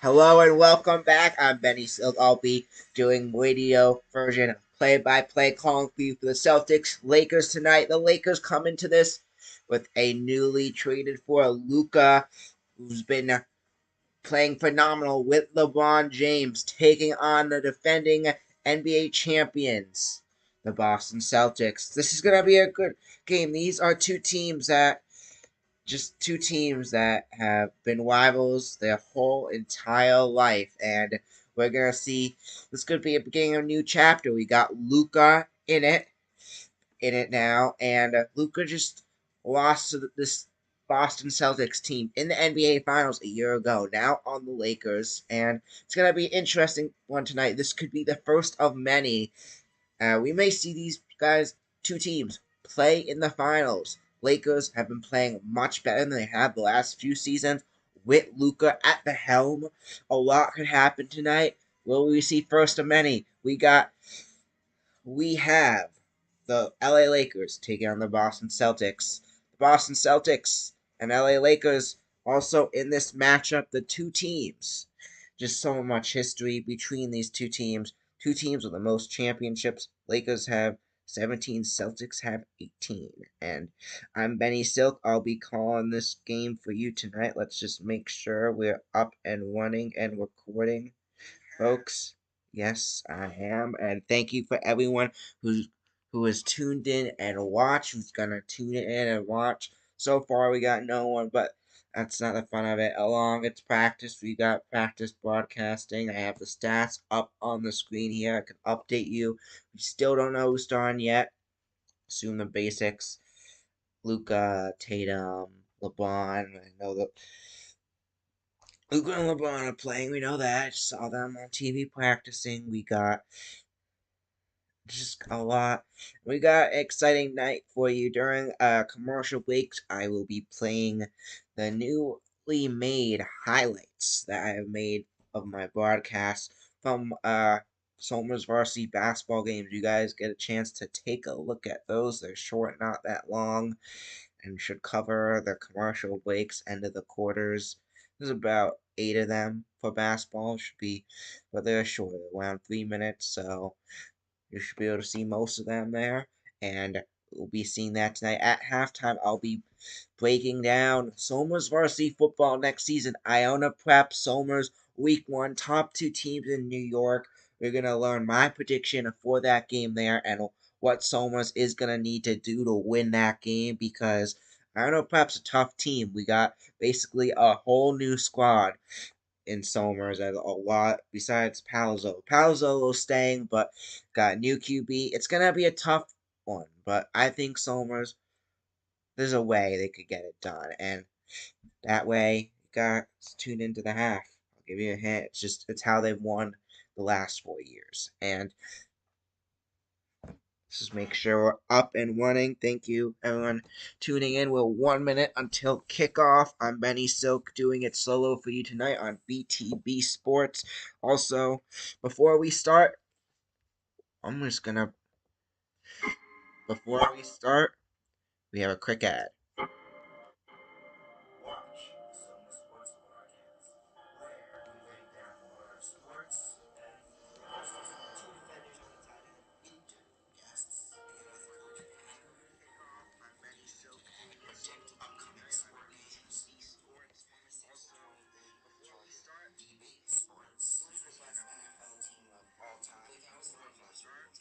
Hello and welcome back. I'm Benny Silk. I'll be doing radio version play-by-play calling for you for the Celtics Lakers tonight. The Lakers come into this with a newly traded for Luka, who's been playing phenomenal with LeBron James, taking on the defending NBA champions, the Boston Celtics. This is gonna be a good game. These are two teams that have been rivals their whole entire life, and we're gonna see this could be a beginning of a new chapter. We got Luca in it now, and Luca just lost to this Boston Celtics team in the NBA Finals a year ago. Now on the Lakers, and it's gonna be an interesting one tonight. This could be the first of many. We may see these guys, two teams, play in the finals. Lakers have been playing much better than they have the last few seasons with Luca at the helm. A lot could happen tonight. Will we see first of many? We have the LA Lakers taking on the Boston Celtics. The Boston Celtics and LA Lakers also in this matchup, the two teams. Just so much history between these two teams. Two teams with the most championships. Lakers have 17, Celtics have 18. And I'm Benny Silk. I'll be calling this game for you tonight. Let's just make sure we're up and running and recording, folks. Yes, I am, and thank you for everyone who has tuned in and watched. Who's gonna tune in and watch? So far, we got no one, but that's not the fun of it. Along it's practice. We got practice broadcasting. I have the stats up on the screen here. I can update you. We still don't know who's starting yet. Assume the basics. Luca, Tatum, LeBron. I know that Luca and LeBron are playing. We know that. I saw them on TV practicing. We got just a lot. We got an exciting night for you. During commercial breaks, I will be playing the newly made highlights that I have made of my broadcast from Somers varsity basketball games. You guys get a chance to take a look at those. They're short, not that long, and should cover the commercial breaks, end of the quarters. There's about 8 of them for basketball. Should be, but they're short, around 3 minutes. So you should be able to see most of them there, and we'll be seeing that tonight. At halftime, I'll be breaking down Somers varsity football next season. Iona Prep, Somers, Week 1, top two teams in New York. We're going to learn my prediction for that game there and what Somers is going to need to do to win that game because Iona Prep's a tough team. We got basically a whole new squad in Somers and a lot besides Palzo. Palzo staying, but got new QB. It's gonna be a tough one, but I think Somers, there's a way they could get it done, and that way you got to tune into the half. I'll give you a hint. It's how they've won the last 4 years, and just make sure we're up and running. Thank you, everyone, tuning in. We're 1 minute until kickoff. I'm Benny Silk doing it solo for you tonight on BTB Sports. Also, before we start, I'm just gonna. Before we start, we have a quick ad. Watch some sports broadcasts where we break down more sports and two defenders on the tight end, two guests, I'm Benny Silk predict upcoming sport games, sports. Also, before we start, debate sports. Who's the best NFL team of all time? Before we start,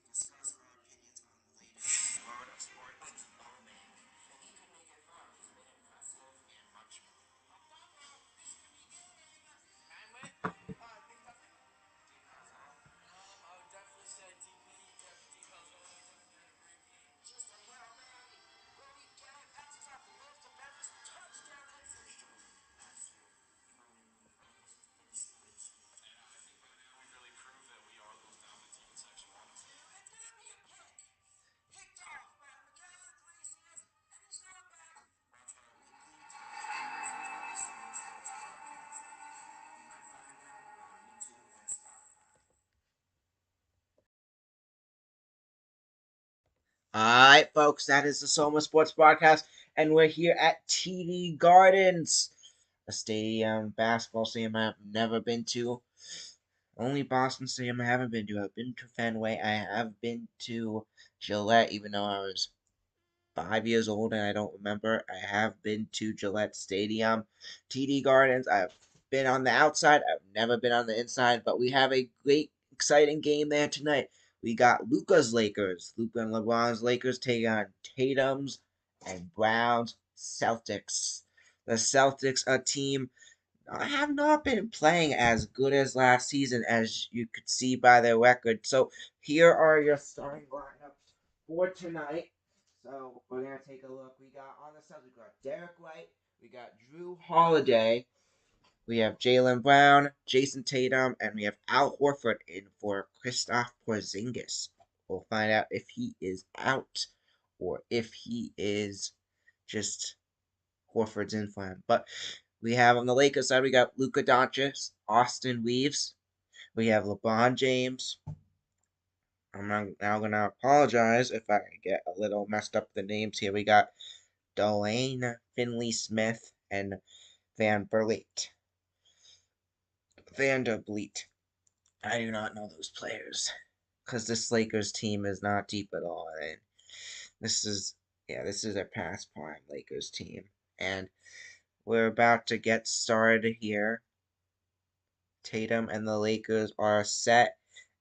discuss our opinions on the latest world of sports. Oh man, he could make it far. He's been impressive and much more. I would definitely say DP. Defense just a hail Mary. Will he get it? Passes off the left to Bevis. Touchdown. That's first Jordan. That's true. And I think by now we've really proved that we are the most dominant team in Section 1. It's going to be a pick. Picked off by Miguel Iglesias, and he's not back. Watch out. Alright, folks, that is the Soma Sports Broadcast, and we're here at TD Gardens. a stadium, basketball stadium I've never been to. Only Boston Stadium I haven't been to. I've been to Fenway. I have been to Gillette, even though I was 5 years old and I don't remember. I have been to Gillette Stadium, TD Gardens. I've been on the outside. I've never been on the inside, but we have a great, exciting game there tonight. We got Luka's Lakers, Luka and LeBron's Lakers taking on Tatum's and Brown's Celtics. The Celtics, a team I have not been playing as good as last season, as you could see by their record. So here are your starting lineups for tonight. So we're gonna take a look. We got on the Celtics, we got Derek White, we got Drew Holiday, we have Jaylen Brown, Jason Tatum, and we have Al Horford in for Kristaps Porzingis. We'll find out if he is out or if he is just Horford's in for him. But we have on the Lakers side, we got Luka Doncic, Austin Reeves. We have LeBron James. I'm now going to apologize if I get a little messed up the names here. We got Dwayne Finley-Smith and Vanderbilt. I do not know those players because this Lakers team is not deep at all. And this is a past prime Lakers team, and we're about to get started here. Tatum and the Lakers are set,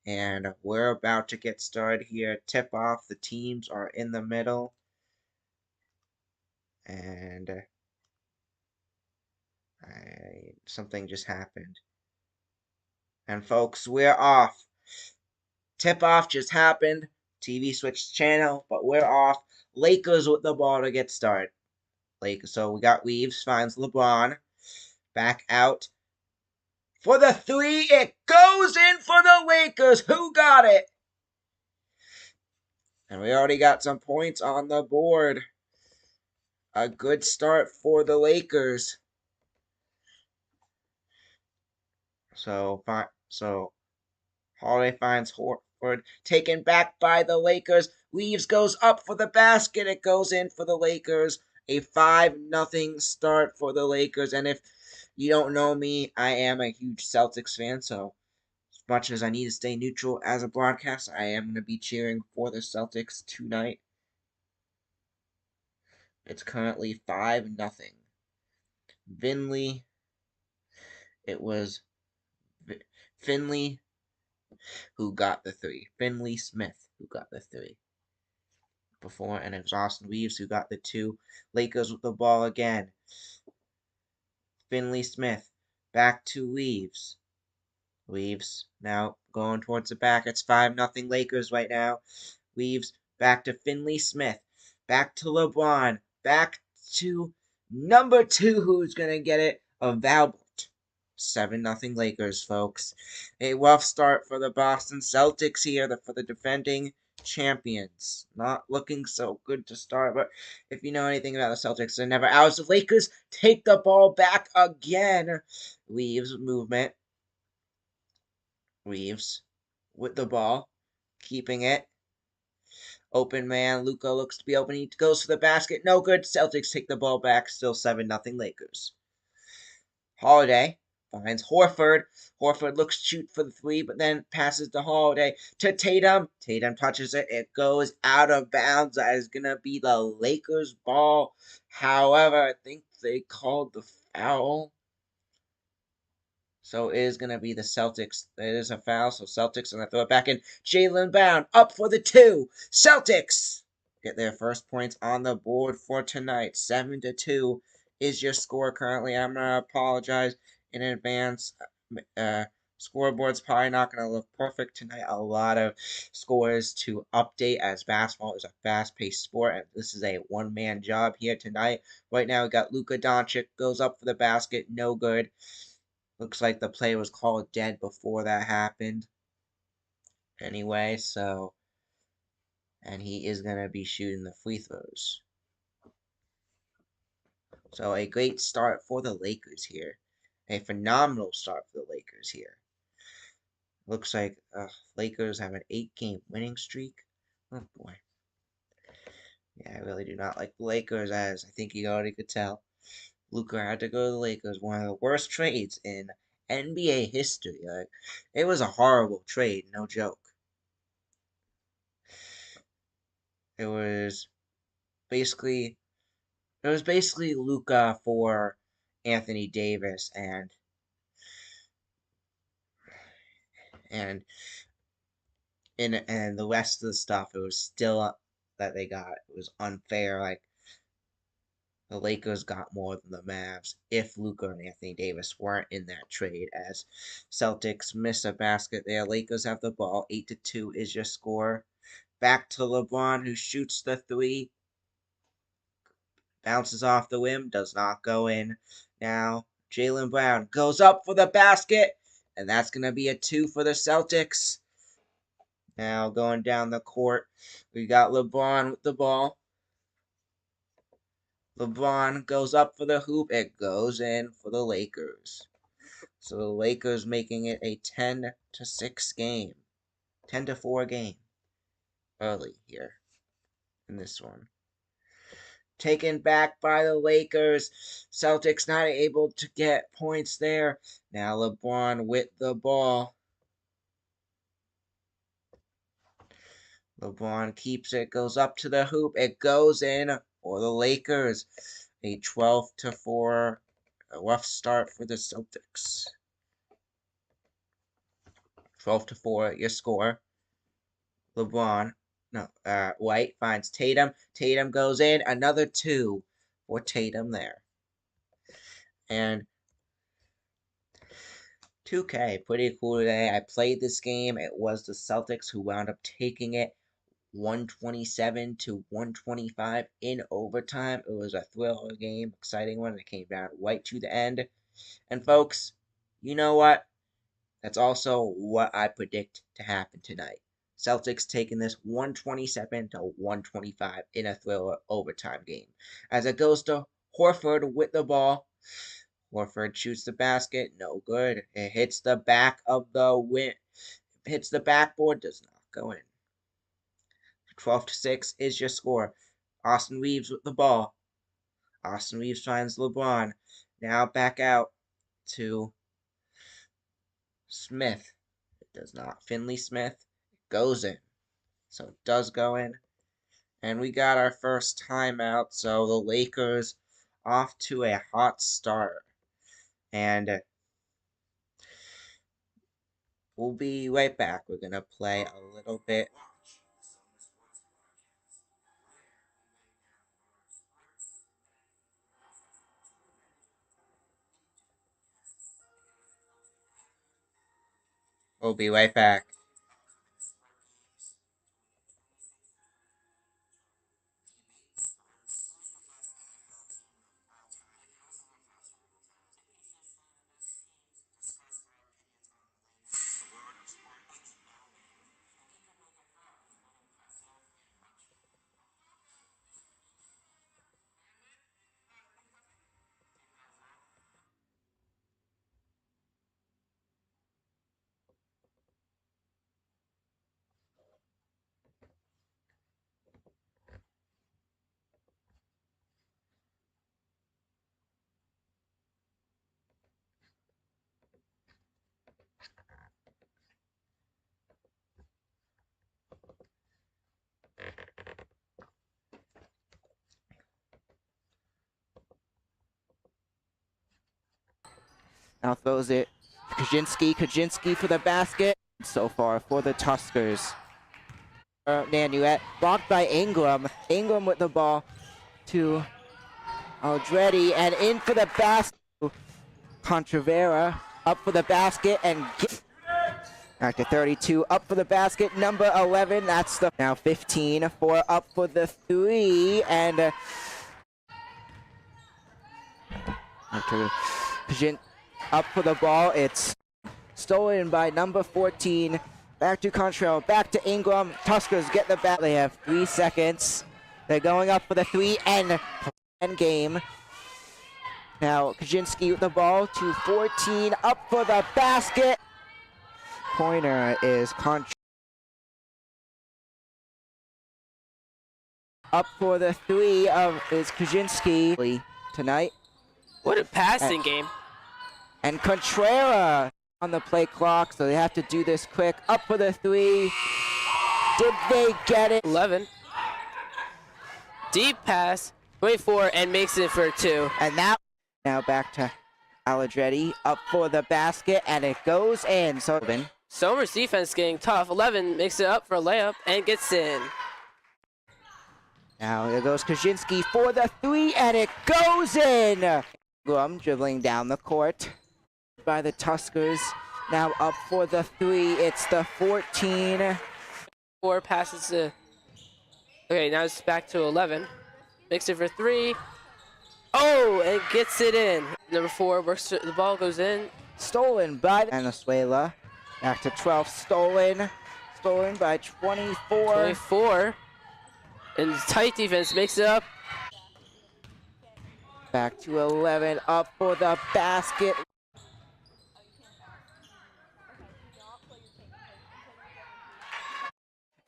and we're about to get started here. Tip off, the teams are in the middle, and something just happened. And folks, we're off. Tip off just happened. TV switched channel, but we're off. Lakers with the ball to get started. So we got Reeves, finds LeBron. Back out. For the three, it goes in for the Lakers. Who got it? And we already got some points on the board. A good start for the Lakers. So Holiday finds Horford, taken back by the Lakers. Reeves goes up for the basket. It goes in for the Lakers. A 5-0 start for the Lakers. And if you don't know me, I am a huge Celtics fan. So as much as I need to stay neutral as a broadcaster, I am going to be cheering for the Celtics tonight. It's currently 5-0. Finley. It was Finley who got the three. Finley-Smith who got the three before, and it was Austin Reeves who got the two. Lakers with the ball again. Finley-Smith back to Reeves. Reeves now going towards the back. It's 5-0 Lakers right now. Reeves back to Finley-Smith. Back to LeBron. Back to number 2 who's going to get it. Valbert. 7-0 Lakers, folks. A rough start for the Boston Celtics here for the defending champions. Not looking so good to start, but if you know anything about the Celtics, they're never out. The Lakers take the ball back again. Reeves movement. Reeves with the ball, keeping it. Open man, Luka looks to be open. He goes for the basket. No good. Celtics take the ball back. Still 7-0 Lakers. Holiday finds Horford. Horford looks to shoot for the three, but then passes the Holiday to Tatum. Tatum touches it. It goes out of bounds. That is going to be the Lakers' ball. However, I think they called the foul. So it is going to be the Celtics. It is a foul, so Celtics are going to throw it back in. Jaylen Brown up for the 2. Celtics get their first points on the board for tonight. 7-2 is your score currently. I'm going to apologize in advance. Scoreboard's probably not going to look perfect tonight. A lot of scores to update as basketball is a fast-paced sport, and this is a one-man job here tonight. Right now, we got Luka Doncic goes up for the basket. No good. Looks like the play was called dead before that happened. Anyway, and he is going to be shooting the free throws. So a great start for the Lakers here. A phenomenal start for the Lakers here. Looks like Lakers have an 8-game winning streak. Oh boy. Yeah, I really do not like the Lakers, as I think you already could tell. Luka had to go to the Lakers. One of the worst trades in NBA history. Like, it was a horrible trade, no joke. It was basically Luka for Anthony Davis and and the rest of the stuff. It was still that they got. It was unfair. Like, the Lakers got more than the Mavs if Luka and Anthony Davis weren't in that trade. As Celtics miss a basket there, Lakers have the ball. 8-2 is your score. Back to LeBron, who shoots the three. Bounces off the rim, does not go in. Now Jaylen Brown goes up for the basket, and that's going to be a 2 for the Celtics. Now going down the court, we got LeBron with the ball. LeBron goes up for the hoop. It goes in for the Lakers. So the Lakers making it a 10-6 game. 10-4 game. Early here in this one. Taken back by the Lakers. Celtics not able to get points there. Now LeBron with the ball. LeBron keeps it, goes up to the hoop. It goes in for the Lakers. A 12-4, a rough start for the Celtics. 12-4, your score. LeBron, White finds Tatum. Tatum goes in, another 2 for Tatum there. And 2K, pretty cool today. I played this game. It was the Celtics who wound up taking it 127-125 in overtime. It was a thriller game, exciting one. It came down right to the end. And folks, you know what? That's also what I predict to happen tonight. Celtics taking this 127-125 in a thriller overtime game. As it goes to Horford with the ball. Horford shoots the basket, no good. It hits the back of the hits the backboard, does not go in. 12-6 is your score. Austin Reeves with the ball. Austin Reeves finds LeBron. Now back out to Smith. It does not. Finley Smith. It goes in. So it does go in. And we got our first timeout. So the Lakers off to a hot start. And we'll be right back. We're going to play a little bit. We'll be right back. Now throws it. Kaczynski for the basket. So far for the Tuskers. Nanuet blocked by Ingram. Ingram with the ball to Aldretti and in for the basket. Contravera up for the basket and back to 32 up for the basket. Number 11. That's the now 15 for up for the 3 and up for the ball. It's stolen by number 14. Back to Contrell, back to Ingram. Tuskers get the bat. They have 3 seconds. They're going up for the 3 and end game. Now Kaczynski with the ball to 14, up for the basket. Pointer is Contrell. Up for the 3 is Kaczynski tonight. What a passing game. And Contreras on the play clock, so they have to do this quick. Up for the three. Did they get it? 11. Deep pass, 24, and makes it for 2. And now back to Allegretti, up for the basket, and it goes in. So Somers' defense getting tough. 11 makes it up for a layup and gets in. now there goes Kaczynski for the three, and it goes in. Grum dribbling down the court by the Tuskers. Now up for the three. It's the 14. 4 passes to... Okay, now it's back to 11. Makes it for 3. Oh, and gets it in. Number 4 works. The ball goes in. Stolen by Venezuela. Back to 12. Stolen by 24. 24. And tight defense makes it up. Back to 11. Up for the basket.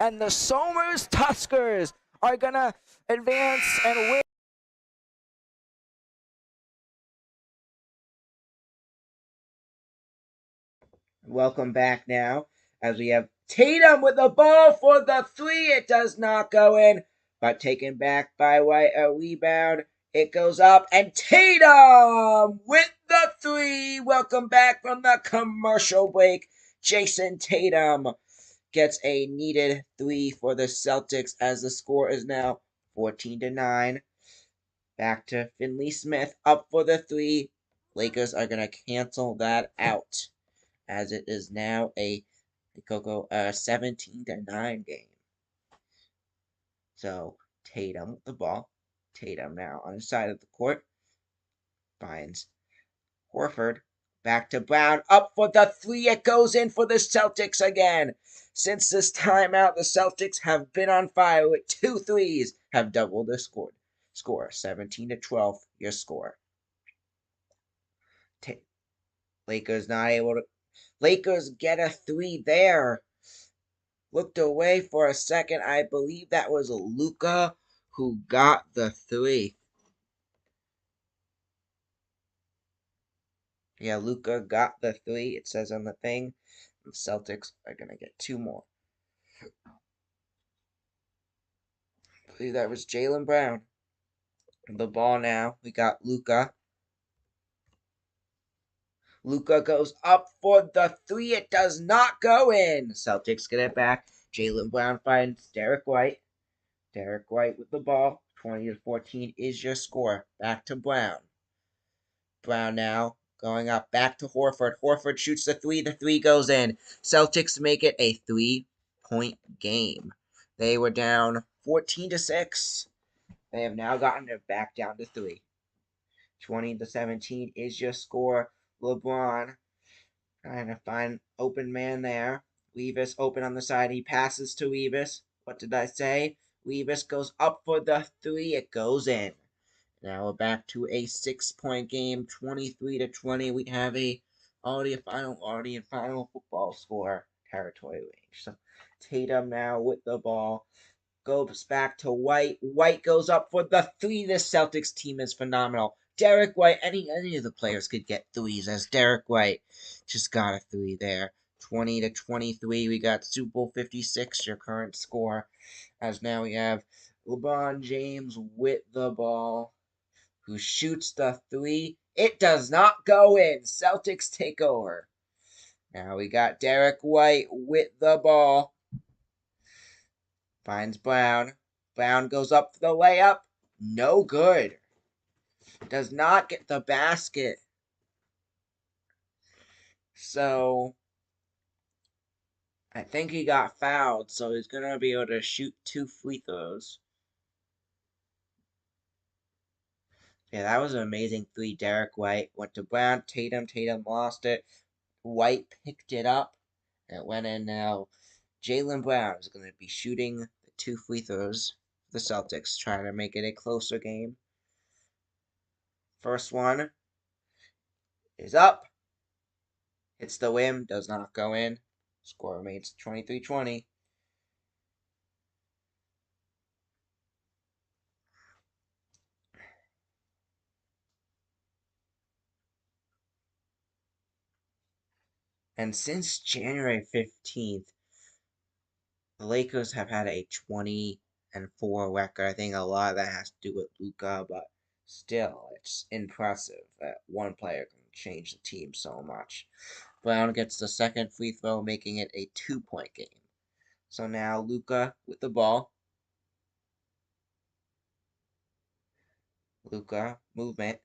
And the Somers Tuskers are gonna advance and win. Welcome back now, as we have Tatum with the ball for the three. It does not go in, but taken back by White. A rebound. It goes up, and Tatum with the three. Welcome back from the commercial break. Jason Tatum gets a needed 3 for the Celtics, as the score is now 14-9. Back to Finley Smith, up for the 3. Lakers are going to cancel that out, as it is now a 17-9 game. So Tatum with the ball. Tatum now on the side of the court. Finds Horford. Back to Brown. Up for the 3. It goes in for the Celtics again. Since this timeout, the Celtics have been on fire with 2 threes. Have doubled the score. 17-12, your score. Lakers not able to. Lakers get a 3 there. Looked away for a second. I believe that was Luka who got the 3. Yeah, Luka got the 3. It says on the thing. The Celtics are going to get 2 more. I believe that was Jaylen Brown. The ball now. We got Luka. Luka goes up for the 3. It does not go in. Celtics get it back. Jaylen Brown finds Derek White. Derek White with the ball. 20-14 is your score. Back to Brown. Brown now going up. Back to Horford. Horford shoots the 3. The 3 goes in. Celtics make it a 3-point game. They were down 14-6. They have now gotten it back down to 3. 20-17 is your score. LeBron trying to find open man there. Weavis open on the side. He passes to Weavis. What did I say? Weavis goes up for the 3. It goes in. Now we're back to a 6-point game. 23-20. We have already in final football score territory range. So Tatum now with the ball. Goes back to White. White goes up for the 3. This Celtics team is phenomenal. Derek White, any of the players could get 3s, as Derek White just got a 3 there. 20-23. We got Super Bowl 56, your current score. As now we have LeBron James with the ball, who shoots the 3. It does not go in. Celtics take over. Now we got Derek White with the ball. Finds Brown. Brown goes up for the layup. No good. Does not get the basket. So I think he got fouled, so he's going to be able to shoot 2 free throws. Yeah, that was an amazing 3. Derek White went to Brown. Tatum lost it. White picked it up. And it went in now. Jaylen Brown is going to be shooting the 2 free throws for the Celtics, trying to make it a closer game. First one is up. Hits the rim. Does not go in. Score remains 23-20. And since January 15th, the Lakers have had a 20-4 record. I think a lot of that has to do with Luka, but still, it's impressive that one player can change the team so much. Brown gets the second free throw, making it a 2-point game. So now Luka with the ball. Luka, movement.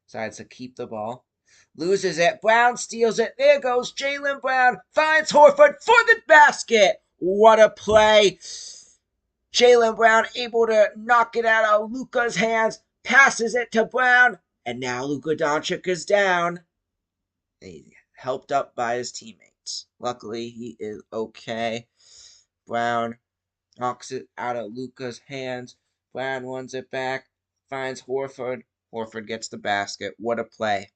Decides to keep the ball. Loses it. Brown steals it. There goes Jaylen Brown. Finds Horford for the basket. What a play. Jaylen Brown able to knock it out of Luka's hands. Passes it to Brown. And now Luka Doncic is down. He's helped up by his teammates. Luckily, he is okay. Brown knocks it out of Luka's hands. Brown runs it back. Finds Horford. Horford gets the basket. What a play.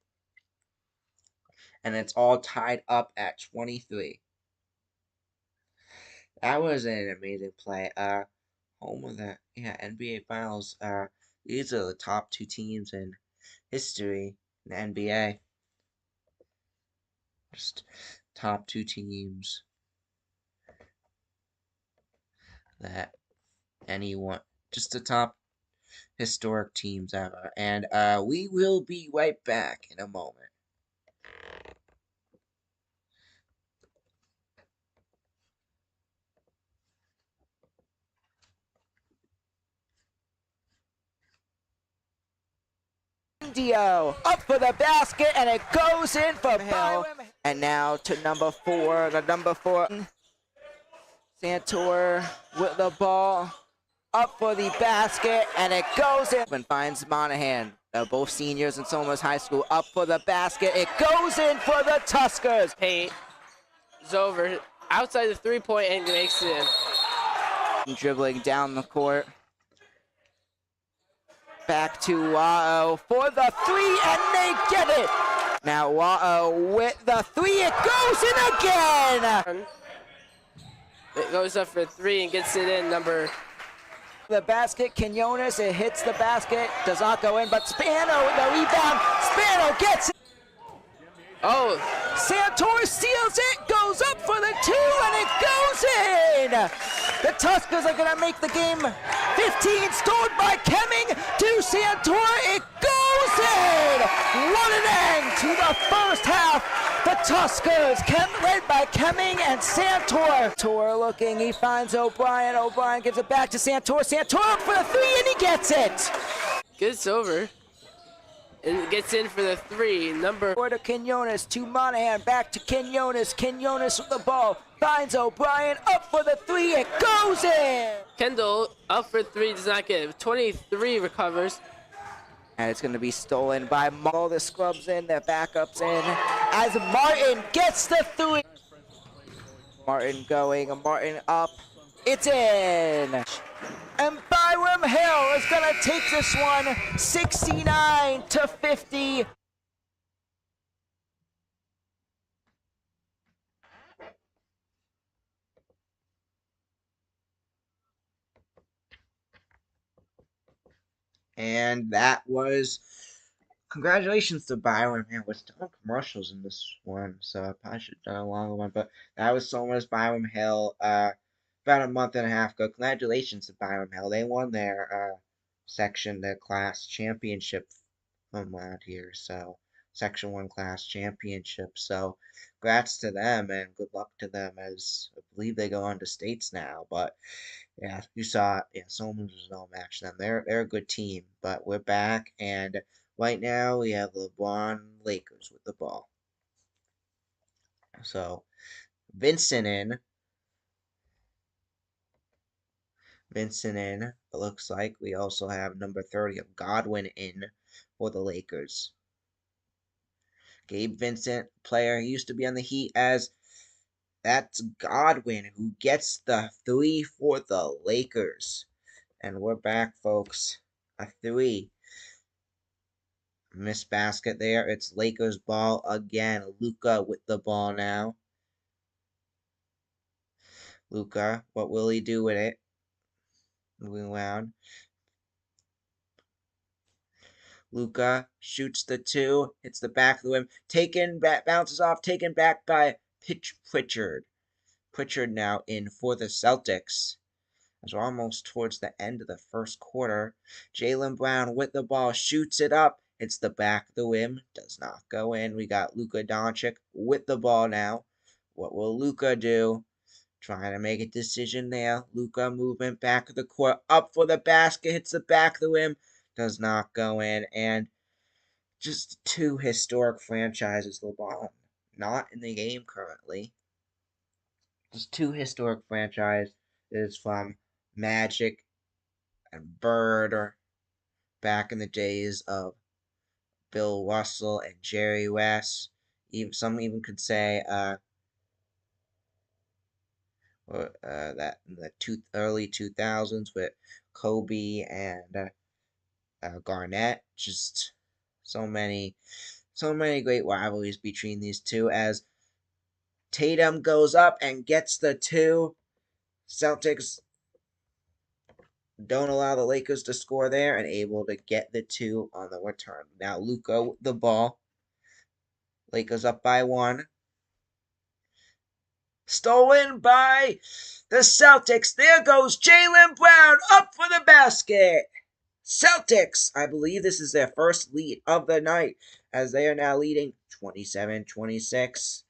And it's all tied up at 23. That was an amazing play. Home of the NBA Finals. These are the top two teams in history in the NBA. Just top two teams that anyone, just the top historic teams ever. And we will be right back in a moment. Dio up for the basket, and it goes in for Hill. And now to number 4, the number 4. Santor with the ball up for the basket, and it goes in. And finds Monahan. Both seniors in Somers High School up for the basket. It goes in for the Tuskers. Paint is over. Outside the 3-point and makes it in. Dribbling down the court. Back to Wa'o for the 3, and they get it. Now Wa'o with the 3, it goes in again. It goes up for 3 and gets it in. Number the basket, Quinones, it hits the basket, does not go in, but Spano with the rebound. Spano gets it. Oh, Santor steals it, goes up for the 2, and it goes in. The Tuskers are gonna make the game 15, stored by Kemming to Santor, it goes in. What an end to the first half. The Tuskers, led by Kemming and Santor. Santor looking, he finds O'Brien. O'Brien gives it back to Santor. Santor up for the 3, and he gets it. gets over. And gets in for the 3. Number to Quinones, to Monahan, back to Quinones. Quinones with the ball, finds O'Brien, up for the 3, it goes in. Kendall up for 3, does not get it. 23 recovers. And it's going to be stolen by All the scrubs in, the backups in, as Martin gets the 3. Martin going, Martin up, it's in. And Byram Hill is going to take this one 69-50. And that was congratulations to Byron. Man, we're still on commercials in this one, so I probably should have done a longer one. But that was so much Byron Hill. About a month and a half ago. Congratulations to Byron Hill. They won their section, their class championship from around here. So Section 1 class championship. So congrats to them and good luck to them as I believe they go on to states now. But yeah, you saw it. Yeah, Solomons was no match them. They're a good team. But we're back and right now we have LeBron Lakers with the ball. So Vincent in. It looks like we also have number 30 of Godwin in for the Lakers. Gabe Vincent, player, he used to be on the Heat as that's Godwin who gets the 3 for the Lakers. And we're back, folks. A 3. Missed basket there. It's Lakers ball again. Luka with the ball now. Luka, what will he do with it? Moving around. Luka shoots the 2, hits the back of the rim, bounces off, taken back by Pritchard. Pritchard now in for the Celtics. As we're almost towards the end of the first quarter, Jaylen Brown with the ball shoots it up. It's the back of the rim, does not go in. We got Luka Doncic with the ball now. What will Luka do? Trying to make a decision there. Luka movement back of the court, up for the basket, hits the back of the rim, does not go in. And just two historic franchises, LeBron not in the game currently. Just two historic franchises from Magic and Bird, or back in the days of Bill Russell and Jerry West. Some even could say that in the early 2000s with Kobe and Garnett. Just so many great rivalries between these two. As Tatum goes up and gets the 2, Celtics don't allow the Lakers to score there and able to get the 2 on the return. Now Luka with the ball. Lakers up by 1. Stolen by the Celtics. There goes Jaylen Brown up for the basket. Celtics, I believe this is their first lead of the night, as they are now leading 27-26.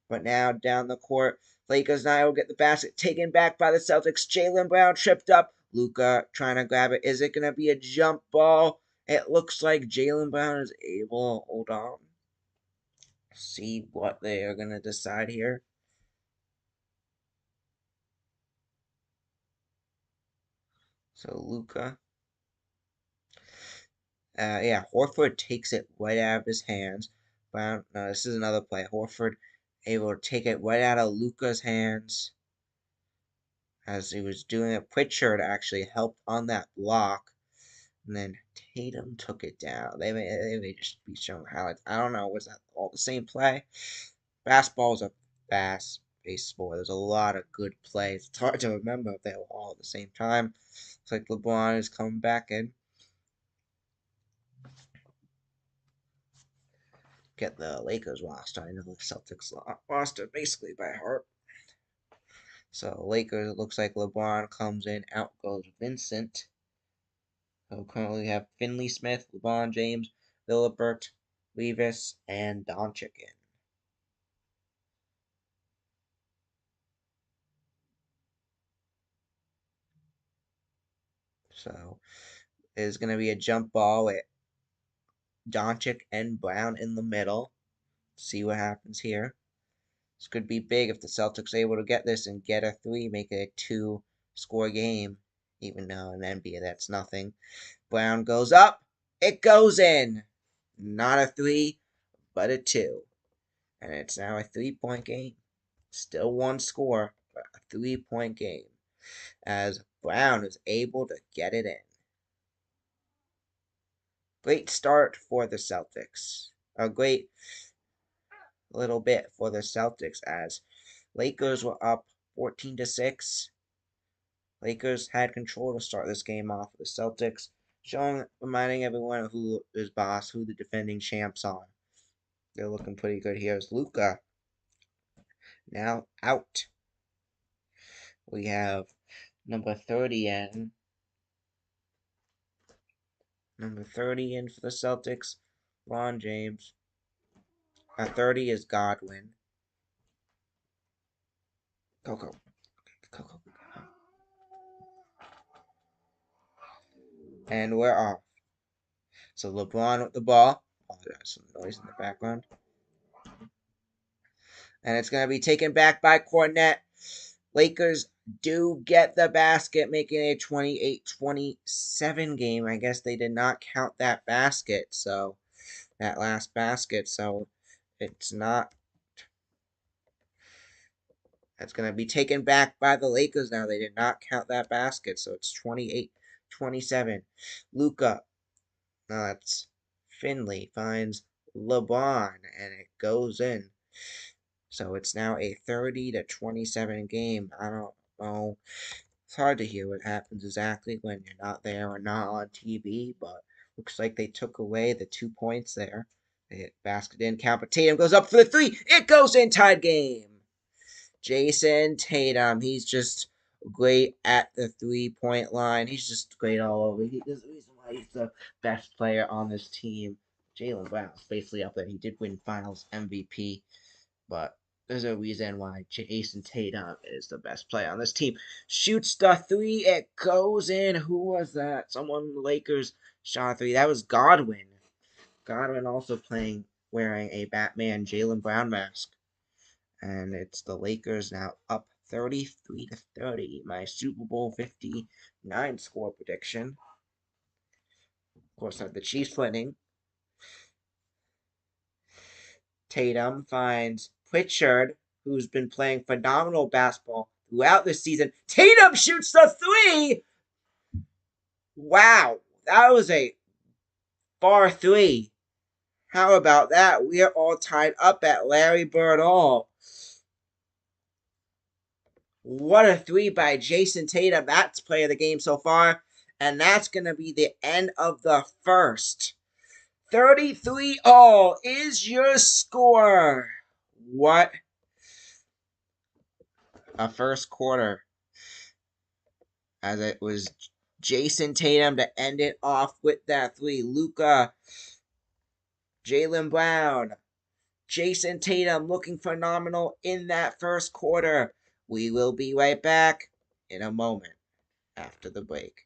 But now down the court, Lakers now will get the basket taken back by the Celtics. Jaylen Brown tripped up. Luka trying to grab it. Is it going to be a jump ball? It looks like Jaylen Brown is able to hold on. See what they are going to decide here. So Luka. Horford takes it right out of his hands. Brown, no, this is another play. Horford able to take it right out of Luka's hands. As he was doing it, Pritchard actually helped on that block. And then Tatum took it down. They may just be showing highlights. I don't know. Was that all the same play? Basketball is a fast-paced sport. There's a lot of good plays. It's hard to remember if they were all at the same time. Looks like LeBron is coming back in. Get the Lakers roster. I know the Celtics roster basically by heart. So Lakers, it looks like LeBron comes in. Out goes Vincent. So currently have Finley Smith, LeBron James, Lillibert, Levis, and Doncic in. So it's going to be a jump ball with Doncic and Brown in the middle. See what happens here. This could be big if the Celtics are able to get this and get a 3, make it a 2-score game. Even though in the NBA that's nothing. Brown goes up. It goes in. Not a 3, but a 2. And it's now a 3-point game. Still one score, but a 3-point game. As Brown is able to get it in. Great start for the Celtics. A great little bit for the Celtics as Lakers were up 14-6. Lakers had control to start this game off. The Celtics reminding everyone who is boss, who the defending champs are. They're looking pretty good here. As Luka now out. We have number 30 in. Number 30 in for the Celtics, LeBron James. 30 is Godwin. Go. And we're off. So LeBron with the ball. Oh, there's some noise in the background. And it's going to be taken back by Cornette. Lakers do get the basket, making a 28-27 game. I guess they did not count that basket, so that last basket. So it's not. That's going to be taken back by the Lakers now. They did not count that basket, so it's 28-27. Luka. No, that's Finley finds LeBron, and it goes in. So it's now a 30-27 game. I don't know. It's hard to hear what happens exactly when you're not there or not on TV, but Looks like they took away the 2 points there. They hit basket in. Tatum goes up for the three. It goes in. Tied game. Jason Tatum. He's just great at the 3-point line. He's just great all over. There's a reason why he's the best player on this team. Jaylen Brown's basically up there. He did win Finals MVP, but there's a reason why Jason Tatum is the best player on this team. Shoots the three. It goes in. Who was that? Someone in the Lakers shot a three. That was Godwin. Godwin also wearing a Batman Jaylen Brown mask. And it's the Lakers now up 33-30. My Super Bowl 59 score prediction. Of course, I have the Chiefs winning. Tatum finds Pritchard, who's been playing phenomenal basketball throughout the season. Tatum shoots the three! Wow, that was a far three. How about that? We are all tied up at Larry Bird all. What a three by Jason Tatum. That's player of the game so far. And that's going to be the end of the first. 33-all is your score. What a first quarter. As it was Jason Tatum to end it off with that three. Luka, Jaylen Brown, Jason Tatum looking phenomenal in that first quarter. We will be right back in a moment after the break.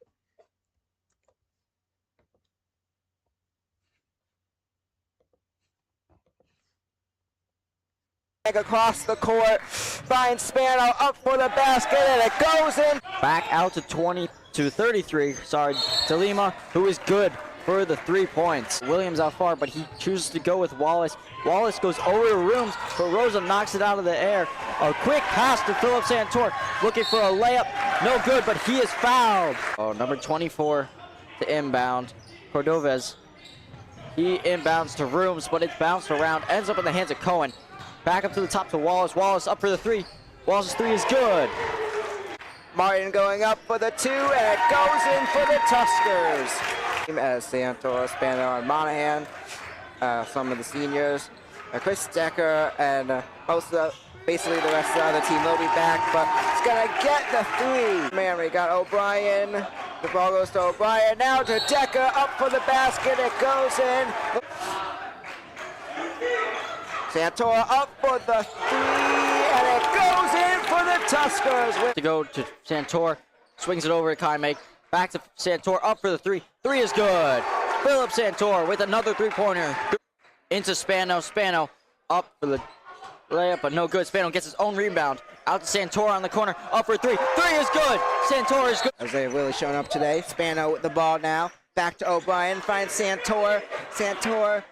Across the court, finds Spano up for the basket, and it goes in. Back out to 33. To Lima, who is good for the 3 points. Williams out far, but he chooses to go with Wallace. Wallace goes over the rooms, but Rosa knocks it out of the air. A quick pass to Philip Santor, looking for a layup. No good, but he is fouled. Oh, number 24 to inbound. Cordovez. He inbounds to Rooms, but it's bounced around, ends up in the hands of Cohen. Back up to the top to Wallace. Wallace up for the three. Wallace's three is good. Martin going up for the two, and it goes in for the Tuskers. As Santos, Spano, and Monahan, some of the seniors, Chris Decker, and basically the rest of the other team will be back, but it's gonna get the three. Man, we got O'Brien. The ball goes to O'Brien. Now to Decker, up for the basket. It goes in. Santora up for the three, and it goes in for the Tuskers. To go to Santor, swings it over to Kaimake. Back to Santor, up for the three. Three is good. Philip Santor with another three-pointer. Into Spano. Spano up for the layup, but no good. Spano gets his own rebound. Out to Santor on the corner. Up for three. Three is good. Santor is good. Isaiah Willie showing up today. Spano with the ball now. Back to O'Brien. Finds Santor. Santor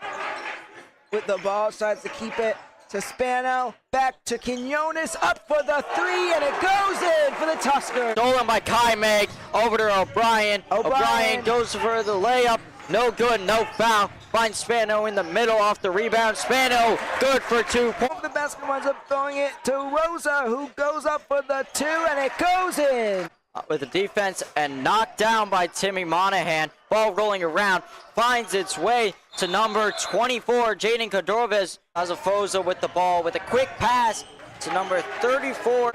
with the ball, decides to keep it to Spano, back to Quinones, up for the three, and it goes in for the Tuskers. Stolen by Kaimake, over to O'Brien. O'Brien goes for the layup, no good, no foul. Finds Spano in the middle off the rebound. Spano, good for 2 points. The basket winds up throwing it to Rosa, who goes up for the two, and it goes in. With the defense and knocked down by Timmy Monahan. Ball rolling around, finds its way to number 24, Jaden Cordovez. Azafoza with the ball with a quick pass to number 34.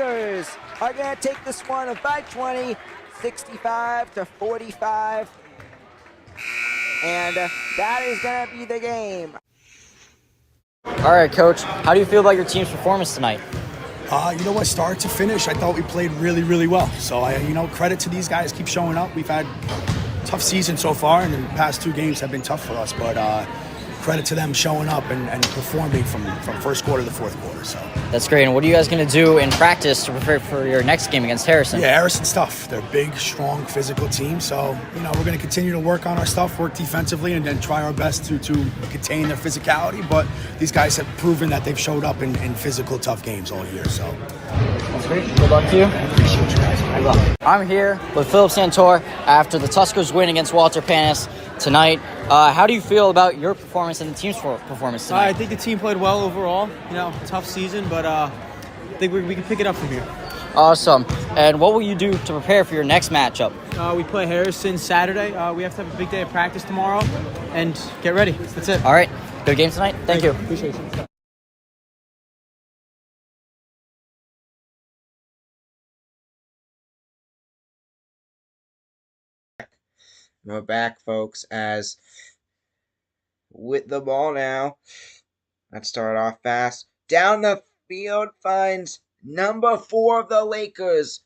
Are going to take this one by 20, 65-45. And that is going to be the game. All right, Coach, how do you feel about your team's performance tonight? You know what, start to finish, I thought we played really, really well. So, credit to these guys, keep showing up. We've had a tough season so far, and the past 2 games have been tough for us. But credit to them showing up and performing from first quarter to fourth quarter. So that's great. And what are you guys going to do in practice to prepare for your next game against Harrison? Yeah, Harrison's tough. They're a big, strong, physical team. So, we're going to continue to work on our stuff, work defensively, and then try our best to contain their physicality. But these guys have proven that they've showed up in physical, tough games all year. So that's great. Good luck to you. Appreciate you guys. Good luck. I'm here with Philip Santor after the Tuskers win against Walter Panis tonight. How do you feel about your performance and the team's performance tonight? I think the team played well overall. Tough season, but I think we can pick it up from here. Awesome. And what will you do to prepare for your next matchup? We play Harrison Saturday. We have to have a big day of practice tomorrow and get ready. That's it. All right. Good game tonight. Thank you. Appreciate you. We're back, folks, as with the ball now. Let's start off fast. Down the field finds number 4 of the Lakers,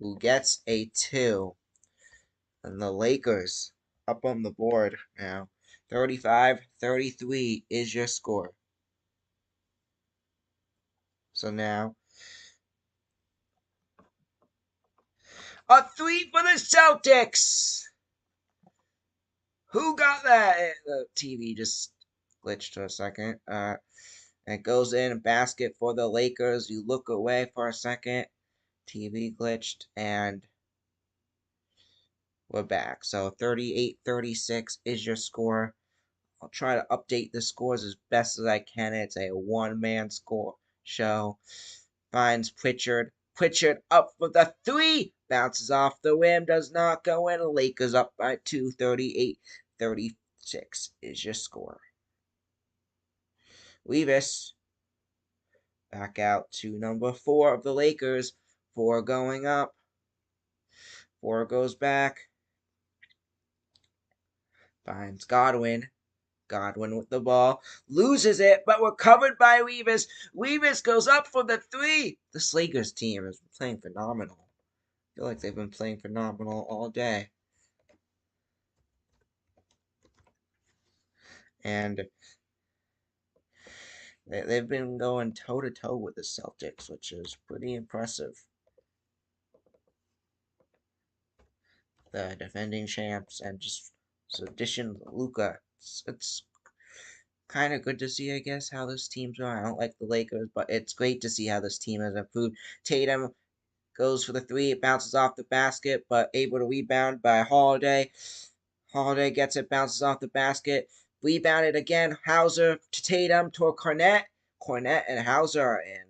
who gets a 2. And the Lakers up on the board now. 35-33 is your score. So now, a 3 for the Celtics! Who got that? The TV just glitched for a second. It goes in a basket for the Lakers. You look away for a second. TV glitched, and we're back. So 38-36 is your score. I'll try to update the scores as best as I can. It's a one-man score show. Finds Pritchard. Pritchard up for the 3. Bounces off the rim. Does not go in. Lakers up by 2. 38-36 is your score. Levis back out to number 4 of the Lakers. 4 going up. 4 goes back. Finds Godwin. Godwin with the ball. Loses it, but recovered by Weavis. Weavis goes up for the 3. The Lakers team has been playing phenomenal. I feel like they've been playing phenomenal all day. And they've been going toe-to-toe with the Celtics, which is pretty impressive. The defending champs and just addition Luka. It's kind of good to see, I guess, how this team's going. I don't like the Lakers, but it's great to see how this team has improved. Tatum goes for the 3. It bounces off the basket, but able to rebound by Holiday. Holiday gets it, bounces off the basket. Rebounded again. Hauser to Tatum to Cornette. Cornette and Hauser are in.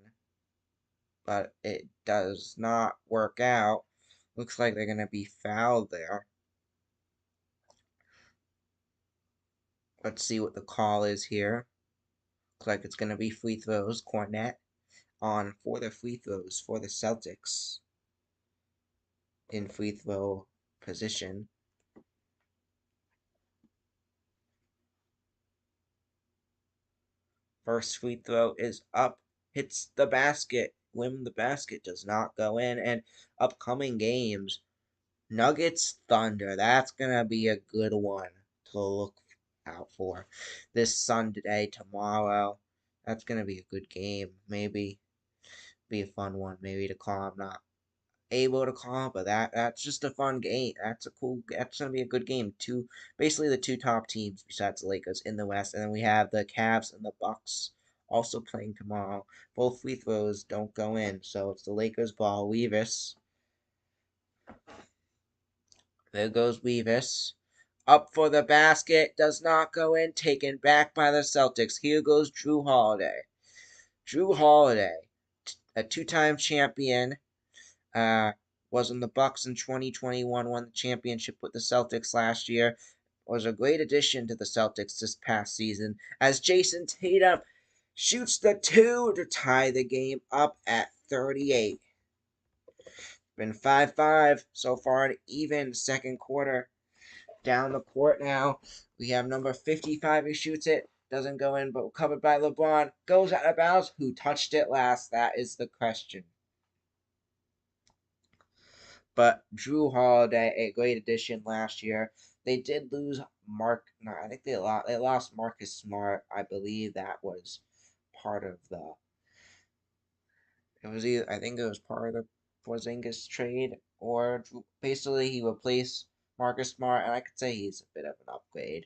But it does not work out. Looks like they're going to be fouled there. Let's see what the call is here. Looks like it's going to be free throws. Cornette on for the free throws for the Celtics. In free throw position. First free throw is up. Hits the basket. The basket does not go in. And upcoming games. Nuggets Thunder. That's going to be a good one to look out for. This Sunday, tomorrow. That's going to be a good game. Maybe be a fun one. Maybe to call. I'm not able to call, but that's just a fun game. That's gonna be a good game. Basically the 2 top teams besides the Lakers in the West, and then we have the Cavs and the Bucks also playing tomorrow. Both free throws don't go in, so it's the Lakers ball. Weavis. There goes Weavis. Up for the basket, does not go in, taken back by the Celtics. Here goes Drew Holiday. Drew Holiday, a 2-time champion. Was in the Bucks in 2021, won the championship with the Celtics last year. Was a great addition to the Celtics this past season as Jason Tatum shoots the 2 to tie the game up at 38. Been 5-5 so far, an even second quarter. Down the court now, we have number 55 who shoots it. Doesn't go in, but covered by LeBron. Goes out of bounds. Who touched it last? That is the question. But Drew Holiday, a great addition last year. They did lose I think they lost Marcus Smart. I believe that was part of the. I think it was part of the Porzingis trade, or basically he replaced Marcus Smart, and I could say he's a bit of an upgrade.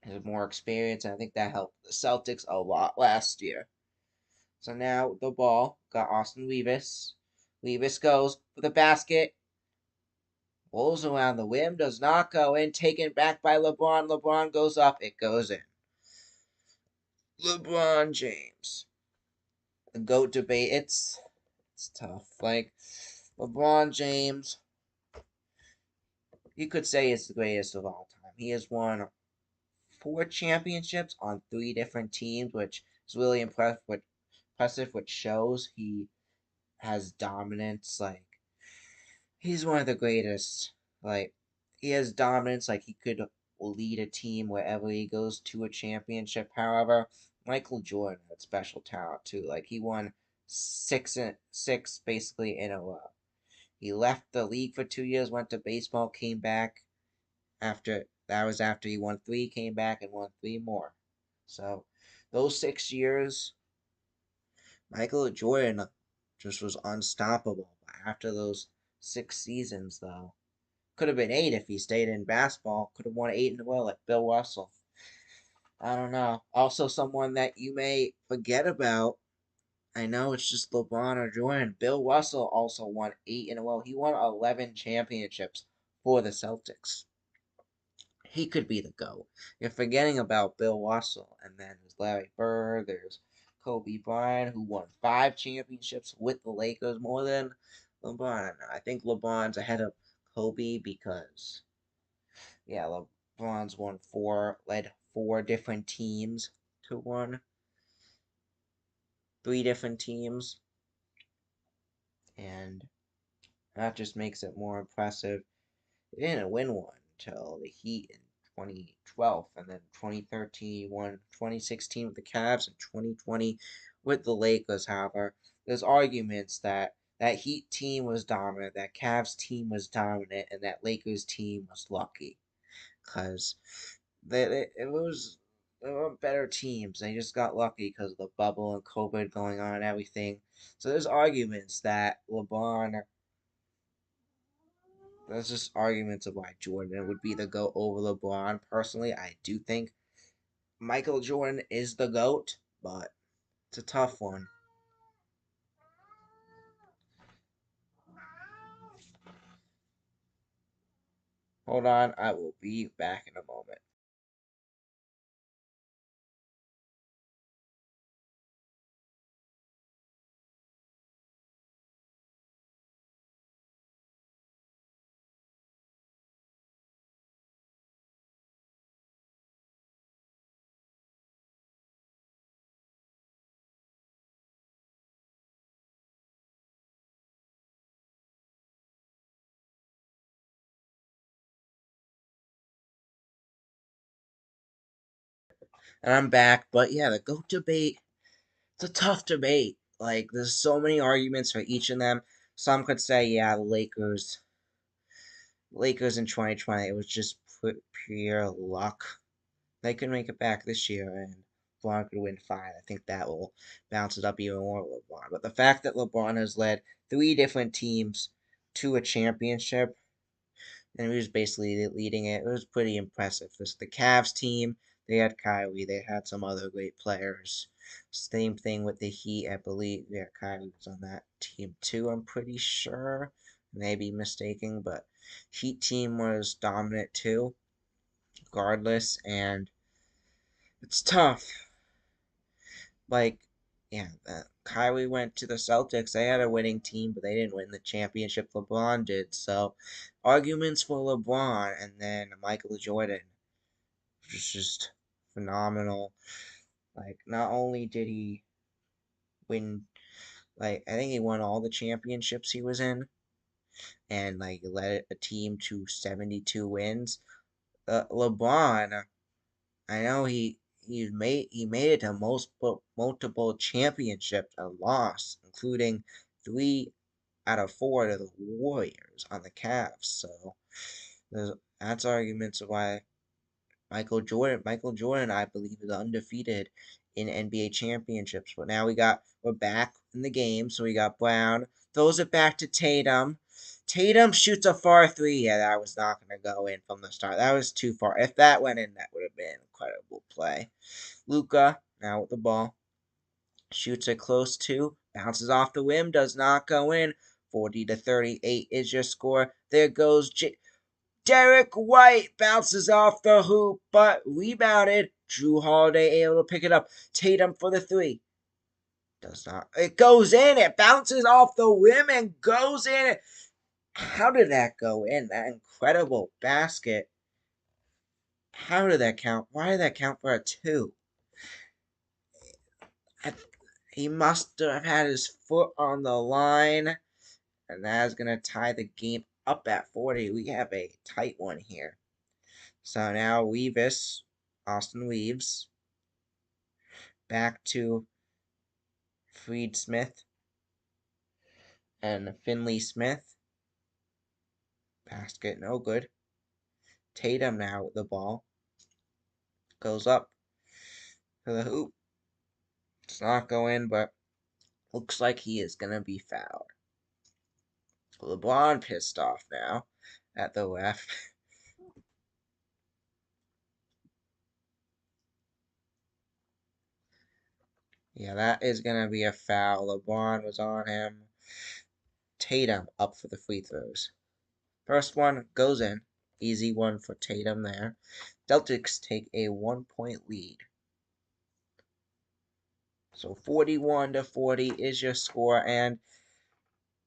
He has more experience, and I think that helped the Celtics a lot last year. So now the ball got Austin Weavis. Weavis goes for the basket. Rolls around the rim, does not go in, taken back by LeBron. LeBron goes up, it goes in. LeBron James. The GOAT debate, it's It's tough. Like, LeBron James, you could say is the greatest of all time. He has won 4 championships on 3 different teams, which is really impressive, which shows he has dominance. Like, he's one of the greatest. Like, he has dominance. Like, he could lead a team wherever he goes to a championship. However, Michael Jordan had special talent too. Like, he won six basically in a row. He left the league for 2 years, went to baseball, came back after he won 3, came back and won 3 more. So those 6 years, Michael Jordan just was unstoppable. After those 6 seasons, though, could have been 8 if he stayed in basketball. Could have won 8 in a row like Bill Russell. I don't know. Also, someone that you may forget about. I know it's just LeBron or Jordan. Bill Russell also won 8 in a row. He won 11 championships for the Celtics. He could be the GOAT. You're forgetting about Bill Russell, and then there's Larry Bird, there's Kobe Bryant, who won 5 championships with the Lakers, more than LeBron. I think LeBron's ahead of Kobe because, yeah, LeBron's led 4 different teams to win 3 different teams, and that just makes it more impressive. He didn't win one until the Heat in 2012, and then 2013 he won, 2016 with the Cavs, and 2020 with the Lakers. However, there's arguments that that Heat team was dominant, that Cavs team was dominant, and that Lakers team was lucky, because they were better teams. They just got lucky because of the bubble and COVID going on and everything. So there's arguments that LeBron There's just arguments of why Jordan would be the GOAT over LeBron. Personally, I do think Michael Jordan is the GOAT, but it's a tough one. Hold on, I will be back in a moment. And I'm back, but yeah, the GOAT debate, it's a tough debate. Like, there's so many arguments for each of them. Some could say, yeah, the Lakers in 2020, it was just pure luck. They could make it back this year, and LeBron could win 5. I think that will bounce it up even more with LeBron. But the fact that LeBron has led 3 different teams to a championship, and he was basically leading it, it was pretty impressive. This the Cavs team, they had Kyrie, they had some other great players. Same thing with the Heat, I believe. Yeah, Kyrie was on that team too, I'm pretty sure. Maybe mistaken, but Heat team was dominant too, regardless, and it's tough. Like, yeah, Kyrie went to the Celtics. They had a winning team, but they didn't win the championship. LeBron did. So, arguments for LeBron, and then Michael Jordan, which is just phenomenal. Like, not only did he win, like, I think he won all the championships he was in, and like led a team to 72 wins. LeBron, I know he made it to most multiple championships and lost, including 3 out of 4 to the Warriors on the Cavs. So that's arguments of why Michael Jordan, I believe, is undefeated in NBA championships. But now we're back in the game, so we got Brown throws it back to Tatum. Tatum shoots a far 3. Yeah, that was not going to go in from the start. That was too far. If that went in, that would have been an incredible play. Luka, now with the ball, shoots it close to, bounces off the rim, does not go in. 40-38 is your score. There goes Derek White, bounces off the hoop, but rebounded. Drew Holiday able to pick it up. Tatum for the 3. Does not. It goes in. It bounces off the rim and goes in. How did that go in? That incredible basket. How did that count? Why did that count for a 2? He must have had his foot on the line. And that is going to tie the game up at 40. We have a tight one here. So now Austin Weaves, back to Freed Smith and Finley Smith. Basket no good. Tatum now with the ball. Goes up to the hoop. It's not going, but looks like he is going to be fouled. LeBron pissed off now at the ref. Yeah, that is going to be a foul. LeBron was on him. Tatum up for the free throws. First one goes in. Easy one for Tatum there. Celtics take a 1-point lead. So 41-40 is your score, and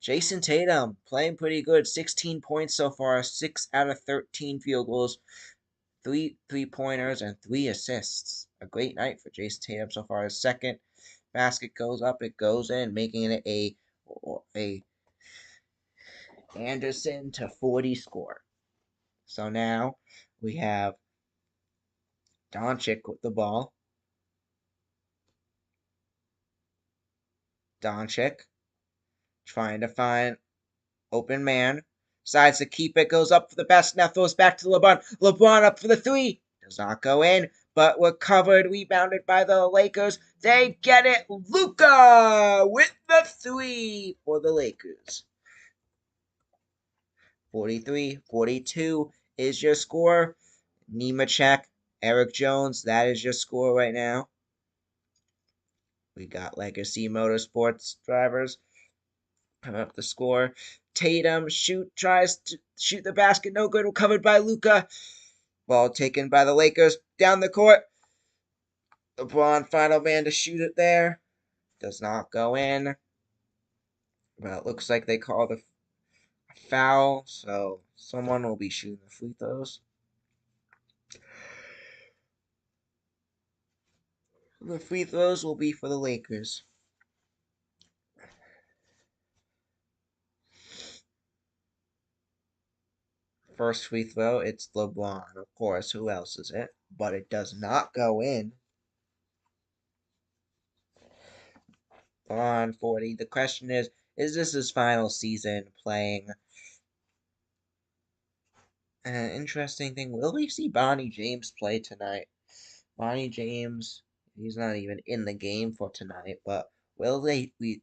Jason Tatum playing pretty good. 16 points so far, 6 out of 13 field goals, 3 3-pointers, and 3 assists. A great night for Jason Tatum so far. His second basket goes up, it goes in, making it a Anderson to 40 score. So now we have Doncic with the ball. Doncic trying to find open man. Decides to keep it. Goes up for the basket. Now throws back to LeBron. LeBron up for the 3. Does not go in. But recovered. Rebounded by the Lakers. They get it. Luka with the 3 for the Lakers. 43-42 is your score. Nemechek, Eric Jones. That is your score right now. We got Legacy Motorsports drivers coming up the score. Tatum tries to shoot the basket, no good. Recovered by Luka. Ball taken by the Lakers down the court. LeBron, final man to shoot it there. Does not go in. But it looks like they call the foul, so someone will be shooting the free throws. The free throws will be for the Lakers. First free throw, it's LeBron. Of course, who else is it? But it does not go in. On 40. The question is this his final season playing? An interesting thing, will we see Bonnie James play tonight? Bonnie James, he's not even in the game for tonight, but will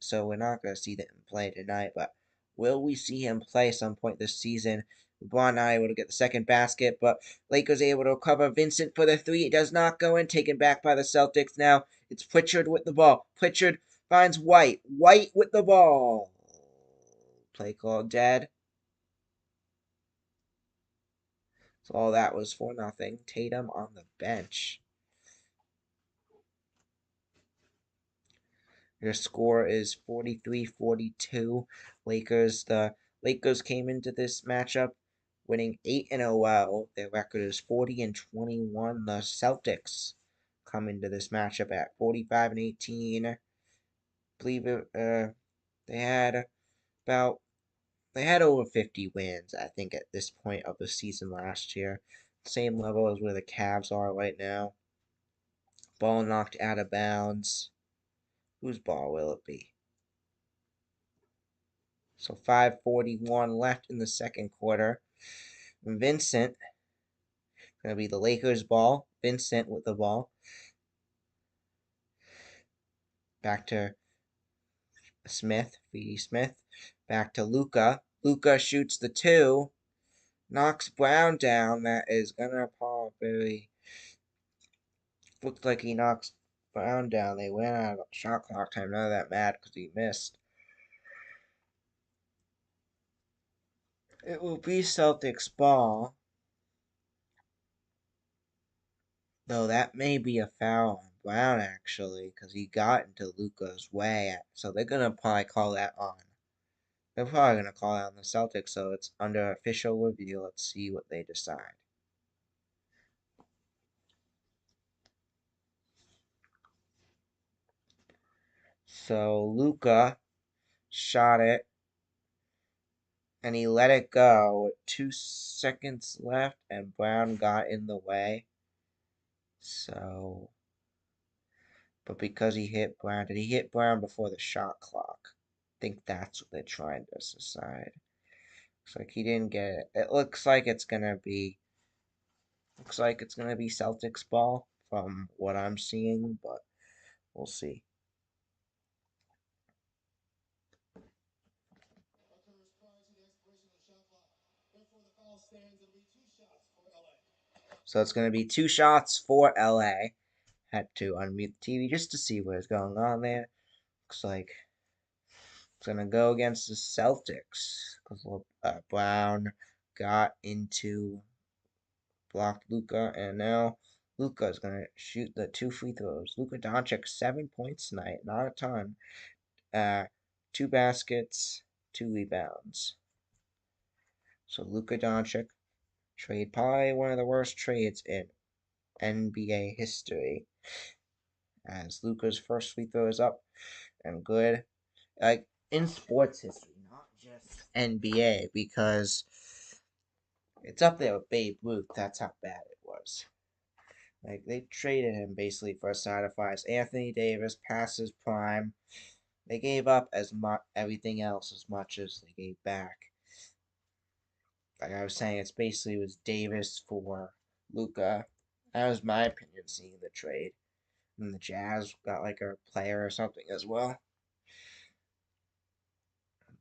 so we're not going to see him play tonight, but will we see him play some point this season? LeBron not able to get the second basket, but Lakers able to recover. Vincent for the 3. It does not go in. Taken back by the Celtics. Now it's Pritchard with the ball. Pritchard finds White. White with the ball. Play call dead. So all that was for nothing. Tatum on the bench. Your score is 43-42. The Lakers came into this matchup winning 8 in a row. Their record is 40-21. The Celtics come into this matchup at 45-18. I believe they had over 50 wins, I think, at this point of the season last year. Same level as where the Cavs are right now. Ball knocked out of bounds. Whose ball will it be? So 5:41 left in the second quarter. Vincent, going to be the Lakers ball. Vincent with the ball. Back to Smith, Feedy Smith. Back to Luka. Luka shoots the 2. Knocks Brown down. That is going to probably... Looks like he knocks Brown down. They went out of shot clock time. None of that mad because he missed. It will be Celtics ball. Though that may be a foul on Brown, actually, because he got into Luka's way. So they're going to probably call that on. They're probably going to call out on the Celtics, so it's under official review. Let's see what they decide. So Luka shot it, and he let it go with 2 seconds left, and Brown got in the way. So, but because he hit Brown, did he hit Brown before the shot clock? I think that's what they're trying to decide. Looks like he didn't get it. It looks like it's gonna be Celtics ball from what I'm seeing, but we'll see. So it's gonna be 2 shots for LA. Had to unmute the TV just to see what is going on there. Looks like it's gonna go against the Celtics because Brown got into blocked Luka, and now Luka is gonna shoot the 2 free throws. Luka Doncic 7 points tonight, not a ton. 2 baskets, 2 rebounds. So Luka Doncic trade, probably one of the worst trades in NBA history, as Luka's first free throw is up and good. Like in sports history, not just NBA, because it's up there with Babe Ruth. That's how bad it was. Like they traded him basically for a side of fives. Anthony Davis past his prime. They gave up as much everything else as much as they gave back. Like I was saying, it's basically was Davis for Luka. That was my opinion seeing the trade. And the Jazz got like a player or something as well.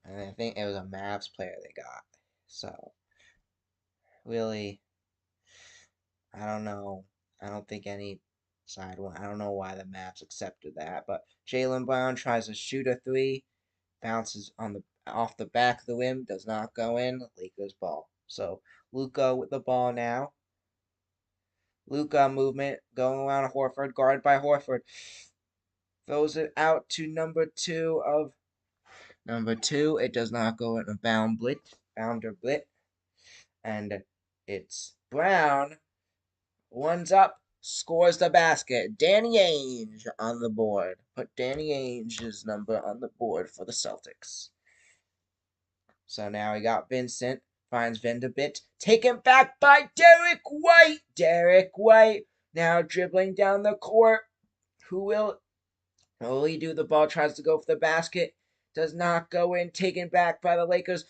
And I think it was a Mavs player they got. So really, I don't know. I don't think any side won. I don't know why the Mavs accepted that. But Jaylen Brown tries to shoot a 3, bounces on the off the back of the rim, does not go in. Lakers ball. So Luka with the ball now. Luka movement going around Horford, guarded by Horford. Throws it out to number 2 of number 2. It does not go in a bounder blit. And it's Brown. One's up, scores the basket. Danny Ainge on the board. Put Danny Ainge's number on the board for the Celtics. So now we got Vincent. Finds Vanderbilt. Taken back by Derek White. Derek White now dribbling down the court. Who will he do? The ball tries to go for the basket. Does not go in. Taken back by the Lakers.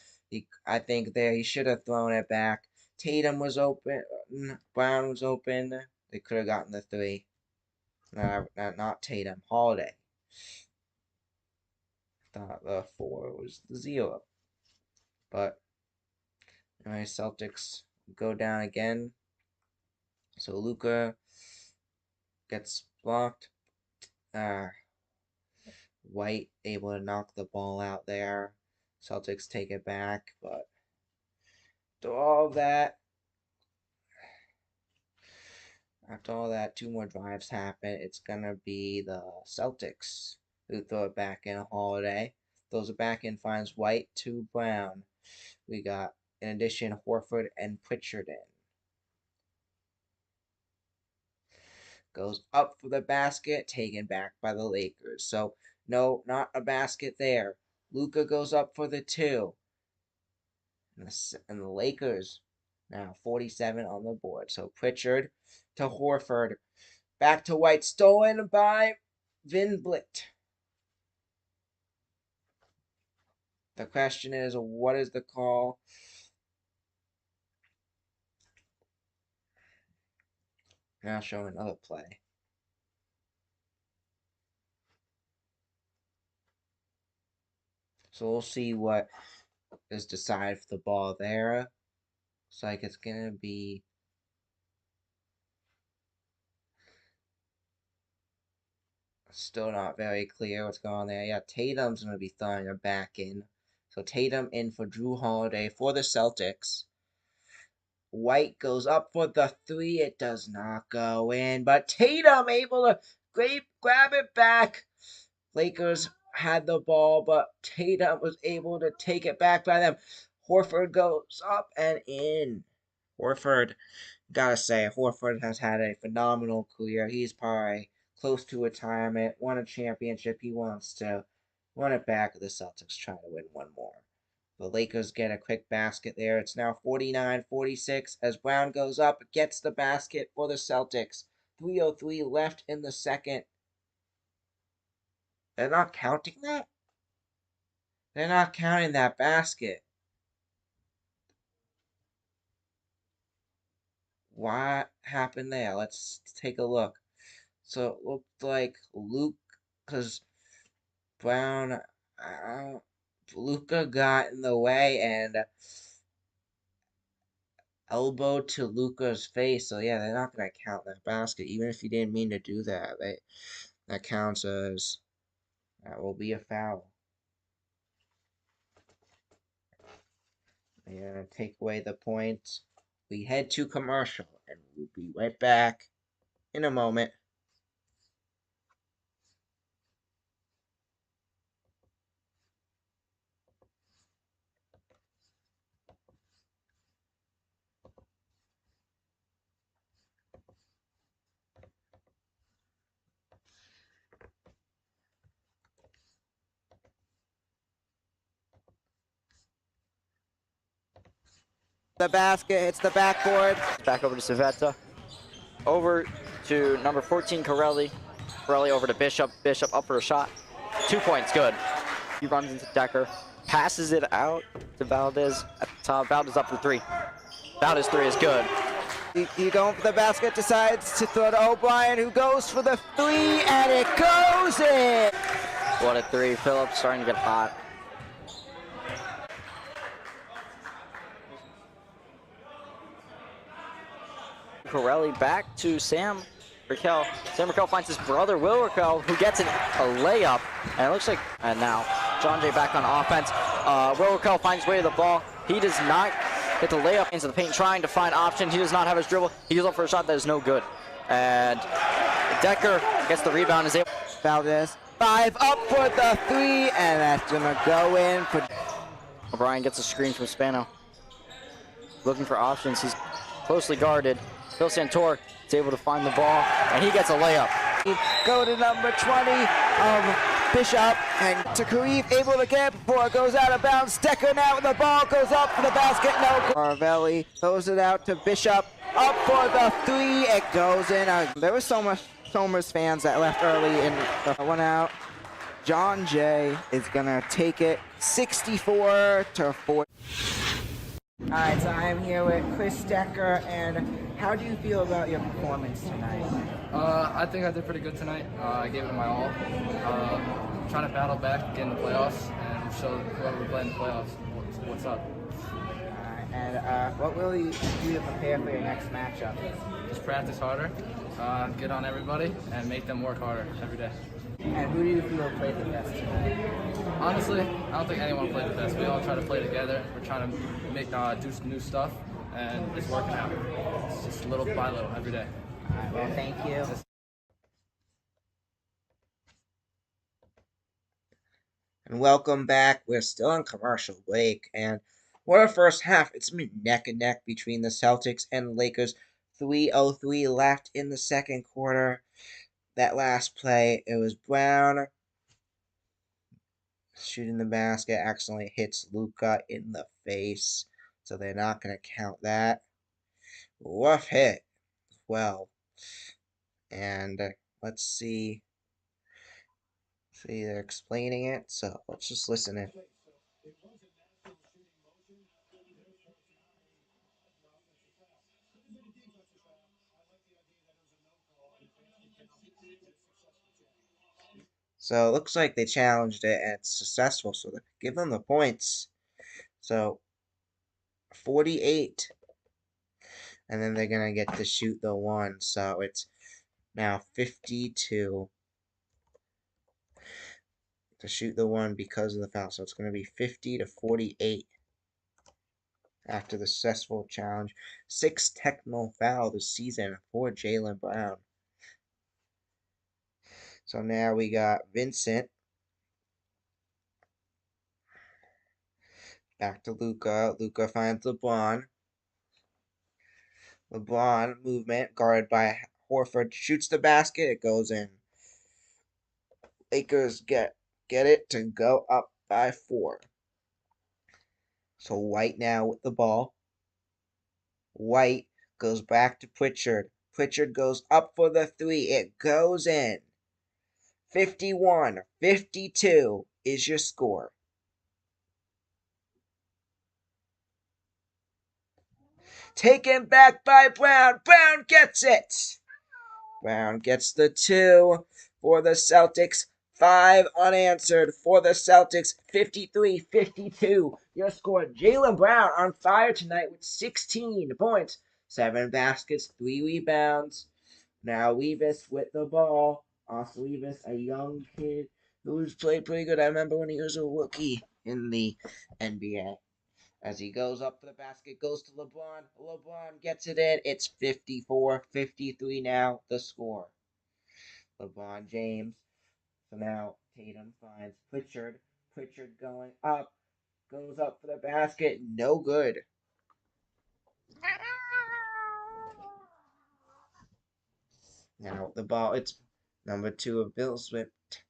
I think there he should have thrown it back. Tatum was open. Brown was open. They could have gotten the 3. Not Tatum. Holiday. Thought the 4 was the 0. But anyway, Celtics go down again. So Luka gets blocked. White able to knock the ball out there. Celtics take it back, but after all that, 2 more drives happen. It's gonna be the Celtics who throw it back in. Holiday throws it back in, finds White to Brown. We got, in addition, Horford and Pritchard in. Goes up for the basket, taken back by the Lakers. So, no, not a basket there. Luka goes up for the 2. And the Lakers now 47 on the board. So Pritchard to Horford. Back to White. Stolen by Van Vliet. The question is, what is the call? Now showing another play. So we'll see what is decided for the ball there. Looks like it's going to be still not very clear what's going on there. Yeah, Tatum's going to be throwing it back in. So Tatum in for Drew Holiday for the Celtics. White goes up for the 3. It does not go in. But Tatum able to grab it back. Lakers had the ball, but Tatum was able to take it back by them. Horford goes up and in. Horford, gotta say, Horford has had a phenomenal career. He's probably close to retirement, won a championship. He wants to run it back. The Celtics trying to win one more. The Lakers get a quick basket there. It's now 49-46 as Brown goes up, gets the basket for the Celtics. 3:03 left in the second. They're not counting that? They're not counting that basket. What happened there? Let's take a look. So it looked like Luke, because Brown, Luca got in the way and elbow to Luca's face. So yeah, they're not gonna count that basket, even if he didn't mean to do that. That counts as that will be a foul. They're gonna take away the point. We head to commercial, and we'll be right back in a moment. The basket hits the backboard. Back over to Savetta. Over to number 14, Corelli. Corelli over to Bishop. Bishop up for a shot. 2 points, good. He runs into Decker. Passes it out to Valdez at the top. Valdez up for 3. Valdez 3 is good. He going for the basket, decides to throw to O'Brien, who goes for the 3, and it goes in. What a 3. Phillips starting to get hot. Corelli back to Sam Raquel. Sam Raquel finds his brother, Will Raquel, who gets a layup. And it looks like, and now John Jay back on offense. Will Raquel finds way to the ball. He does not get the layup into the paint, trying to find option. He does not have his dribble. He goes up for a shot that is no good. And Decker gets the rebound, is able. Valdez, 5 up for the 3, and that's gonna go in. O'Brien gets a screen from Spano. Looking for options. He's closely guarded. Phil Santor is able to find the ball, and he gets a layup. Go to number 20 of Bishop, and to Kareem, able to get it before it goes out of bounds. Decker now with the ball, goes up for the basket, no. Carvelli throws it out to Bishop, up for the 3, it goes in. There was so much Somers fans that left early in the one out. John Jay is gonna take it 64-40. All right, so I'm here with Chris Decker, and how do you feel about your performance tonight? I think I did pretty good tonight. I gave it my all. Trying to battle back, get in the playoffs, and show whoever we play in the playoffs what's up. All right, and what will you do to prepare for your next matchup? Just practice harder, get on everybody, and make them work harder every day. And who do you feel played the best tonight? Honestly, I don't think anyone played the best. We all try to play together. We're trying to make do some new stuff, and it's working out. It's just little by little every day. All right, well, thank you. And welcome back. We're still on commercial break, and what a first half. It's been neck and neck between the Celtics and Lakers. 3:03 left in the second quarter. That last play, it was Brown shooting the basket, accidentally hits Luca in the face, so they're not going to count that. Rough hit as well. And let's see. They're explaining it, so let's just listen in. So it looks like they challenged it and it's successful, so give them the points. So 48. And then they're going to get to shoot the 1, so it's now 52 to shoot the 1 because of the foul. So it's going to be 50-48 after the successful challenge. 6th technical foul this season for Jaylen Brown. So now we got Vincent. Back to Luka. Luka finds LeBron. LeBron movement guarded by Horford, shoots the basket. It goes in. Lakers get it to go up by 4. So White now with the ball. White goes back to Pritchard. Pritchard goes up for the 3. It goes in. 51-52 is your score. Taken back by Brown. Brown gets it. Brown gets the 2 for the Celtics. 5 unanswered for the Celtics. 53-52. Your score. Jaylen Brown on fire tonight with 16 points, 7 baskets, 3 rebounds. Now Levis with the ball. Off Levis, a young kid who's played pretty good. I remember when he was a rookie in the NBA. As he goes up for the basket, goes to LeBron. LeBron gets it in. It's 54-53 now, the score. LeBron James. So now Tatum finds Pritchard. Pritchard going up. Goes up for the basket. No good. Now the ball, it's number 2 of Bill Swift.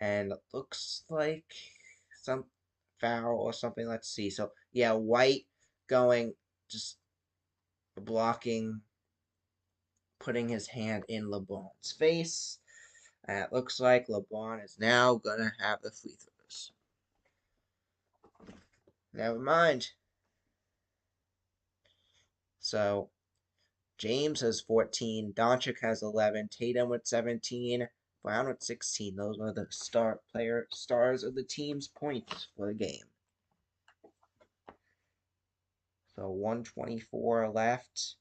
And it looks like some foul or something. Let's see. So, yeah, White going, just blocking, putting his hand in LeBron's face. And it looks like LeBron is now going to have the free throws. Never mind. So, James has 14, Doncic has 11, Tatum with 17, Brown with 16. Those are the stars of the team's points for the game. So 124 left.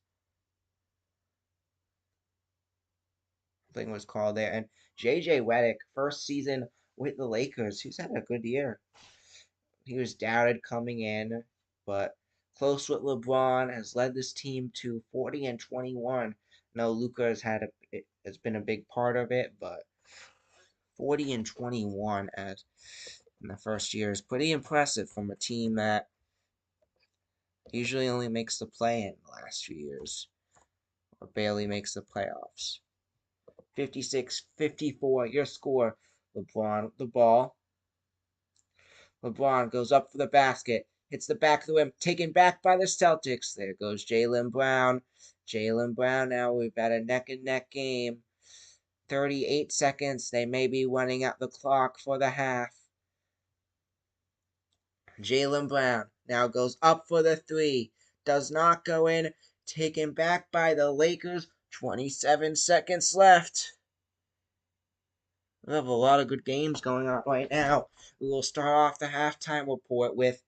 Thing was called there. And JJ Redick, first season with the Lakers, he's had a good year. He was doubted coming in, but close with LeBron, has led this team to 40-21. No, Luka has been a big part of it, but 40-21 as in the first year is pretty impressive from a team that usually only makes the play-in the last few years, or barely makes the playoffs. 56-54, your score. LeBron with the ball. LeBron goes up for the basket. Hits the back of the rim. Taken back by the Celtics. There goes Jaylen Brown. Jaylen Brown now. We've got a neck-and-neck game. 38 seconds. They may be running out the clock for the half. Jaylen Brown now goes up for the 3. Does not go in. Taken back by the Lakers. 27 seconds left. We have a lot of good games going on right now. We will start off the halftime report with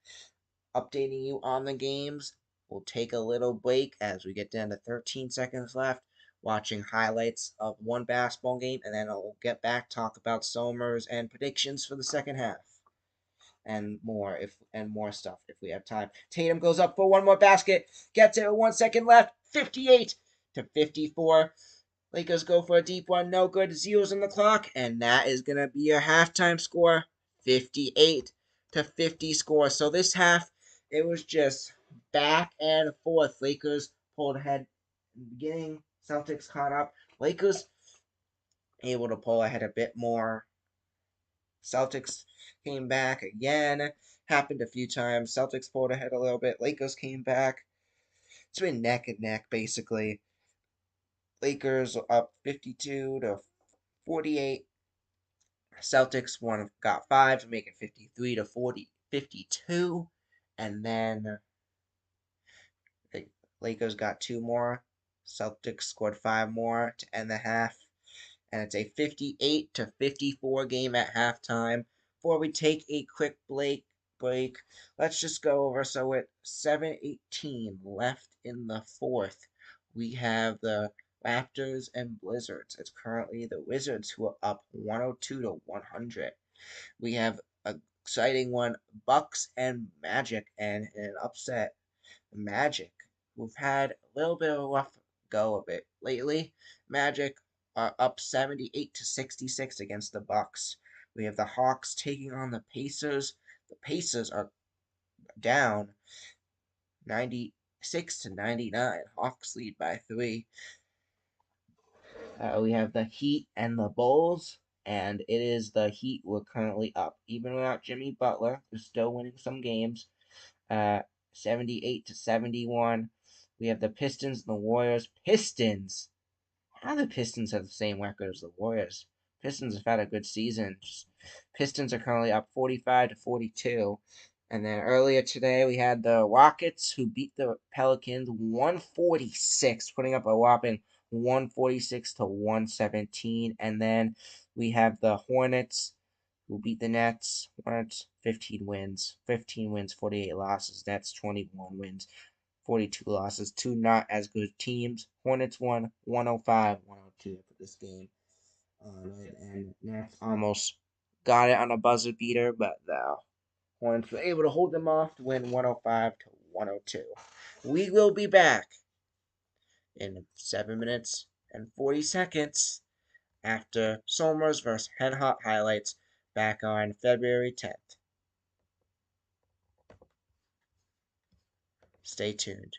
updating you on the games. We'll take a little break as we get down to 13 seconds left, watching highlights of one basketball game, and then I'll get back, talk about Somers and predictions for the second half. And more stuff if we have time. Tatum goes up for one more basket, gets it with 1 second left, 58-54. Lakers go for a deep one, no good, zeros on the clock, and that is going to be your halftime score, 58-50 score. So this half, it was just back and forth. Lakers pulled ahead in the beginning, Celtics caught up. Lakers able to pull ahead a bit more. Celtics came back again, happened a few times. Celtics pulled ahead a little bit, Lakers came back. It's been neck and neck, basically. Lakers up 52-48. Celtics got 5 to make it 53-52. And then the Lakers got 2 more. Celtics scored 5 more to end the half. And it's a 58-54 game at halftime. Before we take a quick break, let's just go over. So with 7:18 left in the fourth, we have the Raptors and Blizzards. It's currently the Wizards who are up 102-100. We have an exciting one, Bucks and Magic, and an upset, Magic, who've had a little bit of a rough go of it lately. Magic are up 78-66 against the Bucks. We have the Hawks taking on the Pacers. The Pacers are down 96-99. Hawks lead by 3. We have the Heat and the Bulls, and it is the Heat who are currently up. Even without Jimmy Butler, they're still winning some games. 78-71. We have the Pistons and the Warriors. Pistons! How do the Pistons have the same record as the Warriors? Pistons have had a good season. Pistons are currently up 45-42. And then earlier today, we had the Rockets, who beat the Pelicans 146, putting up a whopping 146-117. And then we have the Hornets, who beat the Nets. Hornets, 15 wins, 48 losses. Nets, 21 wins, 42 losses. Two not as good teams. Hornets won 105-102 for this game. And Nets almost got it on a buzzer beater, but the Hornets were able to hold them off to win 105-102. We will be back in 7 minutes and 40 seconds after Somers vs. Hen Hot highlights back on February 10th. Stay tuned.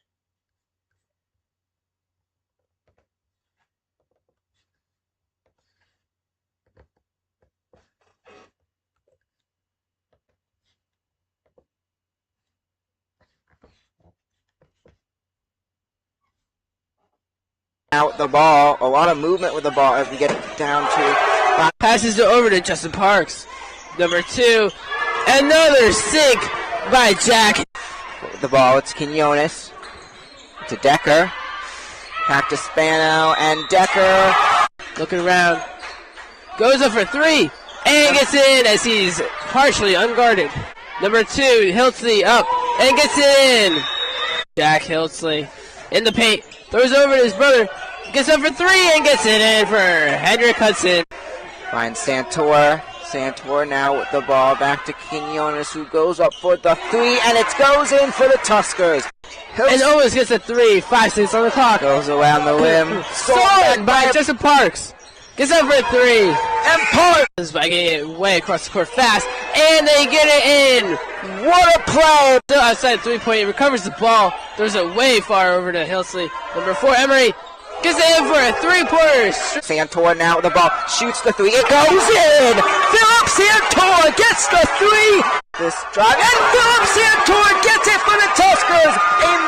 Out the ball, a lot of movement with the ball as we get down to Passes it over to Justin Parks. Number 2. Another sink by Jack. with the ball. It's Quinones to Decker. Back to Spano and Decker. Looking around. Goes up for 3 and gets in as he's partially unguarded. Number 2, Hiltsley up and gets it in. Jack Hiltsley in the paint. Throws over to his brother. Gets up for 3 and gets it in for Hendrick Hudson. Finds Santor. Santor now with the ball. Back to Quinones, who goes up for the 3, and it goes in for the Tuskers. And almost gets a 3. 5 seconds on the clock. Goes around the rim. Stolen by Justin Parks. Gets up for 3. And Parks by getting it way across the court fast. And they get it in. What a play. Still outside 3-point. Recovers the ball. Throws it way far over to Hilsley. Number 4, Emery. Gets it in for a 3-pointer. Santor now with the ball. Shoots the 3. It goes in. Philip Santor gets the 3. This drive. And Philip Santor gets it for the Tuskers. A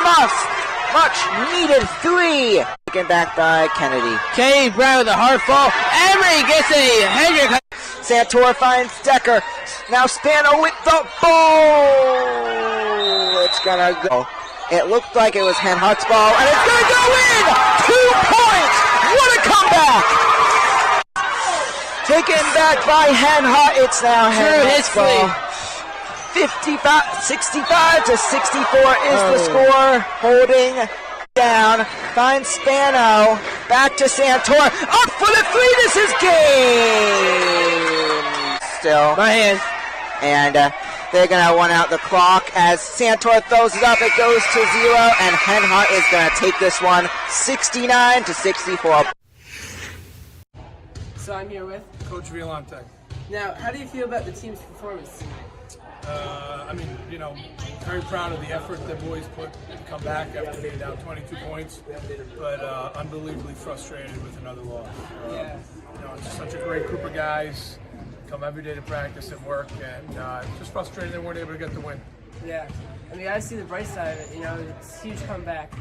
much needed 3. Taken back by Kennedy. Kennedy Brown with a hard fall. Emery gets a Hendrick. Santor finds Decker. Now Spano with the ball. It's gonna go. It looked like it was Hen Hut's ball, and it's gonna go in. 2 points. What a comeback! Taken back by Hen Hut. It's now Hen Hut's ball. 65-64 is the score. Holding down. Finds Spano. Back to Santor. Up for the 3. This is game. Still. My hand. And they're going to run out the clock as Santor throws it up. It goes to 0. And Hen Hut is going to take this one 69-64. So I'm here with Coach Violante. Now, how do you feel about the team's performance tonight? Very proud of the effort that boys put to come back after being down 22 points, but unbelievably frustrated with another loss. It's such a great group of guys, come every day to practice and work, and just frustrated they weren't able to get the win. Yeah, I mean, I see the bright side of it. It's a huge comeback,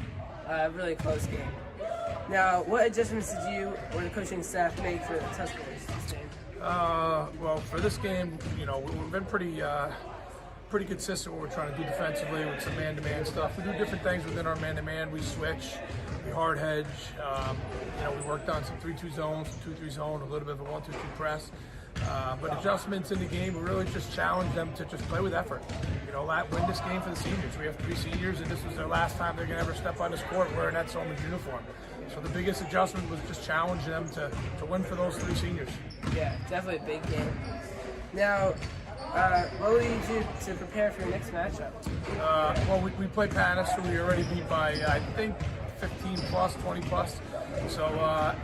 really close game. Now, what adjustments did you or the coaching staff make for the Tuskers this game? Well, for this game, we've been pretty consistent what we're trying to do defensively with some man-to-man stuff. We do different things within our man-to-man. We switch, we hard hedge. We worked on some 3-2 zones, 2-3 zone, a little bit of a 1-2-2 press. But adjustments in the game, we really just challenge them to just play with effort. Win this game for the seniors. We have 3 seniors, and this was their last time they're going to ever step on this court wearing that Somers uniform. So the biggest adjustment was just challenge them to win for those 3 seniors. Yeah, definitely a big game. Now, what will you do to prepare for your next matchup? We play Panis, who we already beat by, I think, 15 plus, 20 plus. So,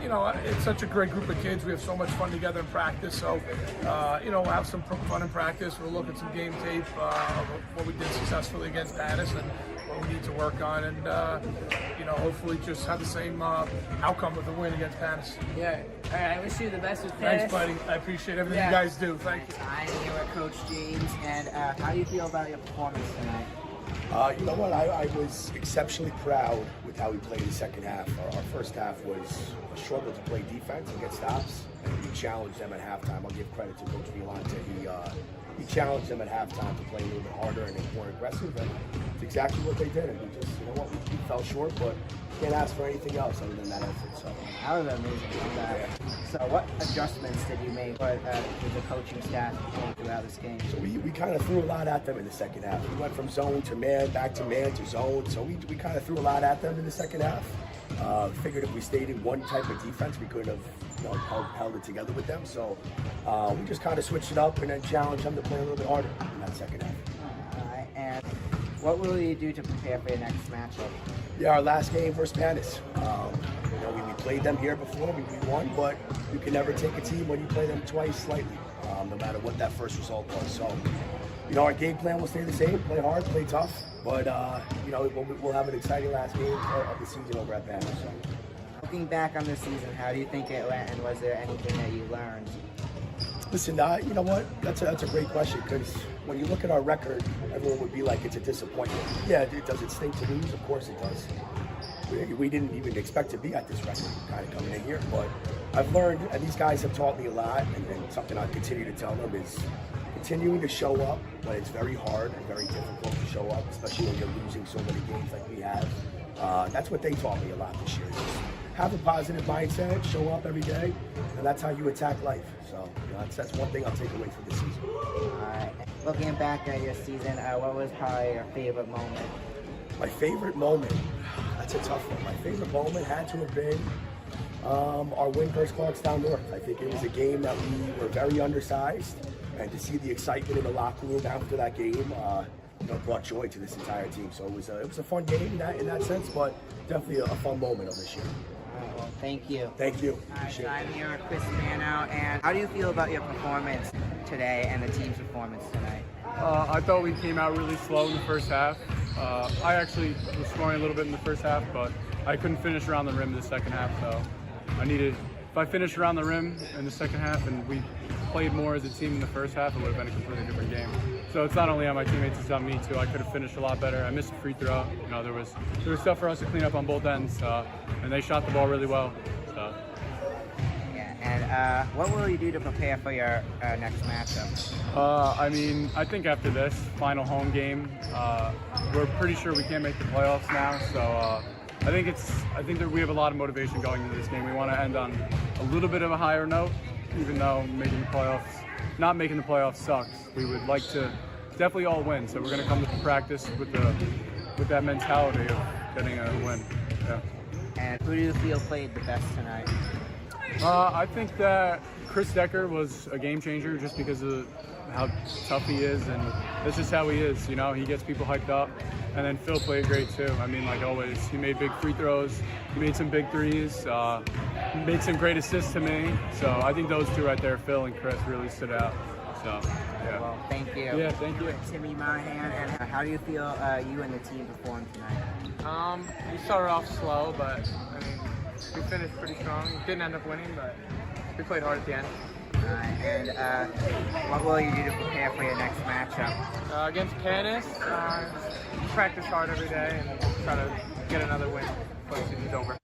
it's such a great group of kids. We have so much fun together in practice. So, we'll have some fun in practice. We'll look at some game tape of what we did successfully against Pattis and what we need to work on. And, hopefully just have the same outcome with the win against Pattis. Yeah. All right. I wish you the best with Thanks, buddy. I appreciate everything you guys do. Thank you. I'm here with Coach James. And how do you feel about your performance tonight? You know what? I was exceptionally proud with how we played the second half. Our first half was a struggle to play defense and get stops, and we challenged them at halftime. I'll give credit to Coach Violante. He challenged them at halftime to play a little bit harder and more aggressive, and it's exactly what they did. And we just, we fell short, but can't ask for anything else other than that effort. So That was amazing. So what adjustments did you make with the coaching staff throughout this game? So we kind of threw a lot at them in the second half. We went from zone to man, back to man to zone. So we kind of threw a lot at them in the second half. Figured if we stayed in one type of defense, we could have held it together with them. So we just kind of switched it up and then challenged them to play a little bit harder in that second half. All right. And what will you do to prepare for your next matchup? Yeah, our last game versus Pattis. We played them here before, we won, but you can never take a team when you play them twice slightly, no matter what that first result was. So, our game plan will stay the same: play hard, play tough. But we'll have an exciting last game of the season over at Pattis. So. Looking back on this season, how do you think it went, and was there anything that you learned? Listen, you know what? That's a great question, because when you look at our record, everyone would be like, it's a disappointment. Yeah, does it stink to lose? Of course it does. We didn't even expect to be at this record kind of coming in here, but I've learned, and these guys have taught me a lot, and something I'll continue to tell them is continuing to show up when it's very hard and very difficult to show up, especially when you're losing so many games like we have. That's what they taught me a lot this year. Just have a positive mindset, show up every day, and that's how you attack life. So that's one thing I'll take away from this season. All right. Looking back at your season, what was probably your favorite moment? My favorite moment, that's a tough one. My favorite moment had to have been our win versus Clarks down north. I think it was a game that we were very undersized, and to see the excitement in the locker room after that game brought joy to this entire team. So it was a fun game in that sense, but definitely a fun moment of this year. Well, thank you. Thank you. All right, so I'm here with Chris Manow, and how do you feel about your performance today and the team's performance tonight? I thought we came out really slow in the first half. I actually was scoring a little bit in the first half, but I couldn't finish around the rim in the second half, so if I finished around the rim in the second half and we played more as a team in the first half, it would have been a completely different game. So it's not only on my teammates, it's on me too. I could have finished a lot better. I missed a free throw. There was stuff for us to clean up on both ends, and they shot the ball really well. So. Yeah, and what will you do to prepare for your next matchup? I think after this final home game, we're pretty sure we can't make the playoffs now. So I think that we have a lot of motivation going into this game. We want to end on a little bit of a higher note, even though not making the playoffs sucks. We would like to definitely all win. So we're going to come to practice with that mentality of getting a win. Yeah. And who do you feel played the best tonight? I think that Chris Decker was a game changer just because of how tough he is, and that's just how he is. He gets people hyped up. And then Phil played great too. Like always, he made big free throws. He made some big threes. He made some great assists to me. So I think those two right there, Phil and Chris, really stood out. So yeah. Well, thank you. Yeah, thank you. Timmy Monahan, and how do you feel you and the team performed tonight? We started off slow, but we finished pretty strong. Didn't end up winning, but we played hard at the end. And what will you do to prepare for your next matchup? Against Canis, practice hard every day and try to get another win before the season's over.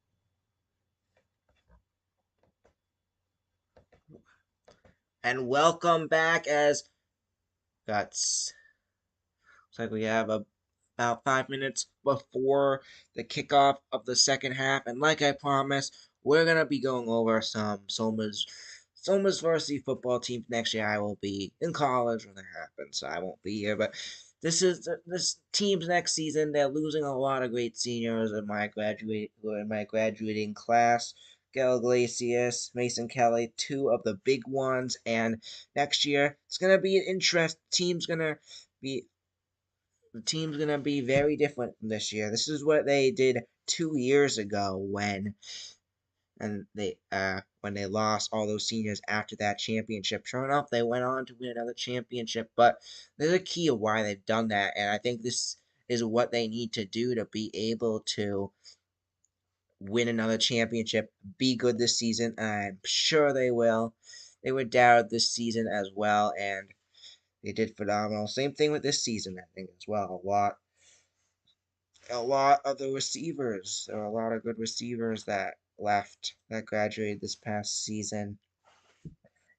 And welcome back looks like we have about 5 minutes before the kickoff of the second half. And like I promised, we're going to be going over some Soma's varsity football teams next year. I will be in college when it happens, so I won't be here. But this team's next season. They're losing a lot of great seniors in my graduating class. Gail Iglesias, Mason Kelly, two of the big ones. And next year, it's gonna be an interest. Team's gonna be the team's gonna be very different from this year. This is what they did 2 years ago when they lost all those seniors after that championship. Sure enough, they went on to win another championship, but there's a key of why they've done that, and I think this is what they need to do to be able to win another championship, be good this season. I'm sure they will. They were doubted this season as well, and they did phenomenal. Same thing with this season, I think, as well. A lot of the receivers. There were a lot of good receivers that left, that graduated this past season,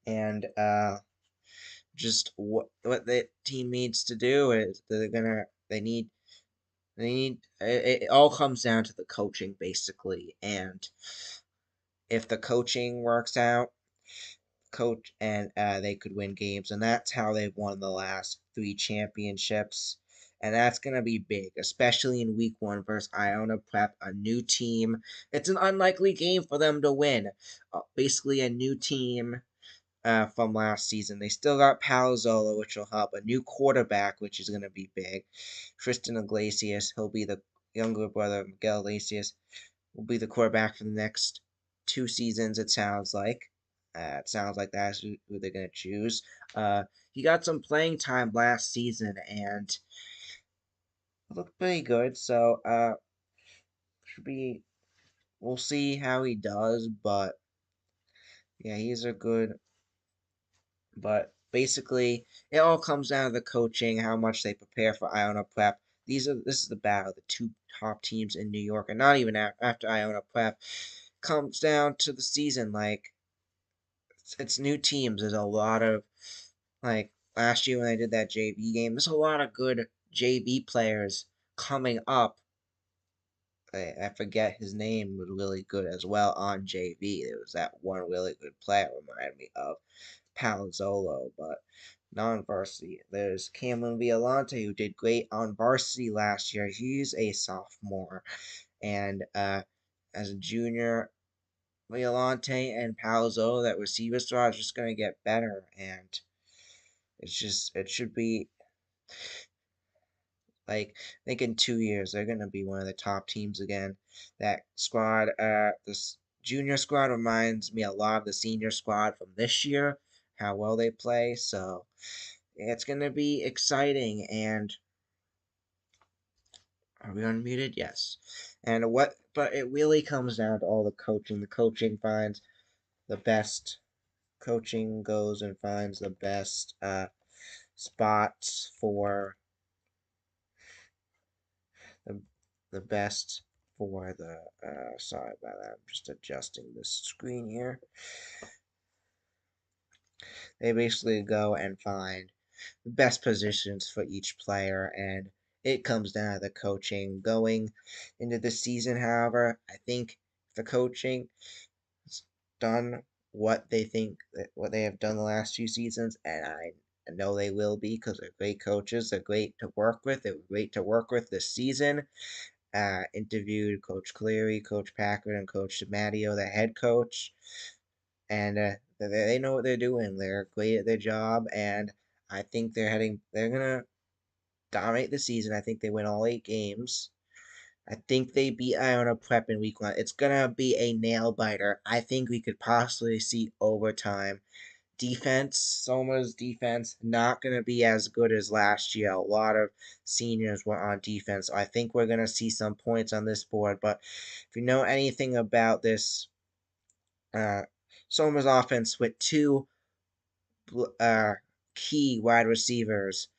and just what the team needs to do is they need it all comes down to the coaching basically, and if the coaching works out, coach and they could win games, and that's how they've won the last 3 championships. And that's gonna be big, especially in week 1 versus Iona Prep, a new team. It's an unlikely game for them to win. Basically, a new team from last season. They still got Palazzolo, which will help. A new quarterback, which is gonna be big. Tristan Iglesias, he'll be the younger brother of Miguel Iglesias, will be the quarterback for the next 2 seasons, it sounds like. It sounds like that's who they're going to choose. He got some playing time last season and looked pretty good. So, should be. We'll see how he does, but yeah, he's a good. But basically, it all comes down to the coaching, how much they prepare for Iona Prep. This is the battle of the 2 top teams in New York, and not even after Iona Prep. Comes down to the season, like it's new teams. There's a lot of like last year when I did that JV game. There's a lot of good JV players coming up. I forget his name was really good as well on JV. There was that one really good player reminded me of Palazzolo, but non-varsity. There's Cameron Violante who did great on varsity last year. He's a sophomore, and as a junior, Violante and Palazzolo, that receiver star is just gonna get better, and it should be like I think in 2 years they're gonna be one of the top teams again. That squad, this junior squad reminds me a lot of the senior squad from this year, how well they play. So it's gonna be exciting. And are we unmuted? Yes. But it really comes down to all the coaching. The coaching finds the best coaching goes and finds the best spots for the the best for the sorry about that. I'm just adjusting the screen here. They basically go and find the best positions for each player, and it comes down to the coaching going into the season. However, I think the coaching has done what they have done the last 2 seasons, and I know they will be because they're great coaches. They're great to work with. They were great to work with this season. Interviewed Coach Cleary, Coach Packard, and Coach DiMatteo, the head coach, and they know what they're doing. They're great at their job, and I think they're gonna dominate the season. I think they win all 8 games. I think they beat Iona Prep in week 1. It's gonna be a nail biter. I think we could possibly see overtime. Defense, Soma's defense, not going to be as good as last year. A lot of seniors were on defense. I think we're going to see some points on this board, but if you know anything about this, Soma's offense with 2 uh, key wide receivers,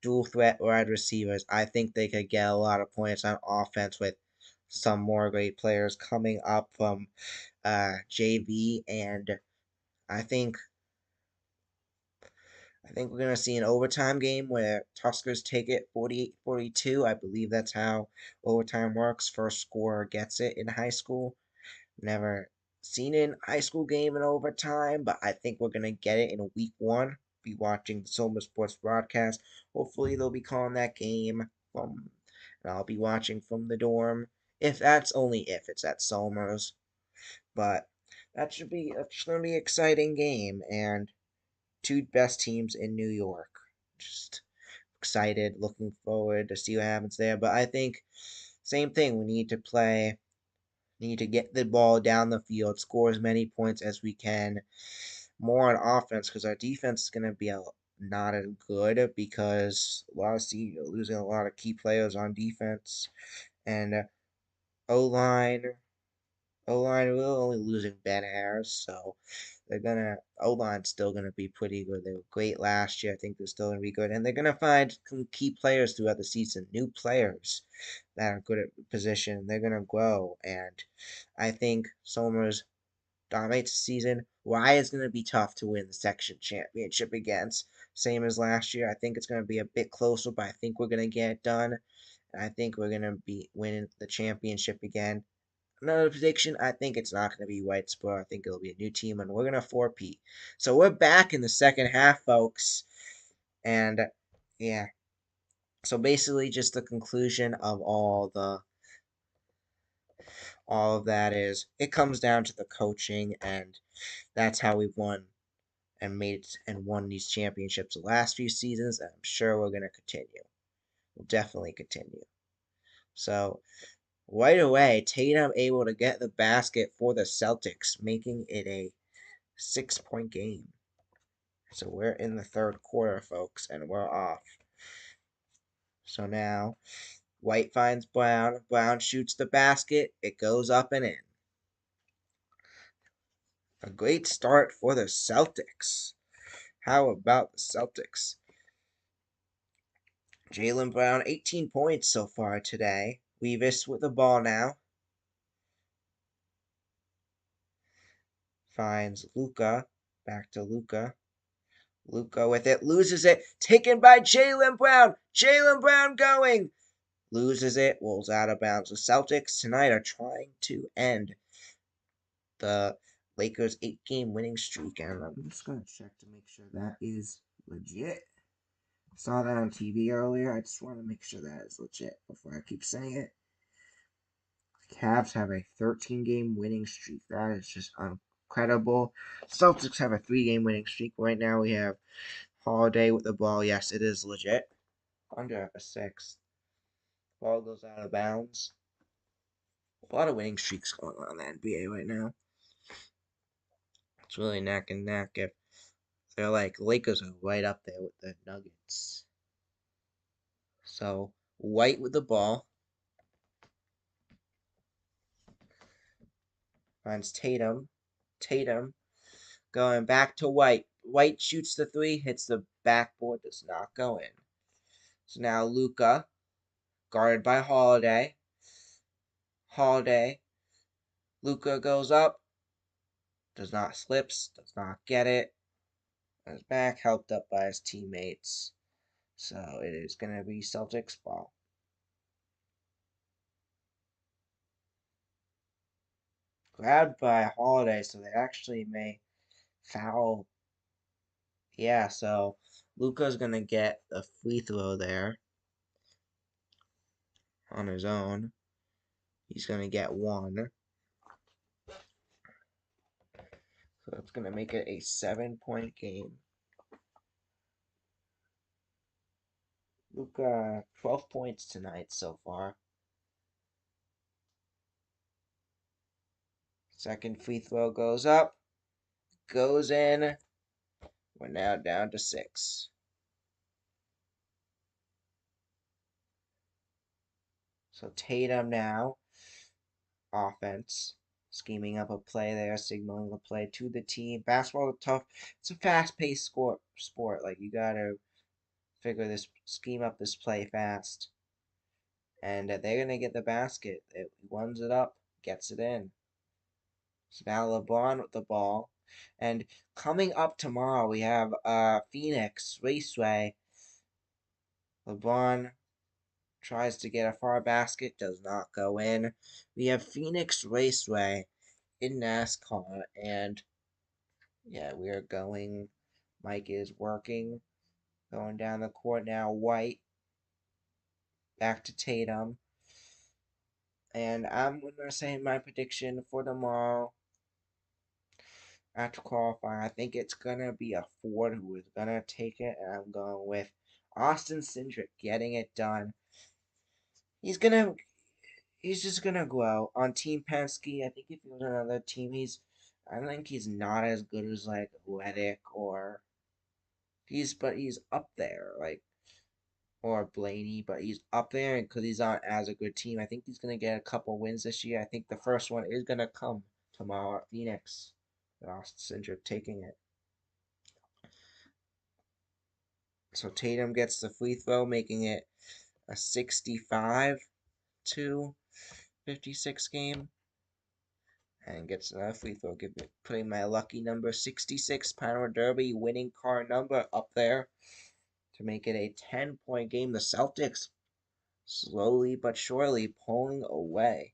dual threat wide receivers, I think they could get a lot of points on offense with some more great players coming up from JV, and I think we're going to see an overtime game where Tuskers take it 48-42. I believe that's how overtime works. First scorer gets it in high school. Never seen an high school game in overtime, but I think we're going to get it in week 1. Be watching the Soma Sports broadcast. Hopefully they'll be calling that game and I'll be watching from the dorm. Only if it's at Soma's. But that's going to be an exciting game, and 2 best teams in New York. Just excited, looking forward to see what happens there. But I think same thing. We need to get the ball down the field, score as many points as we can, more on offense because our defense is going to be not as good because losing a lot of key players on defense and O line. O line, we're only losing Ben Harris, so they're gonna O line's still gonna be pretty good. They were great last year. I think they're still gonna be good, and they're gonna find some key players throughout the season, new players that are good at position. They're gonna grow, and I think Somers dominates the season. Why is gonna be tough to win the section championship against, same as last year. I think it's gonna be a bit closer, but I think we're gonna get it done. I think we're gonna be winning the championship again. Another prediction, I think it's not going to be White Spur. I think it'll be a new team, and we're going to 4P. So we're back in the second half, folks. And, yeah. So basically just the conclusion of all of that is it comes down to the coaching, and that's how we've won and won these championships the last few seasons, and I'm sure we're going to continue. We'll definitely continue. So right away, Tatum able to get the basket for the Celtics, making it a 6-point game. So we're in the third quarter, folks, and we're off. So now, White finds Brown. Brown shoots the basket. It goes up and in. A great start for the Celtics. How about the Celtics? Jaylen Brown, 18 points so far today. Weavis with the ball now. Finds Luka. Back to Luka. Luka with it. Loses it. Taken by Jaylen Brown. Jaylen Brown going. Loses it. Rolls out of bounds. The Celtics tonight are trying to end the Lakers' 8-game winning streak. And I'm just going to check to make sure that is legit. Saw that on TV earlier. I just want to make sure that is legit before I keep saying it. The Cavs have a 13-game winning streak. That is just incredible. Celtics have a 3-game winning streak. Right now we have Holiday with the ball. Yes, it is legit. Under a 6. Ball goes out of bounds. A lot of winning streaks going on in the NBA right now. It's really neck and neck. If they're like Lakers are right up there with the Nuggets. So White with the ball. Finds Tatum. Tatum going back to White. White shoots the 3, hits the backboard, does not go in. So now Luka, guarded by Holiday. Holiday. Luka goes up. Does not slips, does not get it. His back helped up by his teammates. So it is going to be Celtics ball. Grabbed by Holiday, so they actually may foul. Yeah, so Luka's going to get a free throw there on his own. He's going to get 1. So that's going to make it a 7-point game. Luka, 12 points tonight so far. Second free throw goes up. Goes in. We're now down to 6. So Tatum now. Offense. Scheming up a play there, signaling a play to the team. Basketball is tough. It's a fast-paced sport. Like, you gotta scheme up this play fast. And they're going to get the basket. It runs it up, gets it in. So now LeBron with the ball. And coming up tomorrow, we have Phoenix Raceway. LeBron tries to get a far basket, does not go in. We have Phoenix Raceway in NASCAR. And, yeah, we are going. Mike is working. Going down the court now. White. Back to Tatum. And I'm going to say my prediction for tomorrow after qualifying. I think it's going to be a Ford who is going to take it. And I'm going with Austin Cindric getting it done. He's just gonna go out on Team Penske. I think if he was on another team, I don't think he's not as good as like Reddick or but he's up there or Blaney, but he's up there, and because he's on as a good team, I think he's gonna get a couple wins this year. I think the first one is gonna come tomorrow at Phoenix. Austin Cindric taking it. So Tatum gets the free throw, making it a 65 to 56 game. And gets another free throw, putting my lucky number 66 Power Derby winning car number up there to make it a 10-point game. The Celtics slowly but surely pulling away.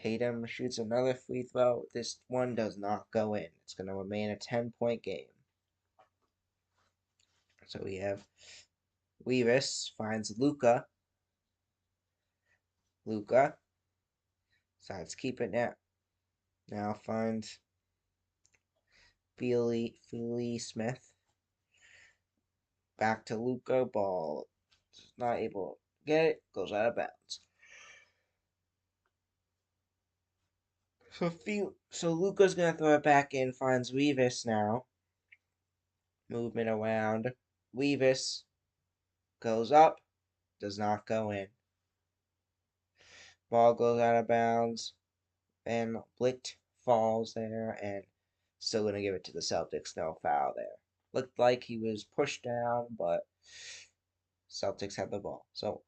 Tatum shoots another free throw. This one does not go in. It's going to remain a 10-point game. So we have Weavis finds Luca. Luca decides to keep it now. Now finds Feely Smith. Back to Luca. Ball not able to get it. Goes out of bounds. So Luca's gonna throw it back in. Finds Weavis now. Movement around. Weavis goes up. Does not go in. Ball goes out of bounds. And Blitt falls there and still gonna give it to the Celtics. No foul there. Looked like he was pushed down, but Celtics had the ball. So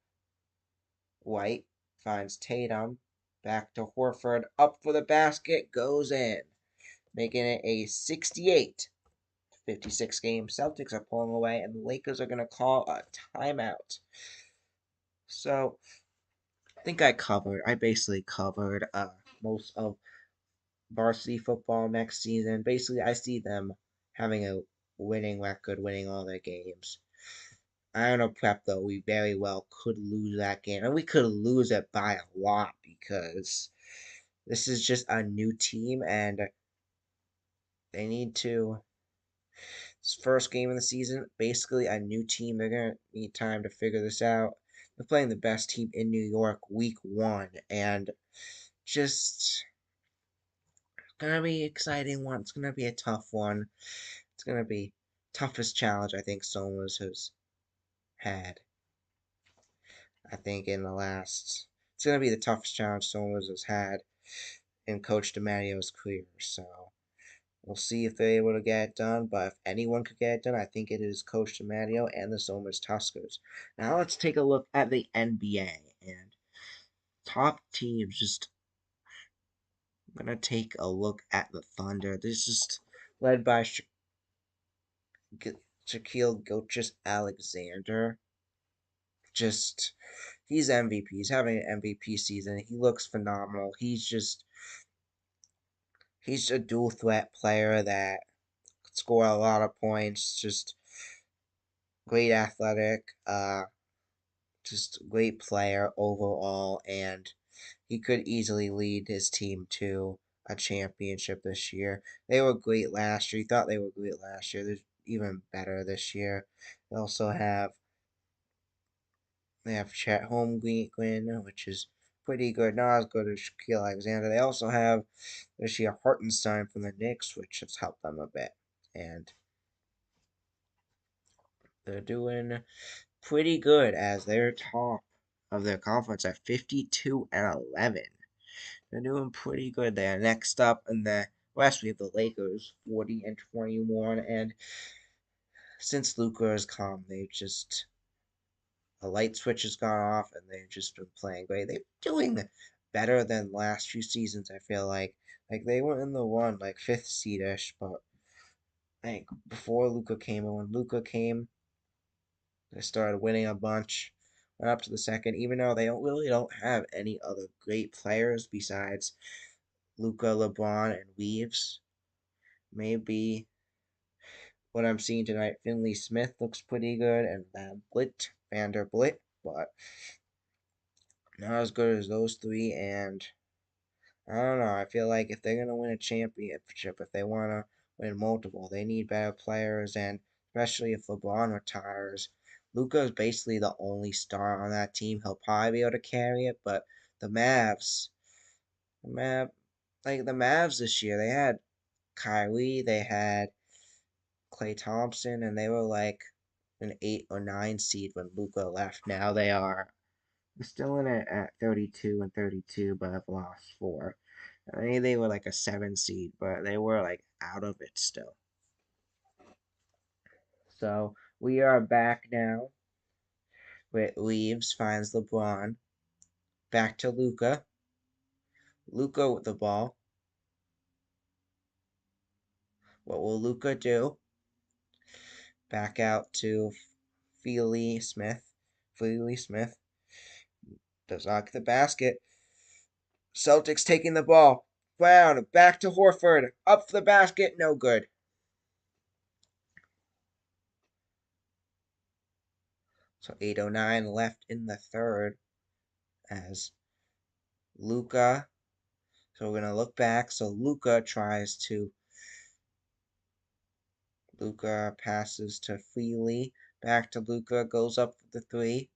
White finds Tatum. Back to Horford. Up for the basket. Goes in. Making it a 68-56 game. Celtics are pulling away, and the Lakers are going to call a timeout. So, I think I basically covered most of varsity football next season. Basically, I see them having a winning record, winning all their games. I don't know, Prep, though. We very well could lose that game. And we could lose it by a lot because this is just a new team and they need to. First game of the season, basically a new team. They're going to need time to figure this out. They're playing the best team in New York week 1. And just going to be an exciting one. It's going to be a tough one. It's going to be toughest challenge I think Somers has had. I think in the last, it's going to be the toughest challenge Somers has had in Coach DiMattio's career. So we'll see if they're able to get it done. But if anyone could get it done, I think it is Coach DiMattio and the Somers Tuskers. Now let's take a look at the NBA and top teams. Just I'm gonna take a look at the Thunder. This is led by Shaquille Gilgeous-Alexander. Just he's MVP. He's having an MVP season. He looks phenomenal. He's a dual threat player that could score a lot of points. Just great athletic. Just great player overall, and he could easily lead his team to a championship this year. They were great last year. You thought they were great last year. They're even better this year. They also have Chet Holmgren, which is pretty good. Not as good as Shaquille Alexander. They also have this year Hartenstein from the Knicks, which has helped them a bit. And they're doing pretty good as they're top of their conference at 52-11. They're doing pretty good there. Next up in the West, we have the Lakers, 40-21, and since Luka has come, a light switch has gone off, and they've just been playing great. They're doing better than last few seasons. I feel like they were in the one like fifth seedish, but I think before Luka came, and when Luka came, they started winning a bunch. Went up to the second, even though they don't have any other great players besides Luka, LeBron, and Reeves. Maybe what I'm seeing tonight, Finley Smith looks pretty good, and Vanderbilt, but not as good as those three. And I don't know. I feel like if they're gonna win a championship, if they wanna win multiple. They need better players, and especially if LeBron retires, Luka is basically the only star on that team. He'll probably be able to carry it, but the Mavs, the Mav, the Mavs this year, they had Kyrie, they had Klay Thompson, and they were like an 8 or 9 seed when Luka left. Now they're still in it at 32 and 32, but have lost 4. I think they were like a 7 seed, but they were like out of it still. So we are back now. With leaves, finds LeBron. Back to Luka. Luka with the ball. What will Luka do? Back out to Feely Smith. Feely Smith does not get the basket. Celtics taking the ball. Brown back to Horford. Up for the basket. No good. So 8:09 left in the third as Luka. So we're going to look back. So Luka passes to Feely. Back to Luka. Goes up for the 3.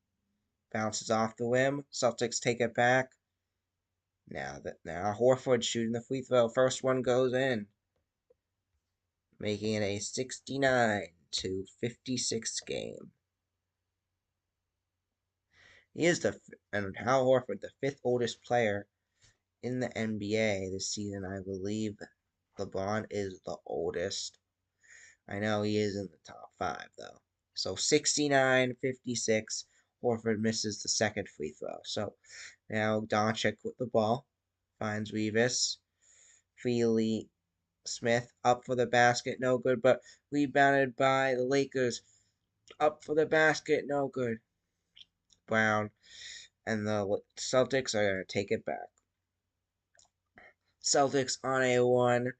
Bounces off the rim. Celtics take it back. Now Horford shooting the free throw. First one goes in, making it a 69-56 game. He is and Hal Horford, the 5th oldest player in the NBA this season. I believe LeBron is the oldest. I know he is in the top 5 though. So 69-56. Horford misses the second free throw. So now Doncic with the ball. Finds Revis. Feely Smith up for the basket, no good, but rebounded by the Lakers. Up for the basket, no good. Brown and the Celtics are going to take it back. Celtics on a 1.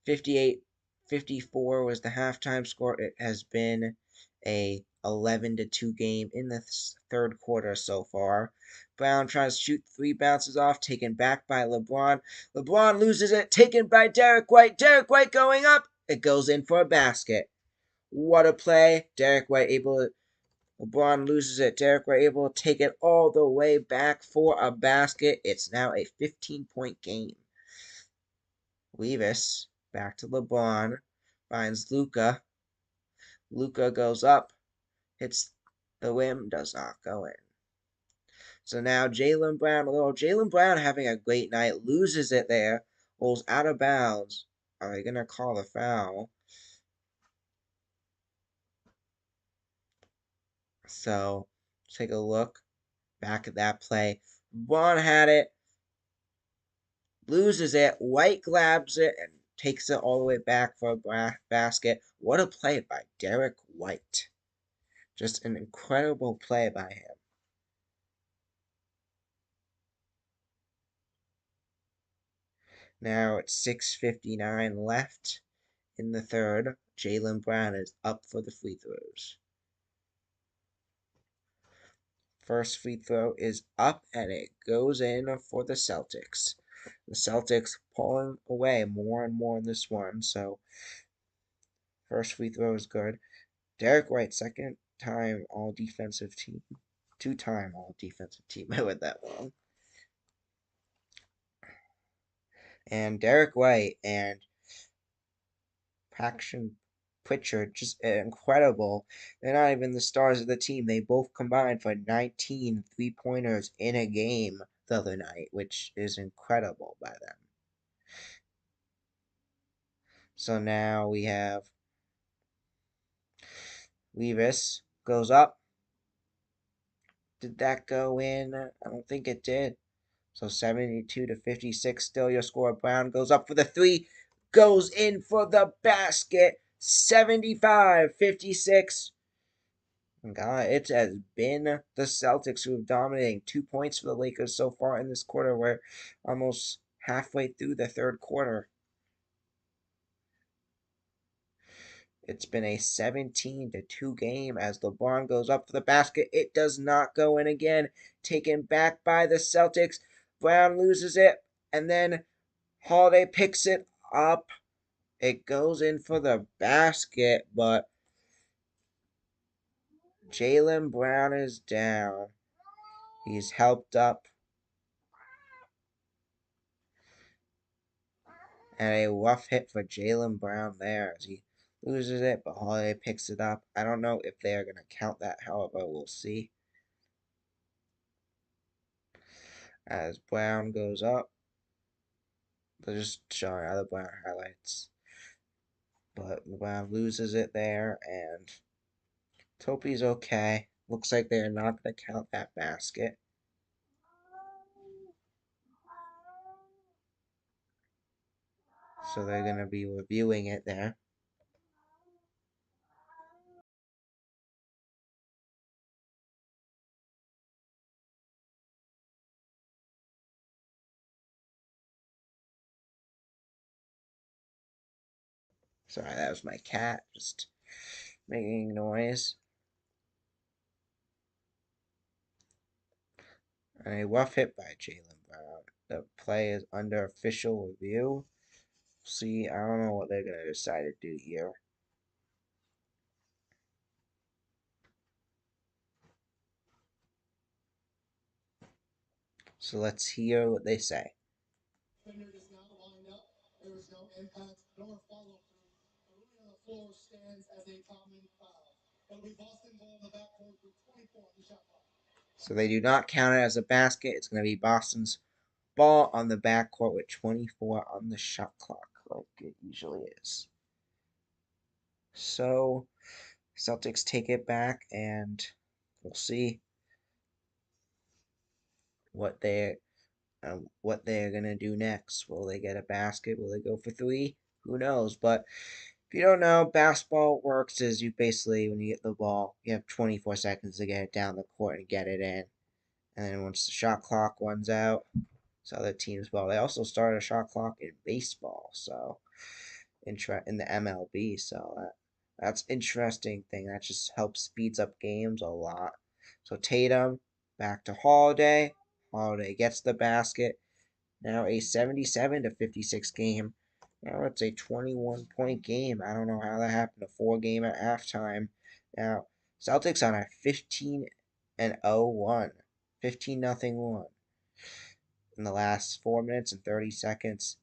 58-54 was the halftime score. It has been a 11-2 game in the third quarter so far. Brown tries to shoot 3, bounces off, taken back by LeBron. LeBron loses it, taken by Derek White. Derek White going up. It goes in for a basket. What a play. LeBron loses it. Derek White able to take it all the way back for a basket. It's now a 15-point game. Levis back to LeBron. Finds Luka. Luka goes up. Hits the rim. Does not go in. So now Jaylen Brown having a great night. Loses it there. Rolls out of bounds. Are they going to call a foul? So take a look back at that play. LeBron had it. Loses it. White grabs it and takes it all the way back for a basket. What a play by Derek White. Just an incredible play by him. Now it's 6:59 left in the third. Jaylen Brown is up for the free throws. First free throw is up and it goes in for the Celtics. The Celtics pulling away more and more in this one, so first free throw is good. Derek White, second-time all-defensive team. 2-time all-defensive team. I read that wrong. And Derek White and Paxton Pritchard, just incredible. They're not even the stars of the team. They both combined for 19 three-pointers in a game the other night, which is incredible by them. So now we have Levis goes up. Did that go in? I don't think it did. So 72-56, still your score. Brown goes up for the 3, goes in for the basket. 75-56. God, it has been the Celtics who have dominating 2 points for the Lakers so far in this quarter. We're almost halfway through the third quarter. It's been a 17-2 game as LeBron goes up for the basket. It does not go in again. Taken back by the Celtics. Brown loses it, and then Holiday picks it up. It goes in for the basket, but Jaylen Brown is down. He's helped up. And a rough hit for Jaylen Brown there as he loses it, but Holiday picks it up. I don't know if they're going to count that, however, we'll see. As Brown goes up. They're just showing other Brown highlights. But Brown loses it there, and Topi's okay. Looks like they're not going to count that basket. So they're going to be reviewing it there. Sorry, that was my cat just making noise. And a rough hit by Jaylen Brown. The play is under official review. See, I don't know what they're going to decide to do here. So let's hear what they say. So they do not count it as a basket. It's going to be Boston's ball on the backcourt with 24 on the shot clock, like it usually is. So Celtics take it back, and we'll see what they're gonna do next. Will they get a basket? Will they go for three? Who knows? But if you don't know, basketball works is you basically, when you get the ball, you have 24 seconds to get it down the court and get it in. And then once the shot clock runs out, it's other teams' ball. They also started a shot clock in baseball, so in the MLB. So that's interesting thing. That just helps speeds up games a lot. So Tatum back to Holiday. Holiday gets the basket. Now a 77-56 game. Now it's a 21-point game. I don't know how that happened. A 4-game at halftime. Now Celtics on a 15-0 15-0 one. In the last 4 minutes and 30 seconds,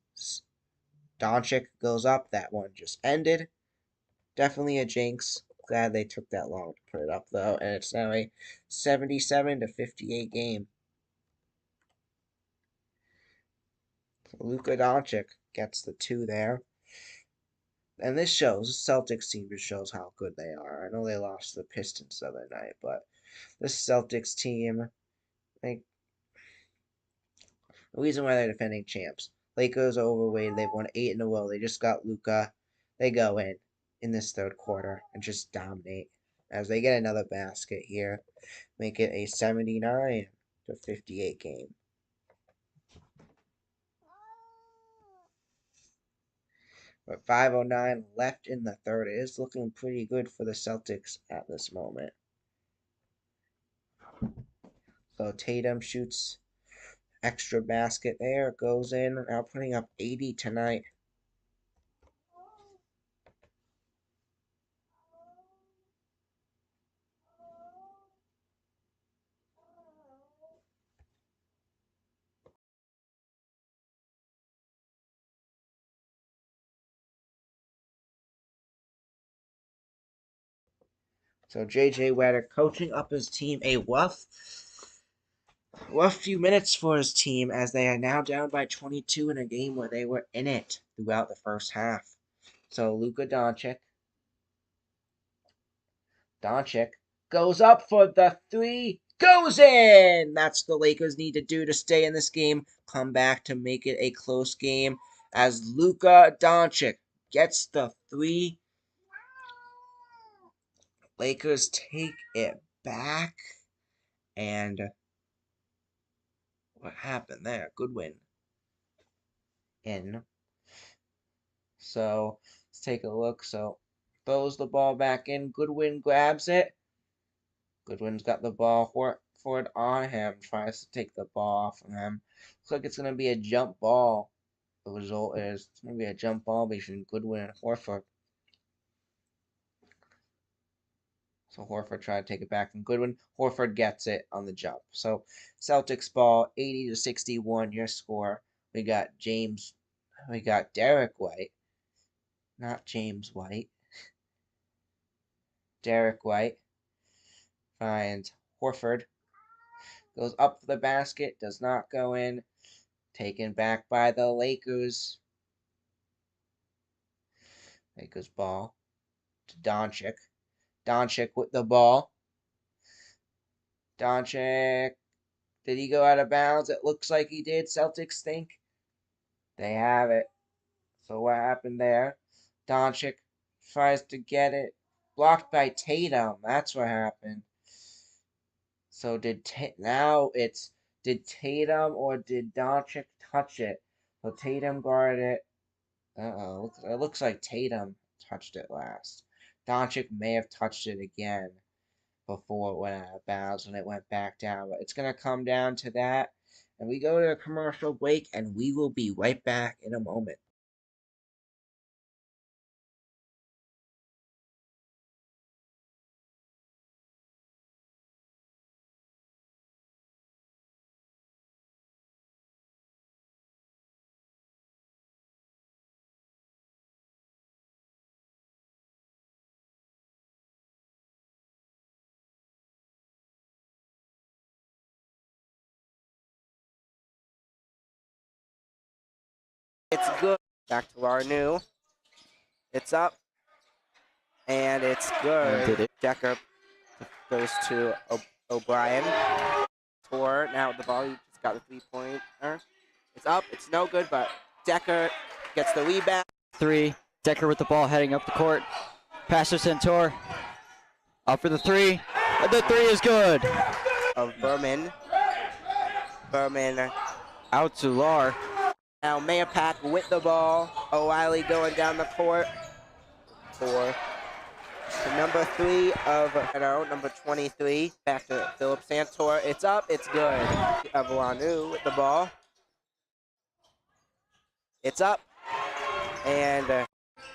Doncic goes up. That one just ended. Definitely a jinx. Glad they took that long to put it up though, and it's now a 77-58 game. Luka Doncic gets the 2 there. And this shows, the Celtics team just shows how good they are. I know they lost to the Pistons the other night, but this Celtics team, like, the reason why they're defending champs. Lakers are overweighted. They've won 8 in a row. They just got Luka. They go in this third quarter and just dominate as they get another basket here. Make it a 79-58 game. With 5:09 left in the third, it is looking pretty good for the Celtics at this moment. So Tatum shoots extra basket there, goes in, now putting up 80 tonight. So J.J. Watter coaching up his team, a rough few minutes for his team as they are now down by 22 in a game where they were in it throughout the first half. So Luka Doncic goes up for the 3, goes in! That's what the Lakers need to do to stay in this game, come back to make it a close game as Luka Doncic gets the 3. Lakers take it back, and what happened there? Good win. In. So let's take a look. So throws the ball back in. Goodwin grabs it. Goodwin's got the ball forward on him. Tries to take the ball off of him. Looks like it's going to be a jump ball. The result is it's going to be a jump ball between Goodwin and Horford. So Horford tried to take it back from Goodwin. Horford gets it on the jump. So Celtics ball 80-61. Your score. We got Derek White, not James White. Derek White finds Horford. Goes up for the basket. Does not go in. Taken back by the Lakers. Lakers ball to Doncic. Doncic with the ball. Doncic. Did he go out of bounds? It looks like he did. Celtics think. They have it. So what happened there? Doncic tries to get it. Blocked by Tatum. That's what happened. So did Tatum or did Doncic touch it? So Tatum guarded it. It looks like Tatum touched it last. Doncic may have touched it again before it went out of bounds when it went back down. But it's going to come down to that. And we go to a commercial break, and we will be right back in a moment. It's good. Back to our new. It's up. And it's good. Decker goes to O'Brien. Now with the ball, he just got the 3-pointer. It's up. It's no good, but Decker gets the rebound. 3. Decker with the ball heading up the court. Pass to Santor. Up for the 3. And the 3 is good. Of Berman. Berman Out to Lar. Now Mayapak with the ball. O'Reilly going down the court for the number 3 of number 23. Back to Philip Santor. It's up. It's good. Avalanu with the ball. It's up. And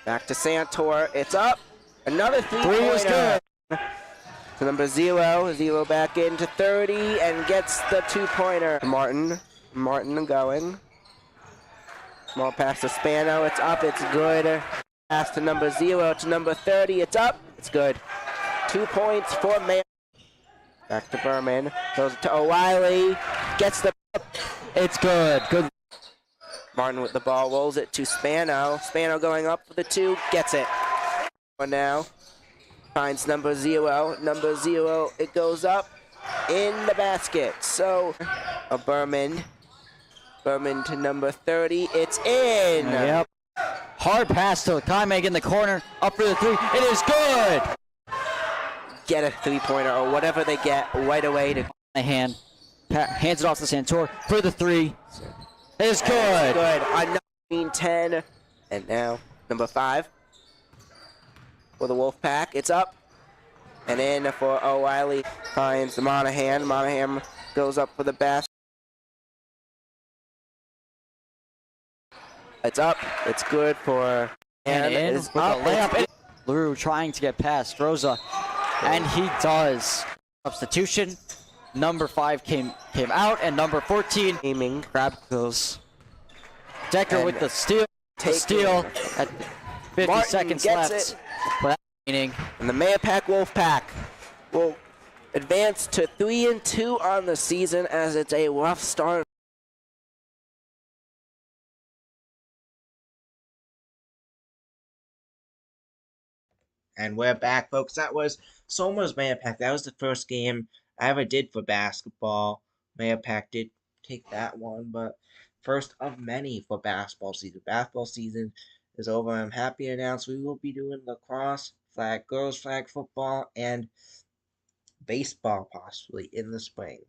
back to Santor. It's up. Another 3-pointer. Is good. To number 0. 0 back into 30 and gets the 2-pointer. Martin going. Small pass to Spano. It's up. It's good. Pass to number 0 to number 30. It's up. It's good. 2 points for Mayor. Back to Berman. Goes to O'Reilly. Gets the. It's good. Good. Martin with the ball. Rolls it to Spano. Spano going up for the 2. Gets it. But now finds number 0. Number 0. It goes up in the basket. So a Berman. Berman to number 30. It's in. Yep. Hard pass to Kaimeg in the corner. Up for the 3. It is good. Get a 3-pointer or whatever they get right away to Hands it off to Santor for the 3. It is good. Good. On 10. And now number 5 for the Wolfpack. It's up and in for O'Reilly. Finds the Monahan. Monahan goes up for the basket. It's up. It's good for. And in with a layup. LaRue trying to get past Rosa, and he does. Substitution. Number 5 came out, and number 14 aiming. Crab kills. Decker and with the steal. Steal at 50 Martin seconds gets left. It. Without meaning. And the Mayapak Wolfpack will advance to 3-2 on the season as it's a rough start. And we're back, folks. That was Soma's Mayapak. That was the first game I ever did for basketball. Mayapak did take that one, but first of many for basketball season. Basketball season is over. I'm happy to announce we will be doing lacrosse, flag girls, flag football, and baseball possibly in the spring.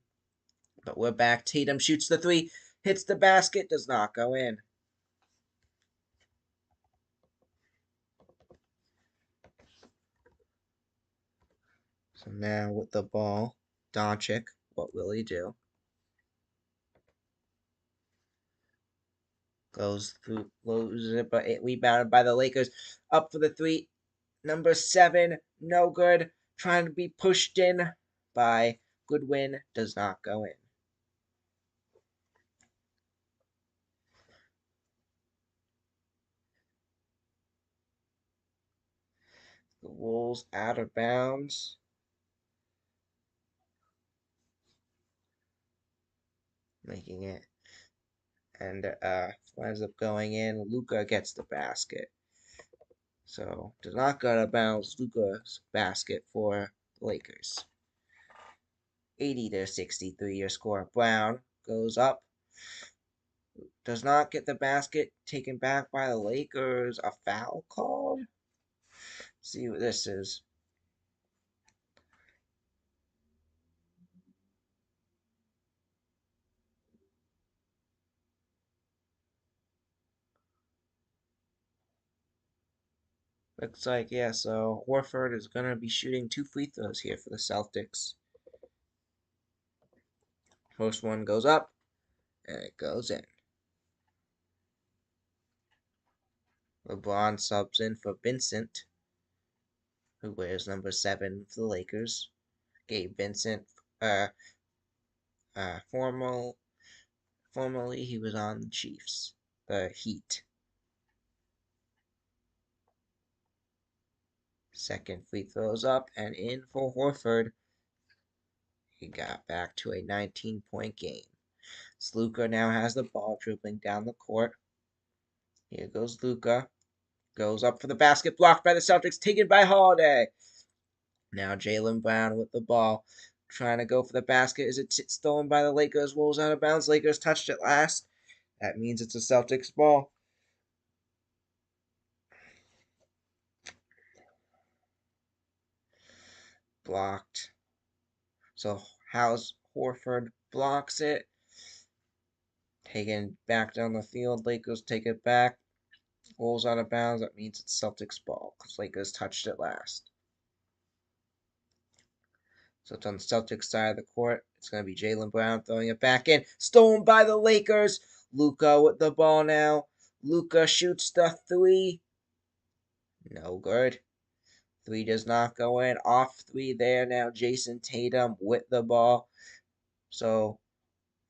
But we're back. Tatum shoots the 3, hits the basket, does not go in. So now with the ball, Doncic, what will he do? Goes through, loses it, but it rebounded by the Lakers. Up for the three. Number 7, no good. Trying to be pushed in by Goodwin. Does not go in. The Wolves out of bounds. Making it. And winds up going in. Luka gets the basket. So does not go out of bounds. Luka's basket for the Lakers. 80-63 your score. Brown goes up. Does not get the basket, taken back by the Lakers. A foul called? See what this is. Looks like, yeah, so Horford is going to be shooting 2 free throws here for the Celtics. First one goes up, and it goes in. LeBron subs in for Vincent, who wears number 7 for the Lakers. Gabe Vincent, formerly he was on the Chiefs, the Heat. Second free throws up and in for Horford. He got back to a 19-point game. Luka now has the ball, dribbling down the court. Here goes Luka. Goes up for the basket, blocked by the Celtics, taken by Holiday. Now Jaylen Brown with the ball, trying to go for the basket. Is it stolen by the Lakers? Wolves out of bounds. Lakers touched it last. That means it's a Celtics ball. Blocked. So House Horford blocks it. Taken back down the field. Lakers take it back. Wolves out of bounds. That means it's Celtics ball because Lakers touched it last. So it's on the Celtics side of the court. It's going to be Jaylen Brown throwing it back in. Stolen by the Lakers. Luka with the ball now. Luka shoots the 3. No good. 3 does not go in. Off 3 there now. Jason Tatum with the ball. So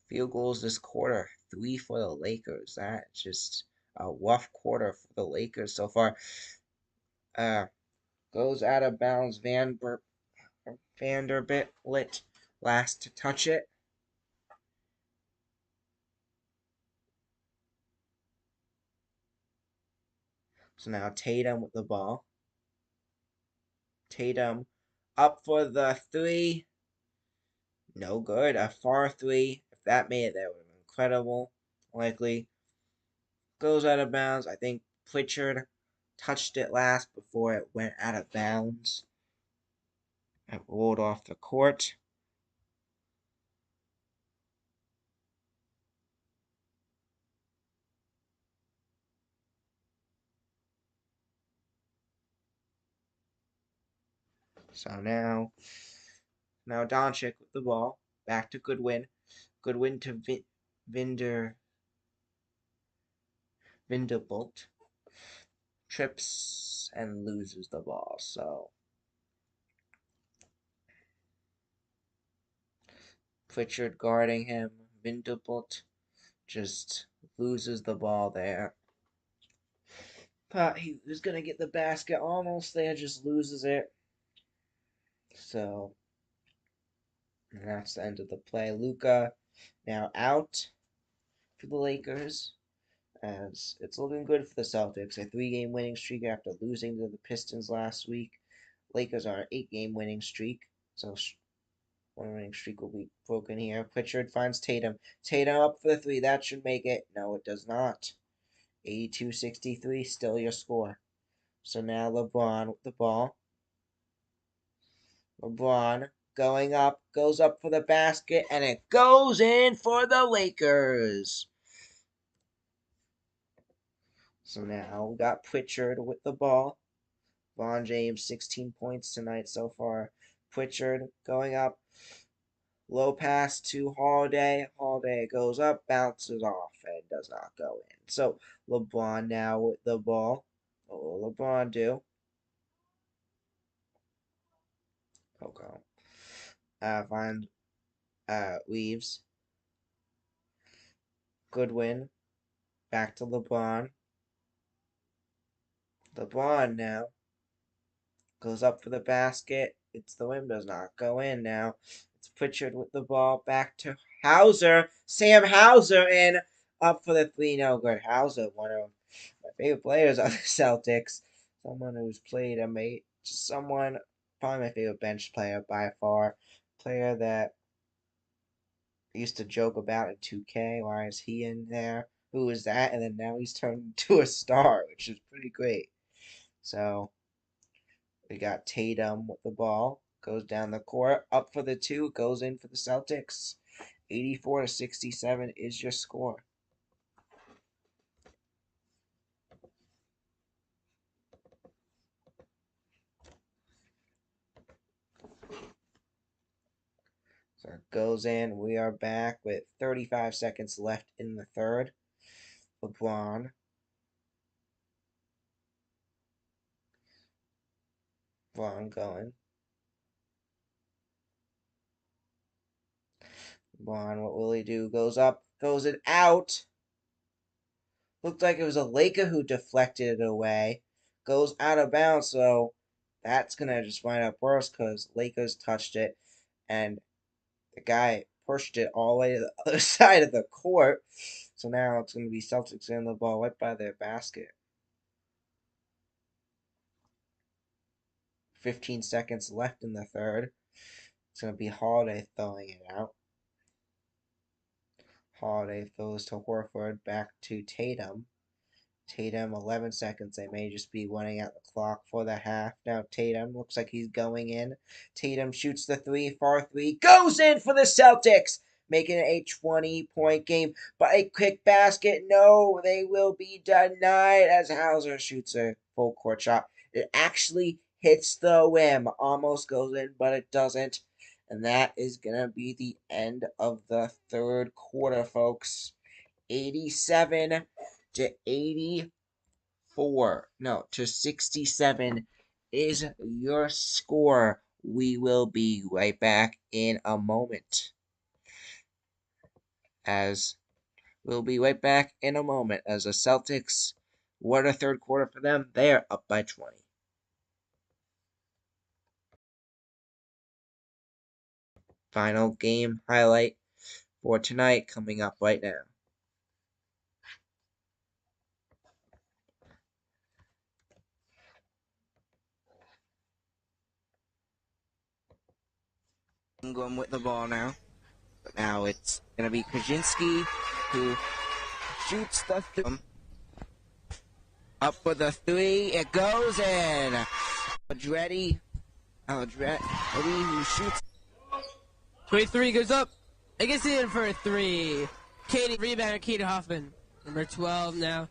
field goals this quarter. 3 for the Lakers. That's just a rough quarter for the Lakers so far. Goes out of bounds. Vanderbilt last to touch it. So now Tatum with the ball. Tatum up for the 3. No good. A far 3. If that made it, that would have been incredible. Likely. Goes out of bounds. I think Pritchard touched it last before it went out of bounds. It rolled off the court. So now Doncic with the ball. Back to Goodwin. Goodwin to Vanderbilt. Trips and loses the ball. So Pritchard guarding him. Vanderbilt just loses the ball there. Thought he was going to get the basket almost there, just loses it. So that's the end of the play. Luka now out for the Lakers, as it's looking good for the Celtics. A 3-game winning streak after losing to the Pistons last week. Lakers are an 8-game winning streak, so one winning streak will be broken here. Pritchard finds Tatum. Tatum up for the 3. That should make it. No, it does not. 82-63, still your score. So now LeBron with the ball. LeBron going up, goes up for the basket, and it goes in for the Lakers. So now we got Pritchard with the ball. LeBron James, 16 points tonight so far. Pritchard going up. Low pass to Holiday. Holiday goes up, bounces off, and does not go in. So LeBron now with the ball. What will LeBron do? Coco. Find Weaves. Goodwin. Back to LeBron. LeBron now. Goes up for the basket. It's the rim does not go in now. It's Pritchard with the ball. Back to Hauser. Sam Hauser in. Up for the three. No good. Hauser, one of my favorite players on the Celtics. Someone who's played someone, probably my favorite bench player by far. Player that I used to joke about in 2K. Why is he in there? Who is that? And then now he's turned into a star, which is pretty great. So we got Tatum with the ball. Goes down the court. Up for the two. Goes in for the Celtics. 84-67 is your score. So it goes in. We are back with 35 seconds left in the third. LeBron. Going. LeBron, what will he do? Goes up. Goes it out. Looked like it was a Laker who deflected it away. Goes out of bounds, so that's going to just wind up worse because Lakers touched it. And the guy pushed it all the way to the other side of the court. So now it's going to be Celtics in the ball right by their basket. 15 seconds left in the third. It's going to be Holiday throwing it out. Holiday throws to Horford, back to Tatum. Tatum, 11 seconds. They may just be running out the clock for the half. Now Tatum looks like he's going in. Tatum shoots the three, far three, goes in for the Celtics, making it a 20-point game. But a quick basket, no, they will be denied as Hauser shoots a full court shot. It actually hits the rim, almost goes in, but it doesn't. And that is going to be the end of the third quarter, folks. 87 to 84. No, to 67 is your score. We will be right back in a moment. As the Celtics, what a third quarter for them. They are up by 20. Final game highlight for tonight coming up right now. Ingram with the ball now. But now it's going to be Kaczynski who shoots the up for the three. It goes in. Andretti who shoots. 23 goes up. It gets in for a three. Katie, rebounder, Katie Hoffman. Number 12 now.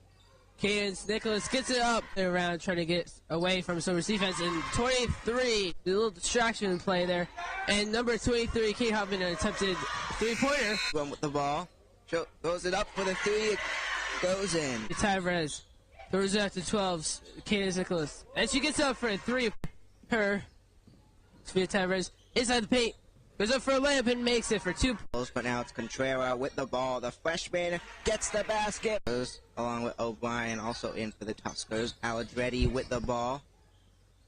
Cadence Nicholas gets it up around trying to get away from Silver's defense. And 23, a little distraction play there. And number 23, Katie Hoffman, an attempted three-pointer. One with the ball. Throws it up for the three. It goes in. Tyrez throws it out to 12's Cadence Nicholas. And she gets up for a three. Her, Sophia Tyrez, inside the paint. Goes up for a layup and makes it for 2. But now it's Contreras with the ball. The freshman gets the basket. Along with O'Brien, also in for the Tuskers. Aladretti with the ball.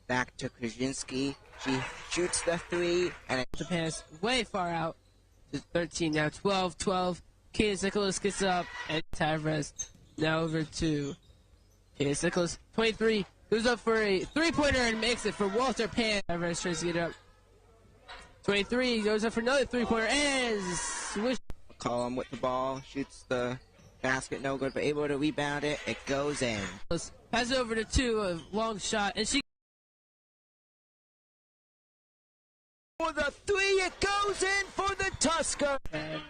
Back to Kaczynski. She shoots the three. And the pass way far out. 13 now. 12. Cadence Nicholas gets up. And Tyrez now over to Cadence Nicholas. 23. Goes up for a three-pointer and makes it for Walter Pan. Tyrez tries to get up. 23 goes up for another three-pointer and swish. Column with the ball, shoots the basket, no good, but able to rebound it. It goes in. Pass it over to 2, a long shot, and she. For the three, it goes in for the Tusker. Number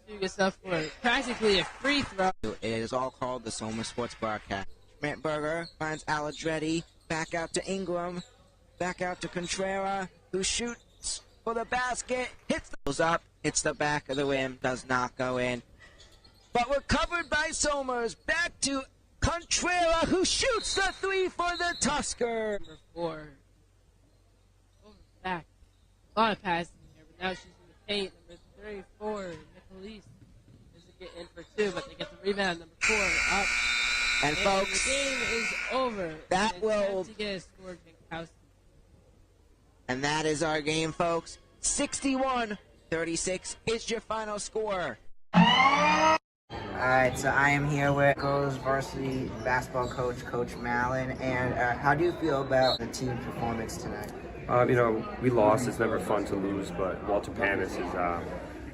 2 gets up for practically a free throw. It is all called the Soma Sports Broadcast. Schmidtberger finds Aladretti. Back out to Ingram. Back out to Contreras, who shoots for the basket. Hits Goes up, hits the back of the rim, does not go in. but recovered by Somers. Back to Contrera, who shoots the three for the Tusker. Number 4. Over back. A lot of passing here, but now she's in the paint. Number 34, Nicolese. Doesn't get in for 2, but they get the rebound. Number 4 up. And folks, the game is over. that will... to get a score, Jankowski. And that is our game, folks. 61-36 is your final score. Alright, so I am here with Goes varsity basketball coach, Coach Mallon. And how do you feel about the team performance tonight? We lost. It's never fun to lose, but Walter Panis is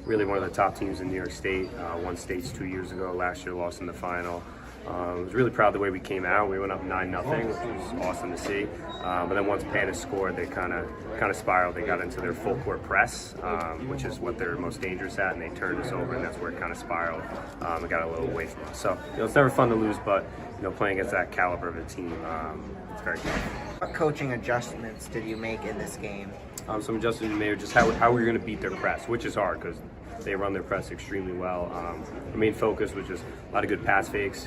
really one of the top teams in New York State. Won states 2 years ago. Last year lost in the final. I was really proud of the way we came out. We went up 9-0, which was awesome to see. But then once Panis scored, they kind of spiraled. They got into their full court press, which is what they're most dangerous at, and they turned us over, and that's where it kind of spiraled. It got a little away from us. So it's never fun to lose, but playing against that caliber of a team, it's very good. What coaching adjustments did you make in this game? Some adjustments we made, just how we're going to beat their press, which is hard because they run their press extremely well. The main focus was just a lot of good pass fakes.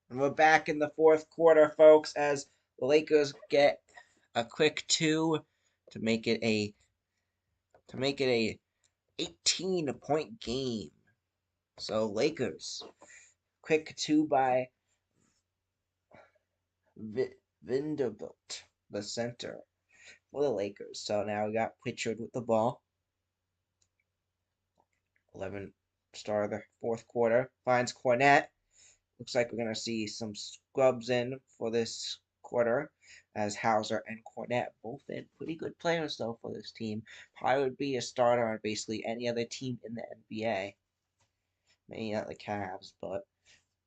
And we're back in the fourth quarter, folks, as the Lakers get a quick 2 to make it a 18-point game. So Lakers, quick 2 by Vanderbilt, the center for the Lakers. So now we got Pritchard with the ball. 11 star of the fourth quarter. Finds Cornette. Looks like we're going to see some scrubs in for this quarter, as Hauser and Cornette both in. Pretty good players, though, for this team. Probably would be a starter on basically any other team in the NBA. Maybe not the Cavs, but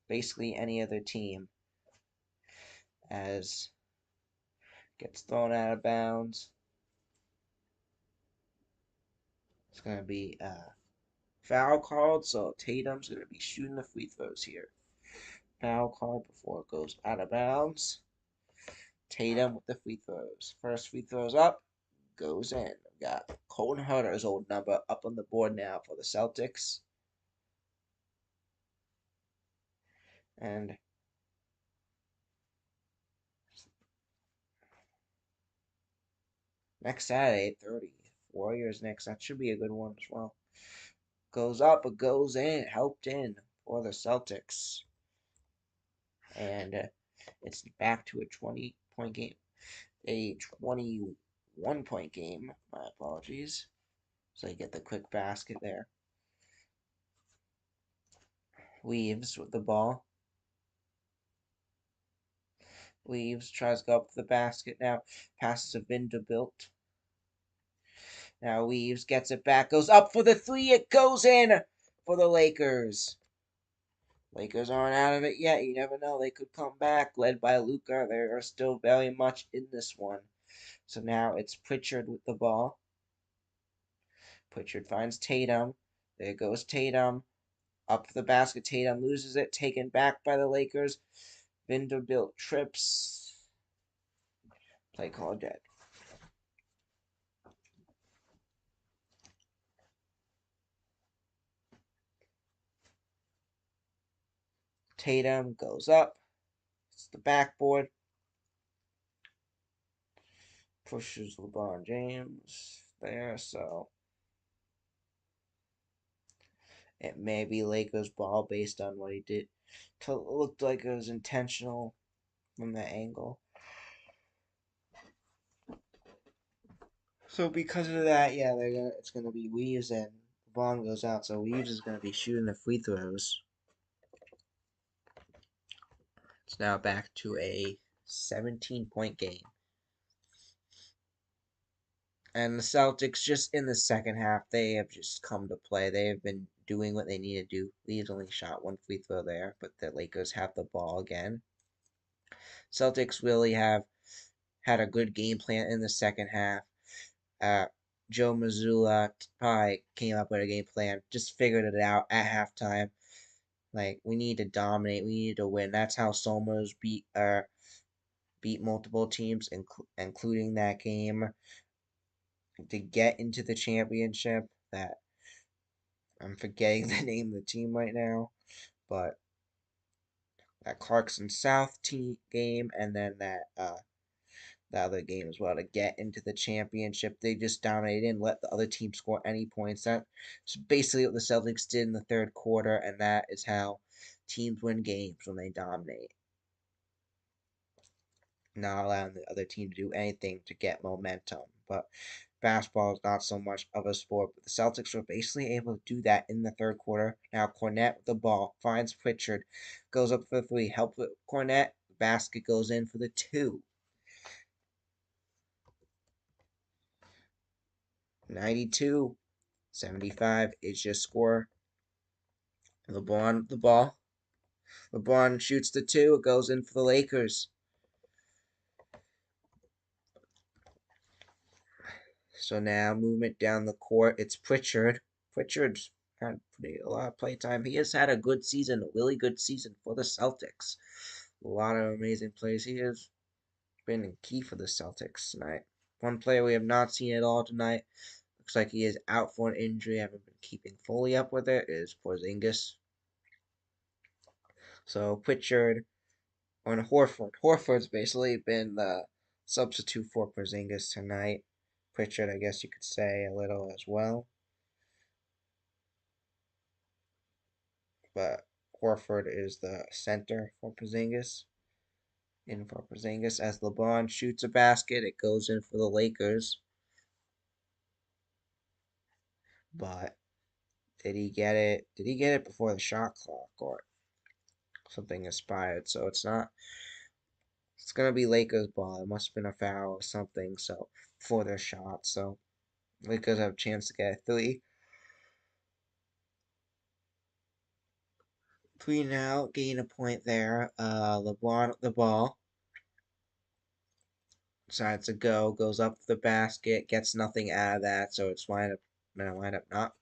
basically any other team. As gets thrown out of bounds. It's going to be a foul called, so Tatum's going to be shooting the free throws here. Foul called before it goes out of bounds. Tatum with the free throws. First free throws up, goes in. We've got Colton Herter's old number up on the board now for the Celtics. And next Saturday, 8:30. Warriors next. That should be a good one as well. Goes up, but goes in. Helped in for the Celtics. And it's back to a 20-point game. A 21-point game. My apologies. So you get the quick basket there. Weaves with the ball. Weaves tries to go up to the basket now. Passes to Vanderbilt. Now Weaves gets it back. Goes up for the 3. It goes in for the Lakers. Lakers aren't out of it yet. You never know. They could come back. Led by Luka. They are still very much in this one. So now it's Pritchard with the ball. Pritchard finds Tatum. There goes Tatum. Up to the basket. Tatum loses it. Taken back by the Lakers. Vanderbilt trips. Play call dead. Tatum goes up. It's the backboard. Pushes LeBron James there, so it may be Lakers ball based on what he did. It looked like it was intentional from the angle. So because of that, yeah, it's gonna be Weaves and LeBron goes out, so Weaves is gonna be shooting the free throws. It's now back to a 17-point game. And the Celtics, just in the second half, they have just come to play. They have been doing what they need to do. Weaves only shot 1 free throw there, but the Lakers have the ball again. Celtics really have had a good game plan in the second half. Joe Mazzulla probably came up with a game plan, just figured it out at halftime. Like, we need to dominate, we need to win. That's how Somers beat beat multiple teams, including that game, to get into the championship. That I'm forgetting the name of the team right now, but that Clarkson South team game, and then that the other game as well to get into the championship. They just dominated and let the other team score any points. That's basically what the Celtics did in the third quarter, and that is how teams win games, when they dominate. Not allowing the other team to do anything to get momentum. But basketball is not so much of a sport. But the Celtics were basically able to do that in the third quarter. Now Cornette with the ball finds Pritchard, goes up for the three, help with Cornette. The basket goes in for the two. 92-75 is your score. LeBron the ball. LeBron shoots the two. It goes in for the Lakers. So now movement down the court. It's Pritchard. Pritchard's had a lot of playtime. He has had a good season, a really good season for the Celtics. A lot of amazing plays. He has been key for the Celtics tonight. One player we have not seen at all tonight, looks like he is out for an injury. I haven't been keeping fully up with it, is Porzingis. So Pritchard on Horford. Horford's basically been the substitute for Porzingis tonight. Pritchard, I guess you could say a little as well. But Horford is the center for Porzingis. In for Porzingis as LeBron shoots a basket. It goes in for the Lakers. But did he get it? Did he get it before the shot clock or something expired? So it's not. It's gonna be Lakers ball. It must have been a foul or something. So for their shot. So Lakers have a chance to get a three. Three now, gain a point there. LeBron the ball. Decides to go, goes up the basket, gets nothing out of that, so it's wind up not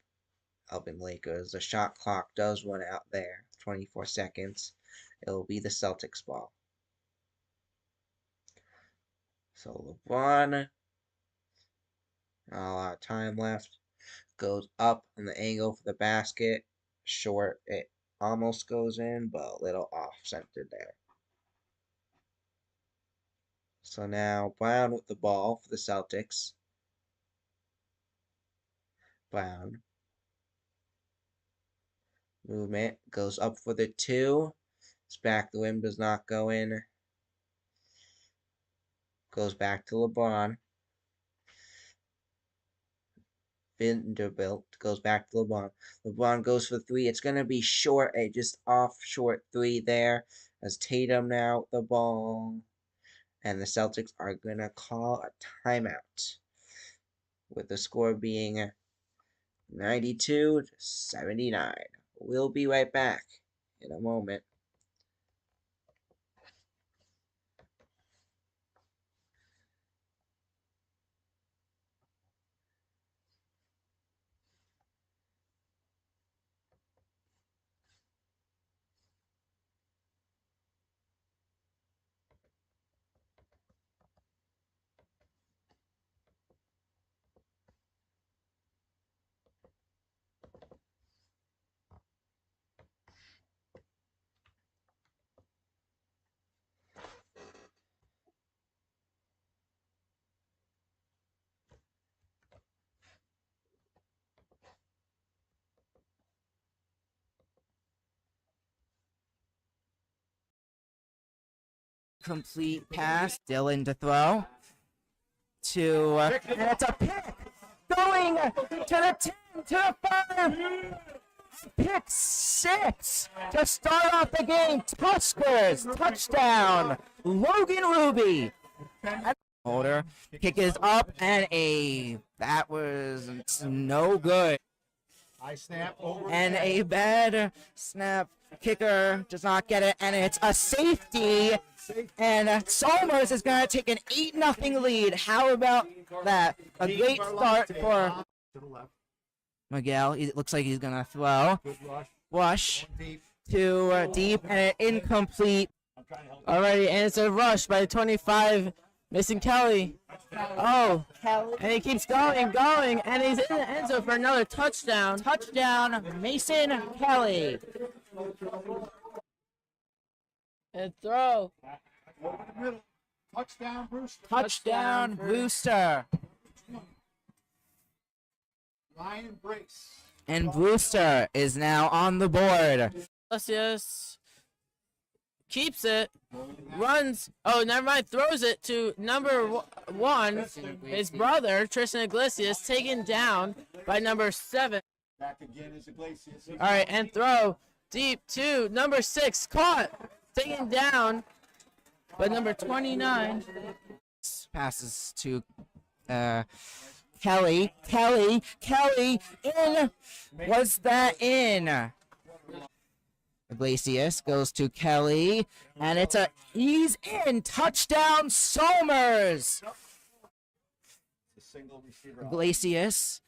helping Lakers. The shot clock does run out there. 24 seconds. It will be the Celtics ball. So LeBron, not a lot of time left. Goes up in the angle for the basket. Short, it almost goes in, but a little off-centered there. So now Brown with the ball for the Celtics. Brown. Movement. Goes up for the two. It's back. The rim does not go in. Goes back to LeBron. Vanderbilt goes back to LeBron. LeBron goes for three. It's going to be short. A just off short three there. As Tatum now with the ball. And the Celtics are going to call a timeout. With the score being 92-79. We'll be right back in a moment. Complete pass, Dylan to throw. And it's a pick! Going to the 10, to the 5! Pick 6 to start off the game. Tuskers, touchdown! Logan Ruby! Holder, kick is up, and that was no good. And a bad snap. Kicker does not get it, and it's a safety. And Somers is going to take an 8-0 lead. How about that? A great start for Miguel. It looks like he's going to throw. Rush to deep, and an incomplete. Alrighty, and it's a rush by 25, missing Kelly. Oh, and he keeps going, and he's in the end zone for another touchdown. Touchdown, Mason Kelly. And throw. Touchdown, Brewster. And Brewster is now on the board. Iglesias keeps it, runs. Oh, never mind. Throws it to number one, his brother Tristan Iglesias, taken down by number 7. All right, and throw deep to number 6, caught, taken down by number 29. Passes to Kelly. Kelly in. Was that in? Iglesias goes to Kelly, and he's in. Touchdown, Somers. Iglesias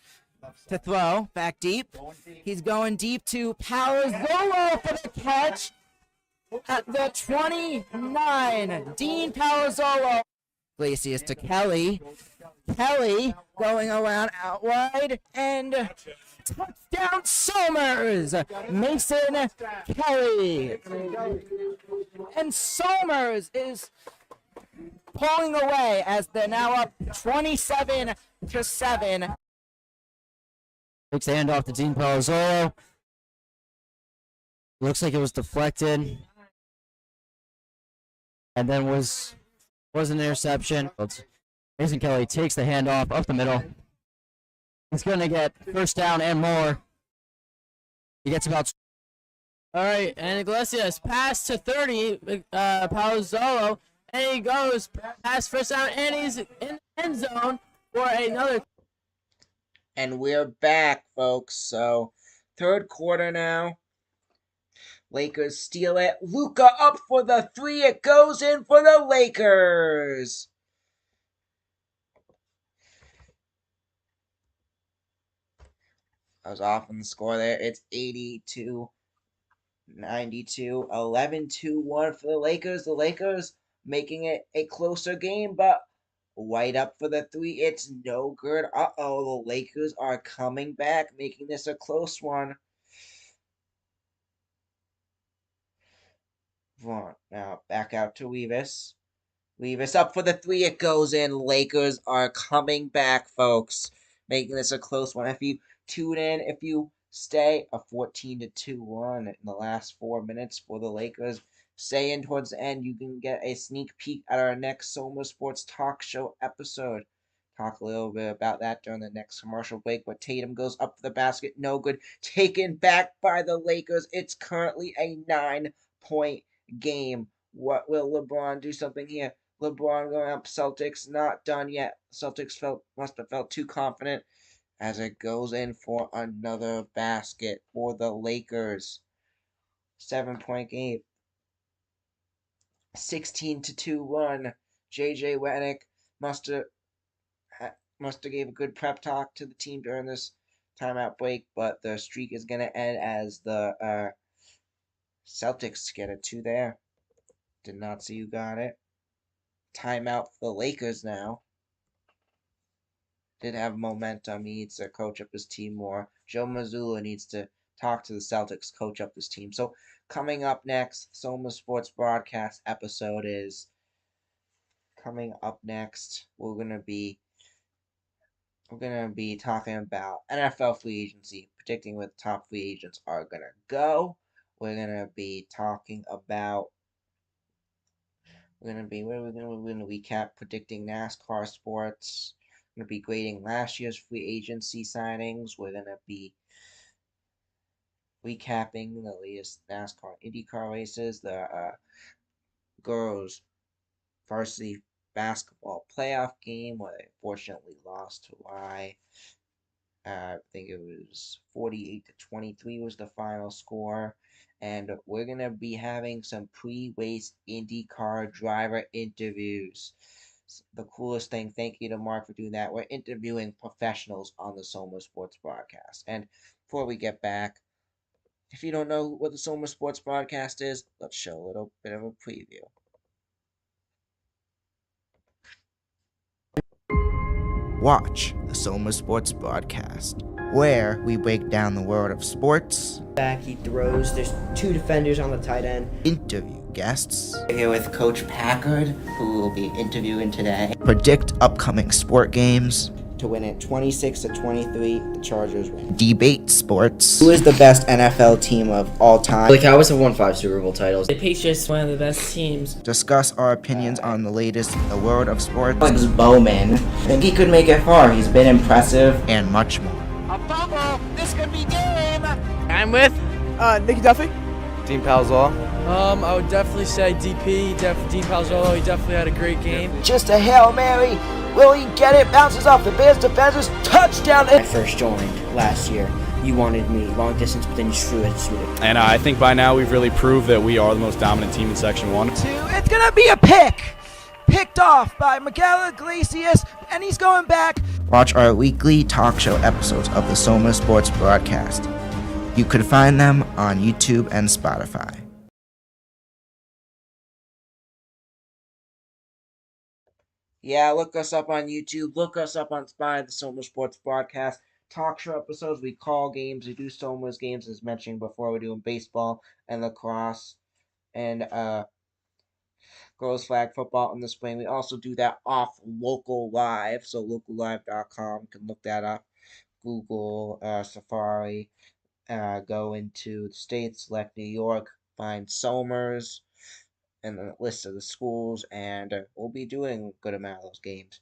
to throw, back deep. He's going deep to Palazzolo for the catch at the 29. Dean Palazzolo. Iglesias to Kelly. Kelly going around out wide, and touchdown Somers! Mason Kelly. And Somers is pulling away as they're now up 27-7. Takes the handoff to Dean Palazzolo. Looks like it was deflected. And then was an interception. Mason Kelly takes the handoff up the middle. He's going to get first down and more. He gets about... All right, and Iglesias pass to 30, Palazzolo, and he goes past first down, and he's in the end zone for another. And we're back, folks. So, third quarter now. Lakers steal it. Luka up for the 3. It goes in for the Lakers. I was off on the score there. It's 82-92. 11-2-1 for the Lakers. The Lakers making it a closer game, but White up for the 3. It's no good. Uh-oh, the Lakers are coming back, making this a close one. Vaughn now back out to Weavis. Weavis up for the 3. It goes in. Lakers are coming back, folks, making this a close one. If you tune in, if you stay, a 14-2 in the last 4 minutes for the Lakers. Stay in towards the end. You can get a sneak peek at our next Soma Sports Talk Show episode. Talk a little bit about that during the next commercial break. But Tatum goes up for the basket. No good. Taken back by the Lakers. It's currently a 9-point game. What will LeBron do something here? LeBron going up. Celtics not done yet. Celtics must have felt too confident as it goes in for another basket for the Lakers. 7-point game. 16-2 run. JJ Redick must have gave a good prep talk to the team during this timeout break, but the streak is going to end as the Celtics get a 2 there. Did not see who got it. Timeout for the Lakers now. Did have momentum. He needs to coach up his team more. Joe Mazzulla needs to talk to the Celtics, coach up this team. So coming up next, Soma Sports Broadcast episode is coming up next. We're gonna be talking about NFL free agency, predicting where the top free agents are gonna go. We're gonna be talking about we're gonna recap predicting NASCAR sports. We're gonna be grading last year's free agency signings. We're gonna be recapping the latest NASCAR IndyCar races, the girls' varsity basketball playoff game where they fortunately lost to Rye. I think it was 48-23 was the final score. And we're going to be having some pre-race IndyCar driver interviews. The coolest thing, thank you to Mark for doing that. We're interviewing professionals on the Soma Sports Broadcast. And before we get back, If you don't know what the Soma Sports Broadcast is, let's show a little bit of a preview. Watch the Soma Sports Broadcast, where we break down the world of sports. Back, he throws. There's two defenders on the tight end. Interview guests. We're here with Coach Packard, who will be interviewing today. Predict upcoming sport games. To win it 26-23, the Chargers win. Debate sports. Who is the best NFL team of all time? The Cowboys have won 5 Super Bowl titles. The Patriots one of the best teams. Discuss our opinions on the latest in the world of sports. Alex Bowman. I think he could make it far. He's been impressive. And much more. A fumble. This could be game. I'm with Nicky Duffy. Dean Palzall. I would definitely say DP. Dean Palzolo. He definitely had a great game. Just a Hail Mary. Will he get it? Bounces off the Bears defenders. Touchdown. When I first joined last year, you wanted me long distance, but then you threw it. And I think by now we've really proved that we are the most dominant team in Section 1. It's going to be a pick. Picked off by Miguel Iglesias, and he's going back. Watch our weekly talk show episodes of the Soma Sports Broadcast. You could find them on YouTube and Spotify. Yeah, look us up on YouTube. Look us up on Spotify, the Soma Sports Broadcast. Talk show episodes. We call games. We do Soma's games, as mentioned before. We're doing baseball and lacrosse and girls flag football in the spring. We also do that off Local Live. So locallive.com. You can look that up. Google Safari. Go into the states, select New York, find Somers, and the list of the schools, and we'll be doing a good amount of those games.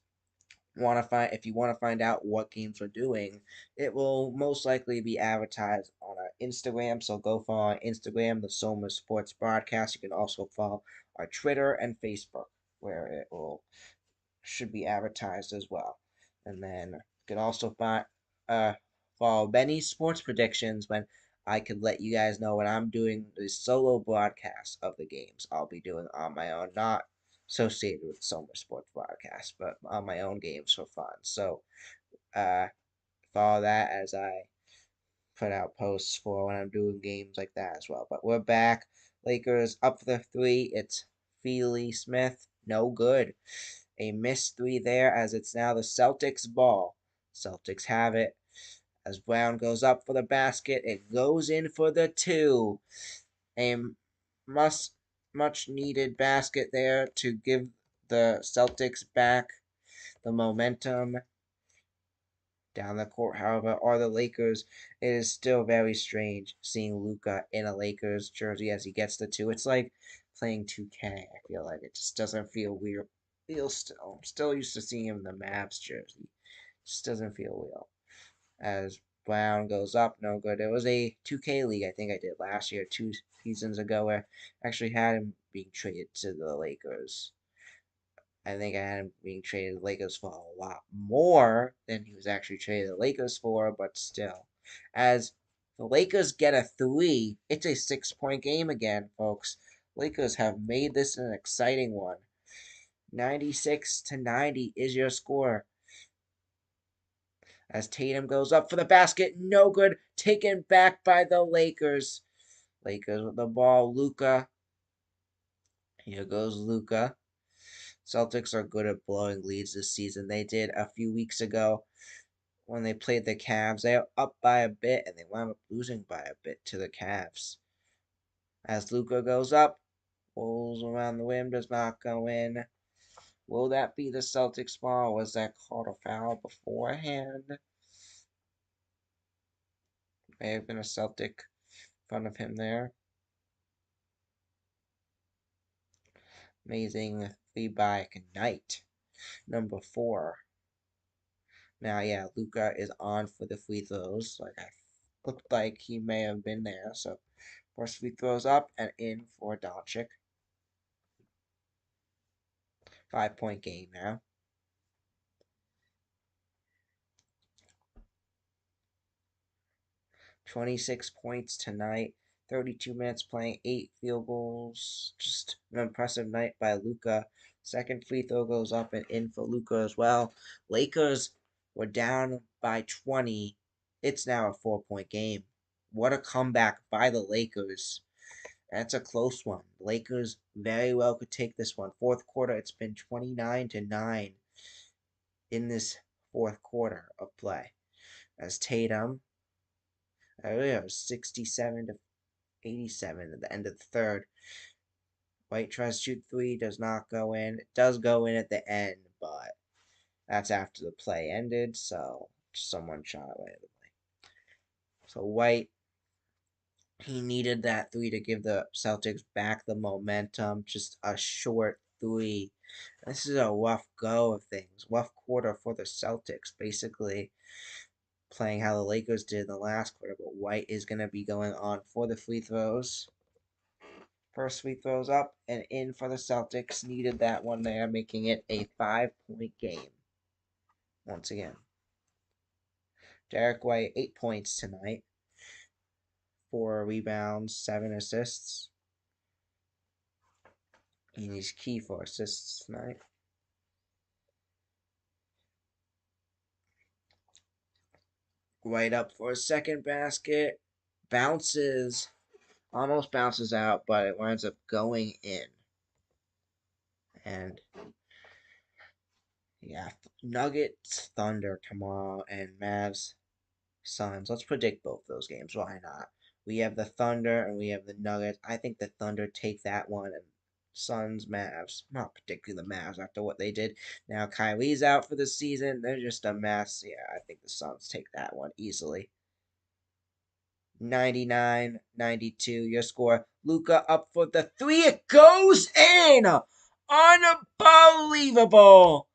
If you want to find out what games we're doing, it will most likely be advertised on our Instagram. So go follow our Instagram, the Soma Sports Broadcast. You can also follow our Twitter and Facebook, where it should be advertised as well. And then you can also follow Benny's sports predictions when I could let you guys know when I'm doing the solo broadcast of the games I'll be doing on my own, not associated with Soma Sports Broadcast, but on my own games for fun. So follow that as I put out posts for when I'm doing games like that as well. But we're back. Lakers up for the 3. It's Feely Smith. No good. A missed 3 there as it's now the Celtics ball. Celtics have it. As Brown goes up for the basket, it goes in for the 2. A much needed basket there to give the Celtics back the momentum down the court. However, or the Lakers, it is still very strange seeing Luka in a Lakers jersey as he gets the 2. It's like playing 2K. I feel like it just doesn't feel real. I'm still used to seeing him in the Mavs jersey. It just doesn't feel real. As Brown goes up, no good. It was a 2K league I think I did last year, 2 seasons ago, where I actually had him being traded to the Lakers. I think I had him being traded to the Lakers for a lot more than he was actually traded to the Lakers for, but still. As the Lakers get a 3, it's a 6-point game again, folks. Lakers have made this an exciting one. 96-90 is your score. As Tatum goes up for the basket, no good, taken back by the Lakers. Lakers with the ball, Luka. Here goes Luka. Celtics are good at blowing leads this season. They did a few weeks ago when they played the Cavs. They were up by a bit, and they wound up losing by a bit to the Cavs. As Luka goes up, rolls around the rim, does not go in. Will that be the Celtics ball? Was that called a foul beforehand? May have been a Celtic in front of him there. Amazing 3 by Knight. Number 4. Now, yeah, Luka is on for the free throws. Looked like he may have been there. So, first free throws up and in for Doncic. 5-point game now. 26 points tonight. 32 minutes playing, 8 field goals. Just an impressive night by Luka. Second free throw goes up and in for Luka as well. Lakers were down by 20. It's now a 4-point game. what a comeback by the Lakers. That's a close one. Lakers very well could take this one. Fourth quarter, it's been 29-9 in this fourth quarter of play. As Tatum, it was 67-87 at the end of the third. White tries to shoot three, does not go in. It does go in at the end, but that's after the play ended, so someone shot it right away. So White, he needed that three to give the Celtics back the momentum. Just a short three. This is a rough go of things. Rough quarter for the Celtics, basically playing how the Lakers did in the last quarter. But White is going to be going on for the free throws. First free throws up and in for the Celtics. Needed that one there, making it a 5-point game. Once again. Derek White, 8 points tonight. 4 rebounds, 7 assists. And he's key for assists tonight. White up for a second basket. Bounces. Almost bounces out, but it winds up going in. And yeah, Nuggets, Thunder tomorrow, and Mavs, Suns. Let's predict both those games. Why not? We have the Thunder and we have the Nuggets. I think the Thunder take that one, and Suns, Mavs. Not predicting the Mavs after what they did. Now Kyrie's out for the season. They're just a mess. Yeah, I think the Suns take that one easily. 99-92, your score. Luka up for the three. It goes in! Unbelievable!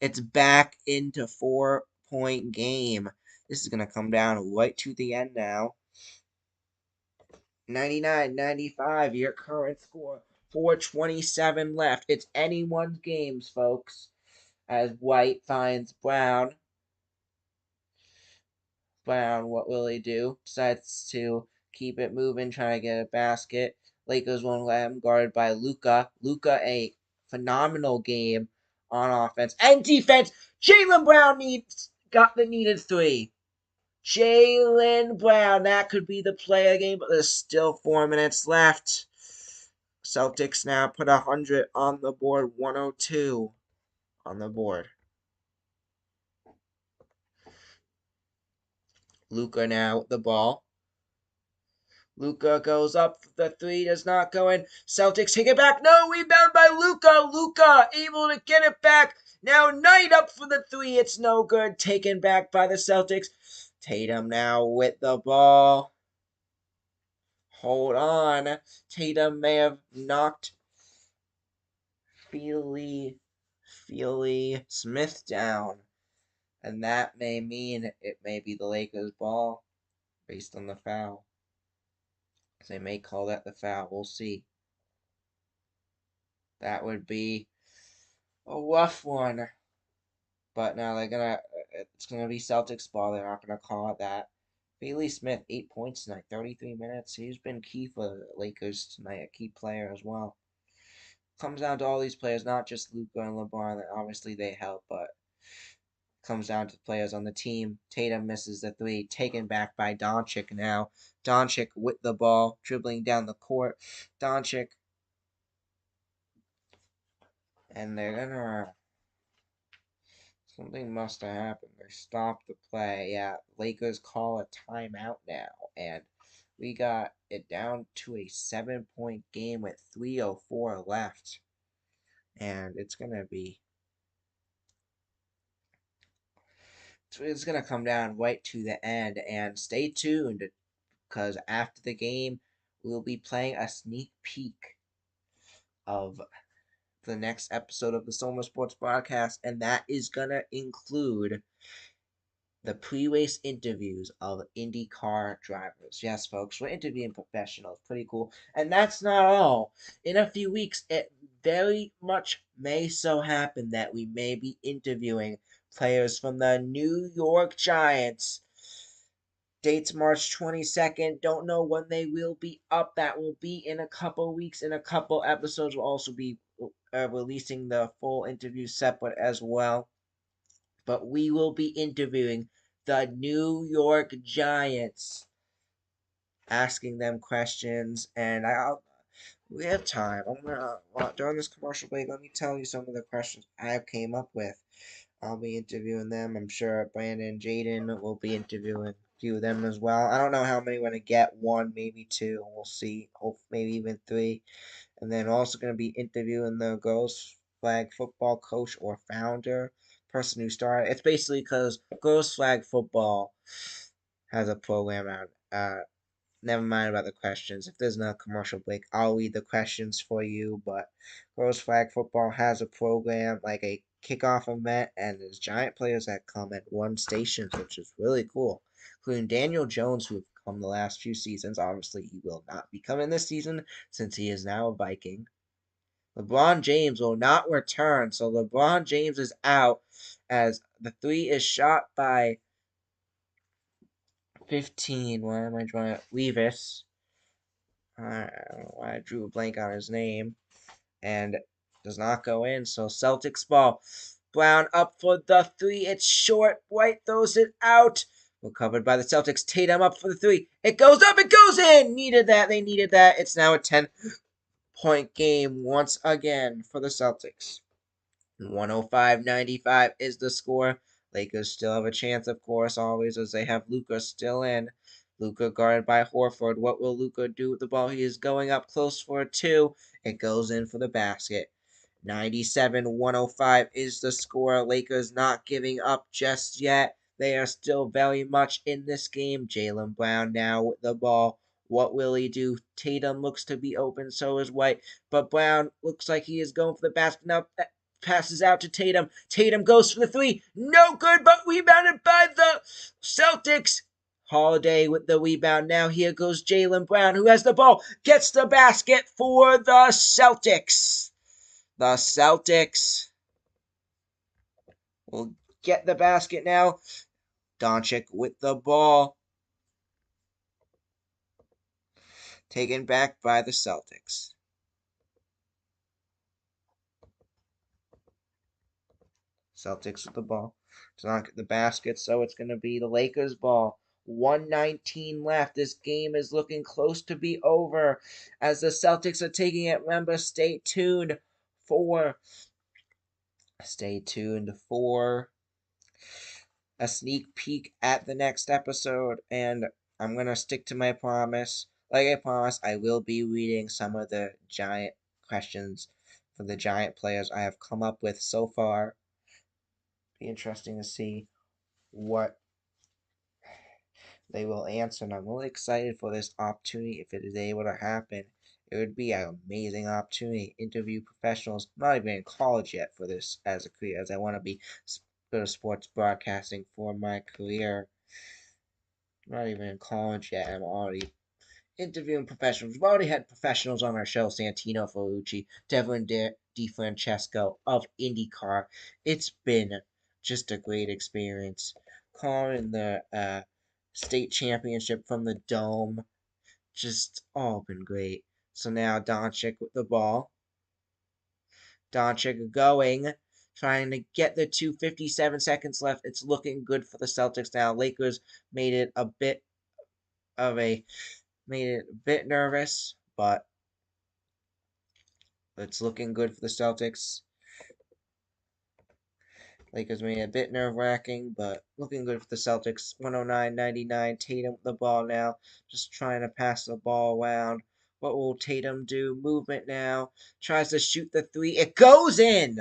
It's back into 4-point game. This is going to come down right to the end now. 99-95, your current score. 4:27 left. It's anyone's games, folks. As White finds Brown. Brown, what will he do? Decides to keep it moving, trying to get a basket. Lakers won't let him, guarded by Luka. Luka, a phenomenal game on offense and defense. Jaylen Brown got the needed three. Jaylen Brown, that could be the play of the game, but there's still 4 minutes left. Celtics now put 100 on the board, 102 on the board. Luka now with the ball. Luka goes up. The three does not go in. Celtics take it back. No, rebound by Luka. Luka able to get it back. Now Knight up for the three. It's no good. Taken back by the Celtics. Tatum now with the ball. Hold on. Tatum may have knocked Feely Smith down. And that may mean it may be the Lakers' ball based on the foul. They may call that the foul. We'll see. That would be a rough one. But now it's gonna be Celtics ball. They're not gonna call it that. Feely Smith, 8 points tonight, 33 minutes. He's been key for the Lakers tonight, a key player as well. Comes down to all these players, not just Luka and LeBron. Obviously they help, but comes down to players on the team. Tatum misses the three, taken back by Doncic now. Doncic with the ball, dribbling down the court. Doncic. And they're gonna... Something must have happened. They stopped the play. Yeah, Lakers call a timeout now. And we got it down to a 7-point game with 3:04 left. And it's going to be... It's going to come down right to the end. And stay tuned, because after the game, we'll be playing a sneak peek of the next episode of the Soma Sports Broadcast, and that is going to include the pre-race interviews of IndyCar drivers. Yes, folks, we're interviewing professionals. Pretty cool. And that's not all. In a few weeks, it very much may so happen that we may be interviewing players from the New York Giants. Dates March 22nd. Don't know when they will be up. That will be in a couple weeks. In a couple episodes, we'll also be releasing the full interview separate as well. But we will be interviewing the New York Giants. asking them questions, and we have time. I'm gonna during this commercial break. Let me tell you some of the questions I came up with. I'll be interviewing them. I'm sure Brandon and Jaden will be interviewing a few of them as well. I don't know how many we're gonna get. One, maybe two. We'll see. Hope maybe even three. And then also gonna be interviewing the girls flag football coach or founder, person who started. It's basically because girls flag football has a program out. Never mind about the questions. If there's no commercial break, I'll read the questions for you. But girls flag football has a program like a kickoff event, and there's giant players that come at one station, which is really cool, including Daniel Jones, who have come the last few seasons. Obviously, he will not be coming this season since he is now a Viking. LeBron James will not return, so LeBron James is out as the three is shot by 15. Why am I drawing Levis? I don't know why I drew a blank on his name. And does not go in. So Celtics ball. Brown up for the three. It's short. White throws it out. Recovered by the Celtics. Tatum up for the three. It goes up. It goes in. Needed that. They needed that. It's now a 10-point game once again for the Celtics. 105-95 is the score. Lakers still have a chance, of course, always, as they have Luka still in. Luka guarded by Horford. What will Luka do with the ball? He is going up close for a two. It goes in for the basket. 97-105 is the score. Lakers not giving up just yet. They are still very much in this game. Jaylen Brown now with the ball. What will he do? Tatum looks to be open, so is White. But Brown looks like he is going for the basket. Now passes out to Tatum. Tatum goes for the three. No good, but rebounded by the Celtics. Holiday with the rebound. Now here goes Jaylen Brown, who has the ball. Gets the basket for the Celtics. The Celtics will get the basket now. Doncic with the ball. Taken back by the Celtics. Celtics with the ball. Does not get the basket, so it's going to be the Lakers' ball. 1:19 left. This game is looking close to be over as the Celtics are taking it. Remember, stay tuned for a sneak peek at the next episode, and I'm going to stick to my promise. Like I promised, I will be reading some of the giant questions for the giant players I have come up with so far. Be interesting to see what they will answer, and I'm really excited for this opportunity. If it is able to happen, it would be an amazing opportunity. Interview professionals. I'm not even in college yet for this as a career, as I want to be go to sports broadcasting for my career. I'm not even in college yet. I'm already interviewing professionals. We've already had professionals on our show: Santino Ferrucci, Devlin DeFrancesco of IndyCar. It's been just a great experience. Calling the state championship from the Dome. Just all been great. So now Doncic with the ball. Doncic going, trying to get the 2:57 seconds left. It's looking good for the Celtics now. Lakers made it a bit nervous, but it's looking good for the Celtics. Lakers made it a bit nerve-wracking, but looking good for the Celtics. 109-99. Tatum with the ball now, just trying to pass the ball around. What will Tatum do? Movement now. Tries to shoot the three. It goes in!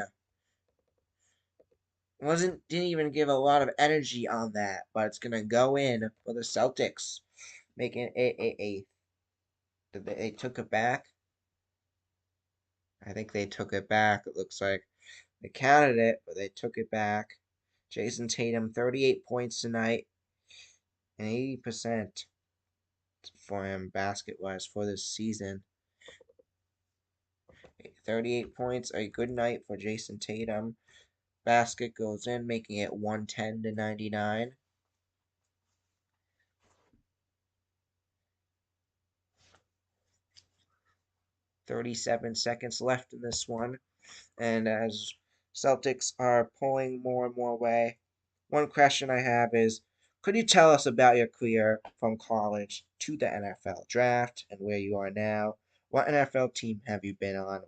Didn't even give a lot of energy on that, but it's gonna go in for the Celtics. Making a they took it back. I think they took it back. It looks like they counted it, but they took it back. Jason Tatum, 38 points tonight, and 80% for him basket-wise for this season. 38 points, a good night for Jason Tatum. Basket goes in, making it 110-99. .37 seconds left in this one, and as Celtics are pulling more and more away, one question I have is, Could you tell us about your career from college to the NFL draft and where you are now? What NFL team have you been on?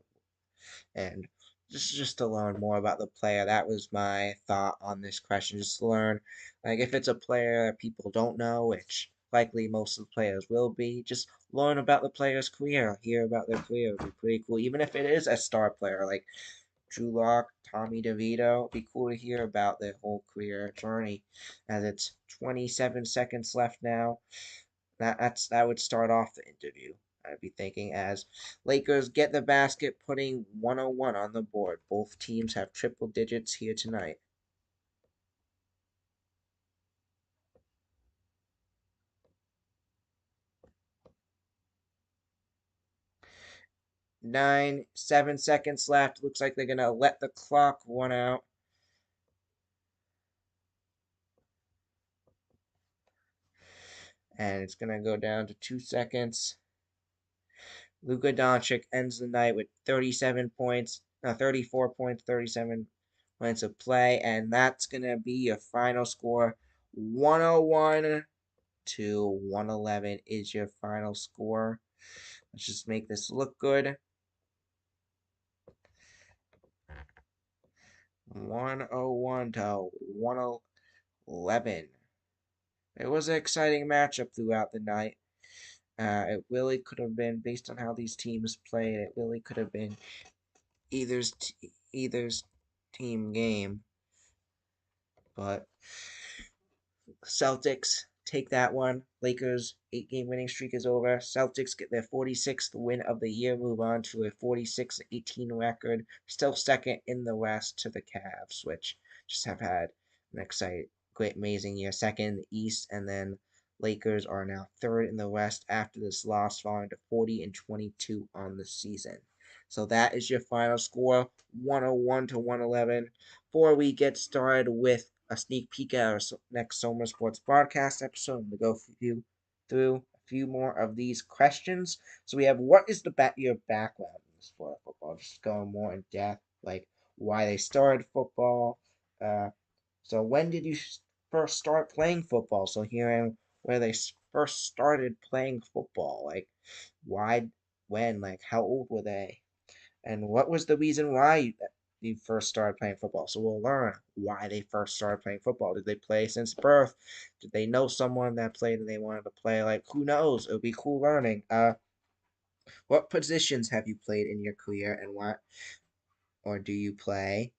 And just to learn more about the player. That was my thought on this question. Just to learn, like, if it's a player that people don't know, which likely most of the players will be, just learn about the player's career, hear about their career. Would be pretty cool. Even if it is a star player like Drew Lock, Tommy DeVito, it'd be cool to hear about their whole career journey. As it's 27 seconds left now. That would start off the interview. I'd be thinking as Lakers get the basket, putting 101 on the board. Both teams have triple digits here tonight. Nine, 7 seconds left. Looks like they're gonna let the clock run out. And it's gonna go down to 2 seconds. Luka Doncic ends the night with 37 points, 34 points, 37 points of play, and that's gonna be your final score. 101 to 111 is your final score. Let's just make this look good. 101 to 111. It was an exciting matchup throughout the night. It really could have been, based on how these teams played, it really could have been either's team game. But Celtics take that one. Lakers 8-game winning streak is over. Celtics get their 46th win of the year, move on to a 46-18 record. Still second in the West to the Cavs, which just have had an exciting, great, amazing year. Second in the East, and then Lakers are now third in the West after this loss, falling to 40-22 on the season. So that is your final score, 101 to 111. Before we get started with a sneak peek at our next Summer Sports broadcast episode, I'm going to go through a few more of these questions. So we have, what is your background in the sport of football? Just going more in depth, like why they started football. So when did you first start playing football? So hearing where they first started playing football, like why, when, like how old were they? And what was the reason why you first started playing football? So we'll learn why they first started playing football. Did they play since birth? Did they know someone that played and they wanted to play? Like, who knows? It would be cool learning. What positions have you played in your career, and what, or do you play,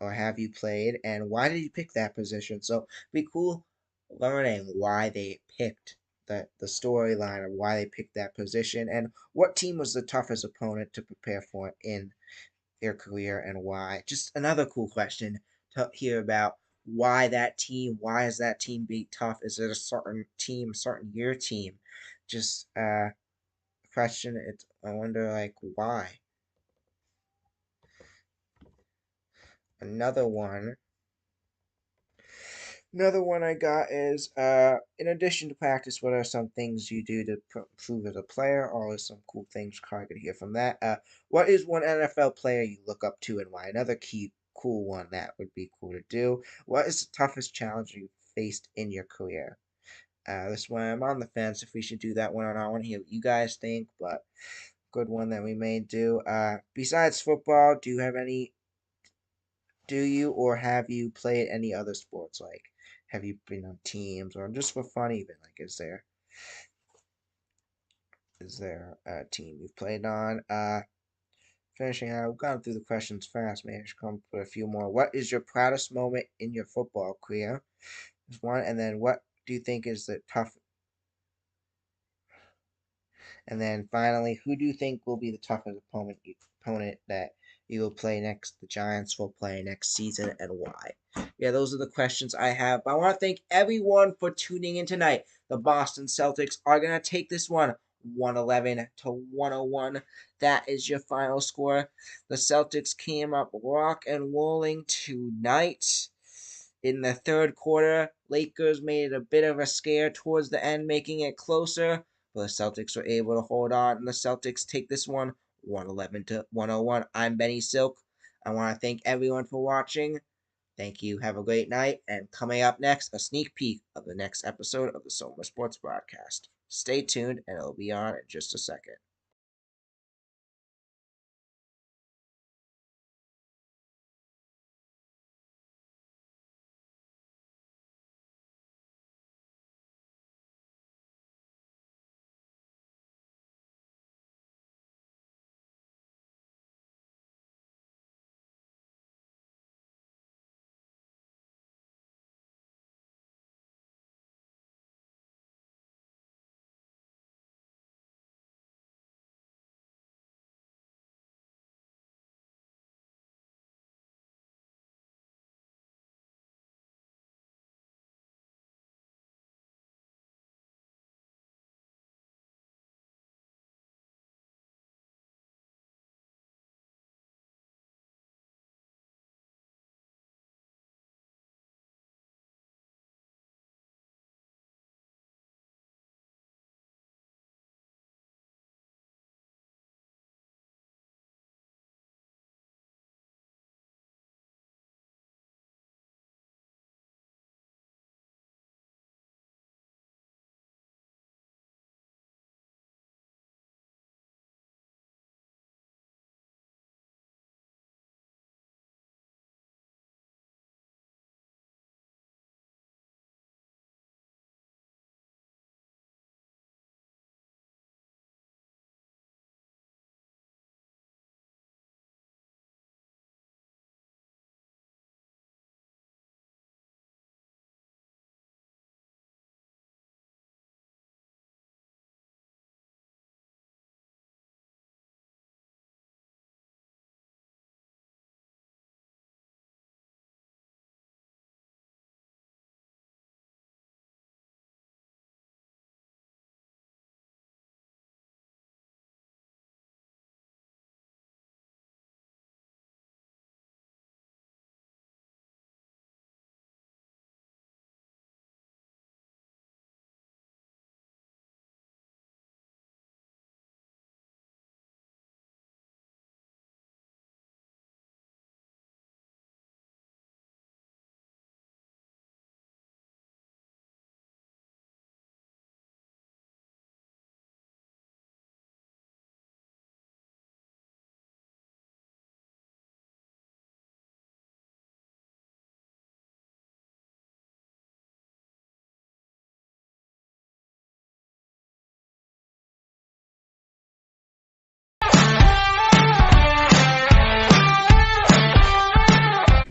or have you played, and why did you pick that position? So it'd be cool learning why they picked the storyline of why they picked that position, and what team was the toughest opponent to prepare for in their career and why. Just another cool question to hear about why that team, why is that team beat tough? Is it a certain team, certain year team? Just question it. I wonder like why. Another one. Another one I got is, in addition to practice, what are some things you do to improve as a player? Or some cool things I could hear from that. What is one NFL player you look up to and why? Another cool one that would be cool to do. What is the toughest challenge you faced in your career? This one I'm on the fence if we should do that one or not. I want to hear what you guys think, but good one that we may do. Besides football, do you or have you played any other sports? Like, have you been on teams or just for fun even? Like, is there a team you've played on? Finishing out, we've gone through the questions fast. Maybe I should come up with a few more. What is your proudest moment in your football career? Is one, and then what do you think is the tough? And then finally, who do you think will be the toughest opponent that you will play next? The Giants will play next season, and why? Yeah, those are the questions I have. But I want to thank everyone for tuning in tonight. The Boston Celtics are gonna take this one, 111 to 101. That is your final score. The Celtics came up rock and rolling tonight. In the third quarter, Lakers made it a bit of a scare towards the end, making it closer. But the Celtics were able to hold on, and the Celtics take this one 111 to 101. I'm Benny Silk. I want to thank everyone for watching. Thank you. Have a great night. And coming up next, a sneak peek of the next episode of the Soma Sports Broadcast. Stay tuned, and it'll be on in just a second.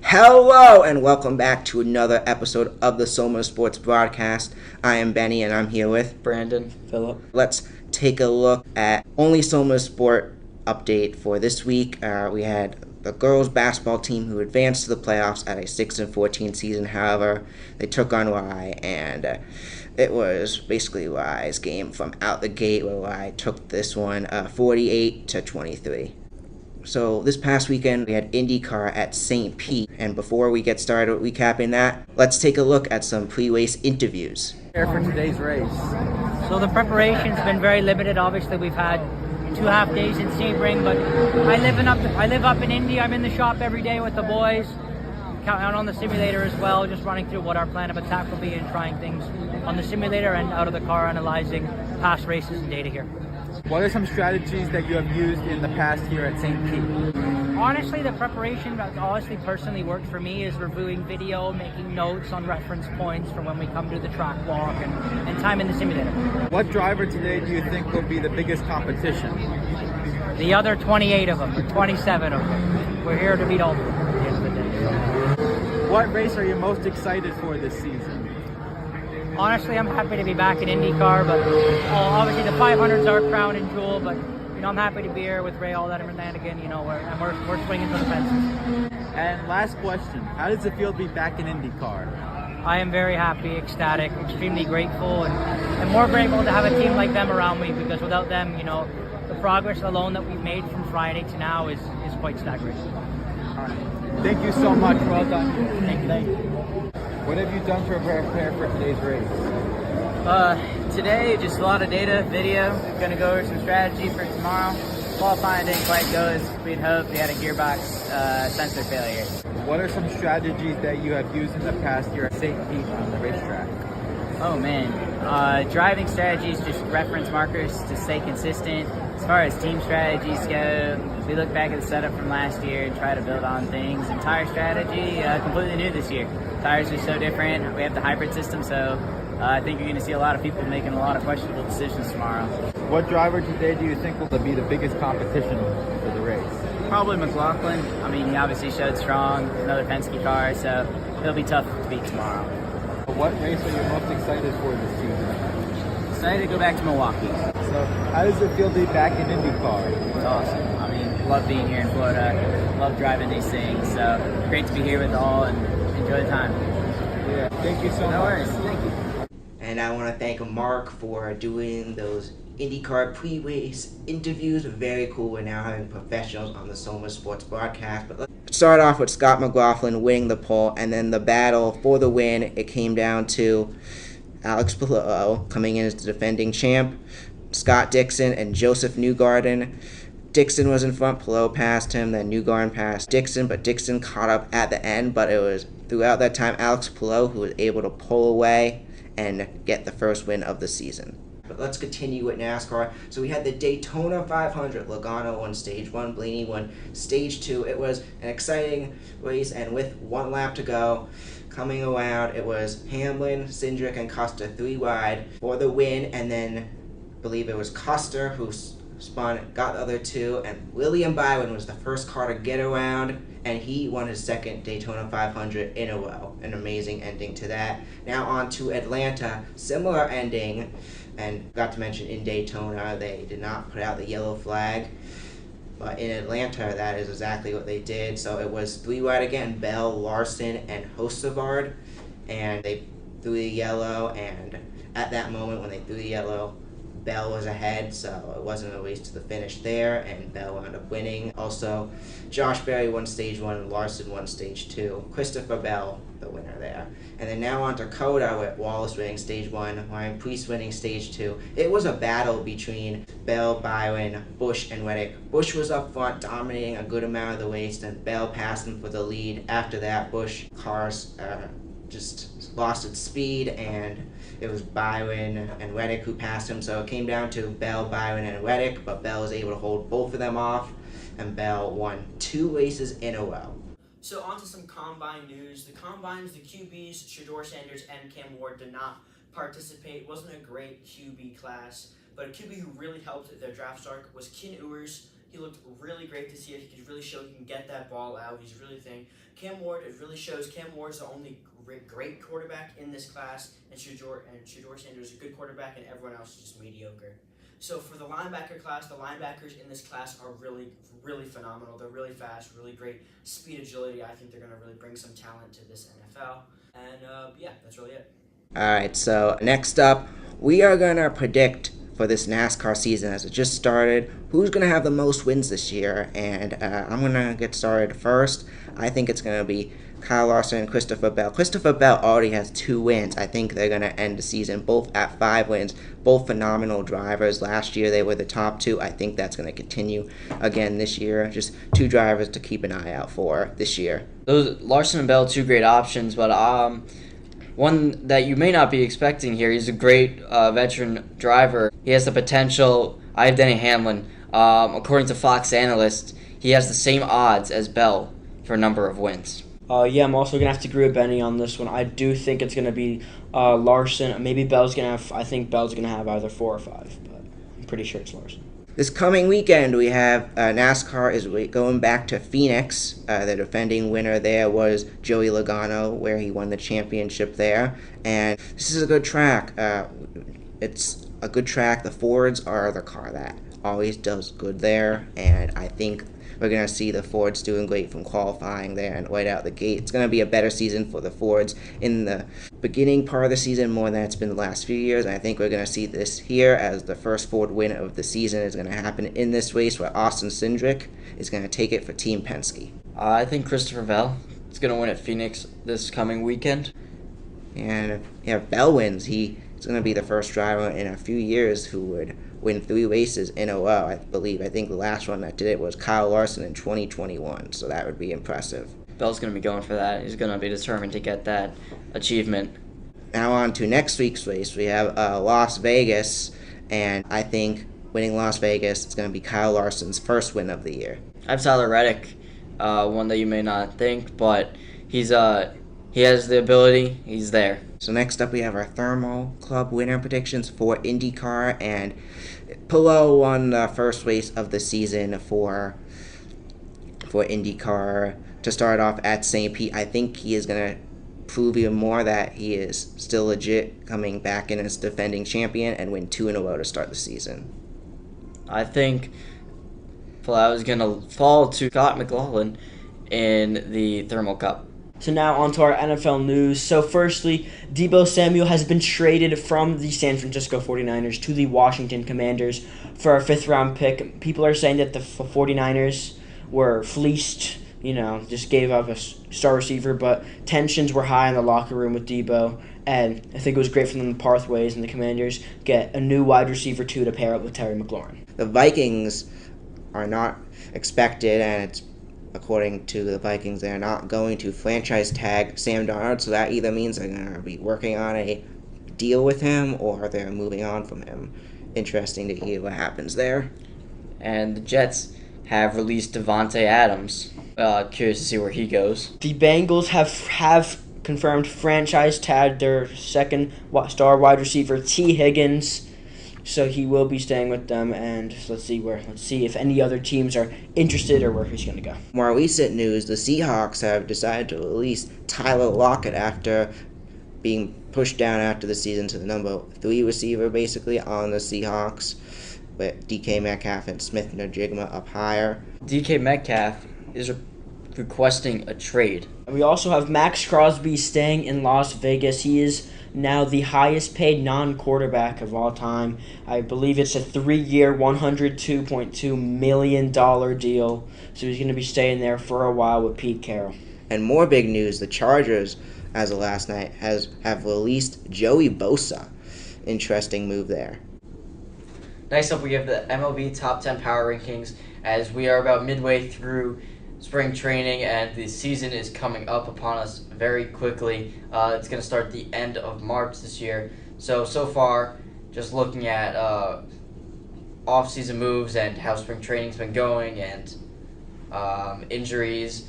Hello and welcome back to another episode of the Soma Sports Broadcast. I am Benny and I'm here with Brandon, Philip. Let's take a look at only Soma Sport update for this week. We had the girls basketball team who advanced to the playoffs at a 6-14 season. However, they took on Rye and it was basically Rye's game from out the gate where Rye took this one 48-23. So this past weekend, we had IndyCar at St. Pete. And before we get started recapping that, let's take a look at some pre-race interviews. For today's race. So the preparation's been very limited. Obviously, we've had 2.5 days in Sebring, but I live up in Indy. I'm in the shop every day with the boys, counting on the simulator as well, just running through what our plan of attack will be and trying things on the simulator and out of the car, analyzing past races and data here. What are some strategies that you have used in the past here at St. Pete? Honestly, the preparation that personally worked for me is reviewing video, making notes on reference points for when we come to the track walk and time in the simulator. What driver today do you think will be the biggest competition? The other 28 of them, or 27 of them. We're here to beat all of them at the end of the day. So. What race are you most excited for this season? Honestly, I'm happy to be back in IndyCar, but obviously the 500s are crown and jewel, but I'm happy to be here with Ray Allred and Lanigan, we're swinging for the fences. And last question, how does it feel to be back in IndyCar? I am very happy, ecstatic, extremely grateful, and more grateful to have a team like them around me, because without them, the progress alone that we've made from Friday to now is quite staggering. All right. Thank you so much. Well done. Thank you. What have you done to prepare for today's race? Today, just a lot of data, video. Going to go over some strategy for tomorrow. Qualifying didn't quite go as we'd hoped. We had a gearbox sensor failure. What are some strategies that you have used in the past year at St. Pete on the racetrack? Oh man, driving strategies, just reference markers to stay consistent. As far as team strategies go, we look back at the setup from last year and try to build on things. And tire strategy, completely new this year. Tires are so different. We have the hybrid system, so I think you're going to see a lot of people making a lot of questionable decisions tomorrow. What driver today do you think will be the biggest competition for the race? Probably McLaughlin. I mean, he obviously showed strong, another Penske car, so he'll be tough to beat tomorrow. What race are you most excited for this season? Excited to go back to Milwaukee. So, how does it feel to be back in IndyCar? It's awesome. I mean, love being here in Florida. Love driving these things. So, great to be here with all and enjoy the time. Yeah, thank you so much. No worries. Thank you. And I want to thank Mark for doing those IndyCar pre-race interviews. Very cool. We're now having professionals on the Soma Sports broadcast. But let's start off with Scott McLaughlin winning the pole, and then the battle for the win. It came down to Alex Palou coming in as the defending champ, Scott Dixon, and Joseph Newgarden. Dixon was in front, Palou passed him, then Newgarden passed Dixon, but Dixon caught up at the end. But it was throughout that time Alex Palou who was able to pull away and get the first win of the season. But let's continue with NASCAR. So we had the Daytona 500. Logano won Stage 1, Blaney won Stage 2. It was an exciting race, and with 1 lap to go, coming around, it was Hamlin, Cindric, and Custer 3 wide for the win, and then I believe it was Custer who spun, got the other 2, and William Byron was the first car to get around, and he won his second Daytona 500 in a row. An amazing ending to that. Now on to Atlanta. Similar ending, and got to mention in Daytona they did not put out the yellow flag, but in Atlanta that is exactly what they did. So it was 3 wide again, Bell, Larson, and Hosevard, and they threw the yellow, and at that moment when they threw the yellow, Bell was ahead, so it wasn't a race to the finish there, and Bell wound up winning. Also, Josh Berry won Stage 1, and Larson won Stage 2. Christopher Bell, the winner there. And then now on to Coda with Wallace winning Stage 1, Ryan Preece winning Stage 2. It was a battle between Bell, Byron, Busch, and Reddick. Busch was up front, dominating a good amount of the race, and Bell passed him for the lead. After that, Busch cars just lost its speed, and it was Byron and Reddick who passed him, so it came down to Bell, Byron, and Reddick, but Bell was able to hold both of them off, and Bell won 2 races in a row. So on to some Combine news. The Combines, the QBs, Shedeur Sanders and Cam Ward did not participate. Wasn't a great QB class, but a QB who really helped their draft stock was Ken Ewers. He looked really great to see if he could really show he can get that ball out. He's really thing. Cam Ward, it really shows Cam Ward's the only great quarterback in this class, and Shedeur Sanders is a good quarterback, and everyone else is just mediocre. So for the linebacker class, the linebackers in this class are really, really phenomenal. They're really fast, really great speed, agility. I think they're going to really bring some talent to this NFL. And yeah, that's really it. Alright, so next up, we are going to predict for this NASCAR season as it just started who's going to have the most wins this year. And I'm going to get started first. I think it's going to be Kyle Larson and Christopher Bell. Christopher Bell already has 2 wins. I think they're going to end the season both at 5 wins. Both phenomenal drivers. Last year they were the top 2. I think that's going to continue again this year. Just 2 drivers to keep an eye out for this year. Those Larson and Bell, 2 great options, but one that you may not be expecting here. He's a great veteran driver. He has the potential. I have Denny Hamlin. According to Fox analysts, he has the same odds as Bell for a number of wins. Yeah, I'm also going to have to agree with Benny on this one. I do think it's going to be Larson. Maybe Bell's going to have, I think Bell's going to have either 4 or 5, but I'm pretty sure it's Larson. This coming weekend, we have NASCAR is going back to Phoenix. The defending winner there was Joey Logano, where he won the championship there. And this is a good track. It's a good track. The Fords are the car that always does good there, and I think we're going to see the Fords doing great from qualifying there and right out the gate. It's going to be a better season for the Fords in the beginning part of the season more than it's been the last few years. And I think we're going to see this here as the first Ford win of the season is going to happen in this race where Austin Cindric is going to take it for Team Penske. I think Christopher Bell is going to win at Phoenix this coming weekend. And if Bell wins, he's going to be the first driver in a few years who would win 3 races in a row, I believe. I think the last one that did it was Kyle Larson in 2021, so that would be impressive. Bell's going to be going for that. He's going to be determined to get that achievement. Now on to next week's race. We have Las Vegas, and I think winning Las Vegas is going to be Kyle Larson's first win of the year. I have Tyler Reddick, one that you may not think, but he has the ability. He's there. So next up we have our Thermal Club winner predictions for IndyCar, and Pillow won the first race of the season for IndyCar to start off at St. Pete. I think he is going to prove even more that he is still legit, coming back in as defending champion and win 2 in a row to start the season. I think Pillow is going to fall to Scott McLaughlin in the Thermal Cup. So now on to our NFL news. So firstly, Deebo Samuel has been traded from the San Francisco 49ers to the Washington Commanders for a 5th-round pick. People are saying that the 49ers were fleeced, just gave up a star receiver, but tensions were high in the locker room with Deebo, and I think it was great for them to part ways, and the Commanders get a new wide receiver too to pair up with Terry McLaurin. The Vikings are not expected, and it's according to the Vikings, they're not going to franchise tag Sam Darnold, so that either means they're going to be working on a deal with him or they're moving on from him. Interesting to hear what happens there. And the Jets have released Devontae Adams. Curious to see where he goes. The Bengals have confirmed franchise tag their second star wide receiver, T. Higgins. So he will be staying with them, and let's see if any other teams are interested or where he's going to go. More recent news, the Seahawks have decided to release Tyler Lockett after being pushed down after the season to the number 3 receiver, basically, on the Seahawks, with DK Metcalf and Smith Najigma up higher. DK Metcalf is requesting a trade. We also have Max Crosby staying in Las Vegas. He is now the highest paid non-quarterback of all time. I believe it's a 3-year, $102.2 million deal. So he's going to be staying there for a while with Pete Carroll. And more big news, the Chargers, as of last night, have released Joey Bosa. Interesting move there. Next up, we have the MLB Top 10 Power Rankings, as we are about midway through spring training, and the season is coming up upon us very quickly. It's going to start the end of March this year. So far, just looking at off-season moves and how spring training's been going and injuries,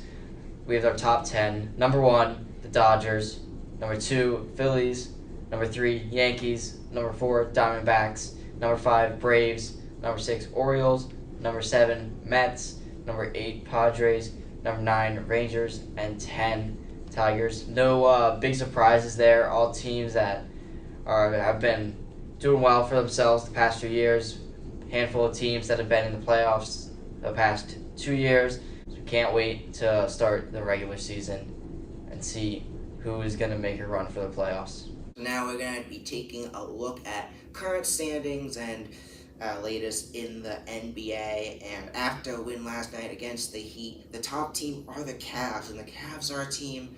we have our top 10. Number 1, the Dodgers. Number 2, Phillies. Number 3, Yankees. Number 4, Diamondbacks. Number 5, Braves. Number 6, Orioles. Number 7, Mets. Number 8, Padres. Number 9, Rangers. And 10, Tigers. No big surprises there. All teams that have been doing well for themselves the past few years. Handful of teams that have been in the playoffs the past 2 years. So we can't wait to start the regular season and see who is going to make a run for the playoffs. Now we're going to be taking a look at current standings and latest in the NBA, and after a win last night against the Heat, the top team are the Cavs, and the Cavs are a team,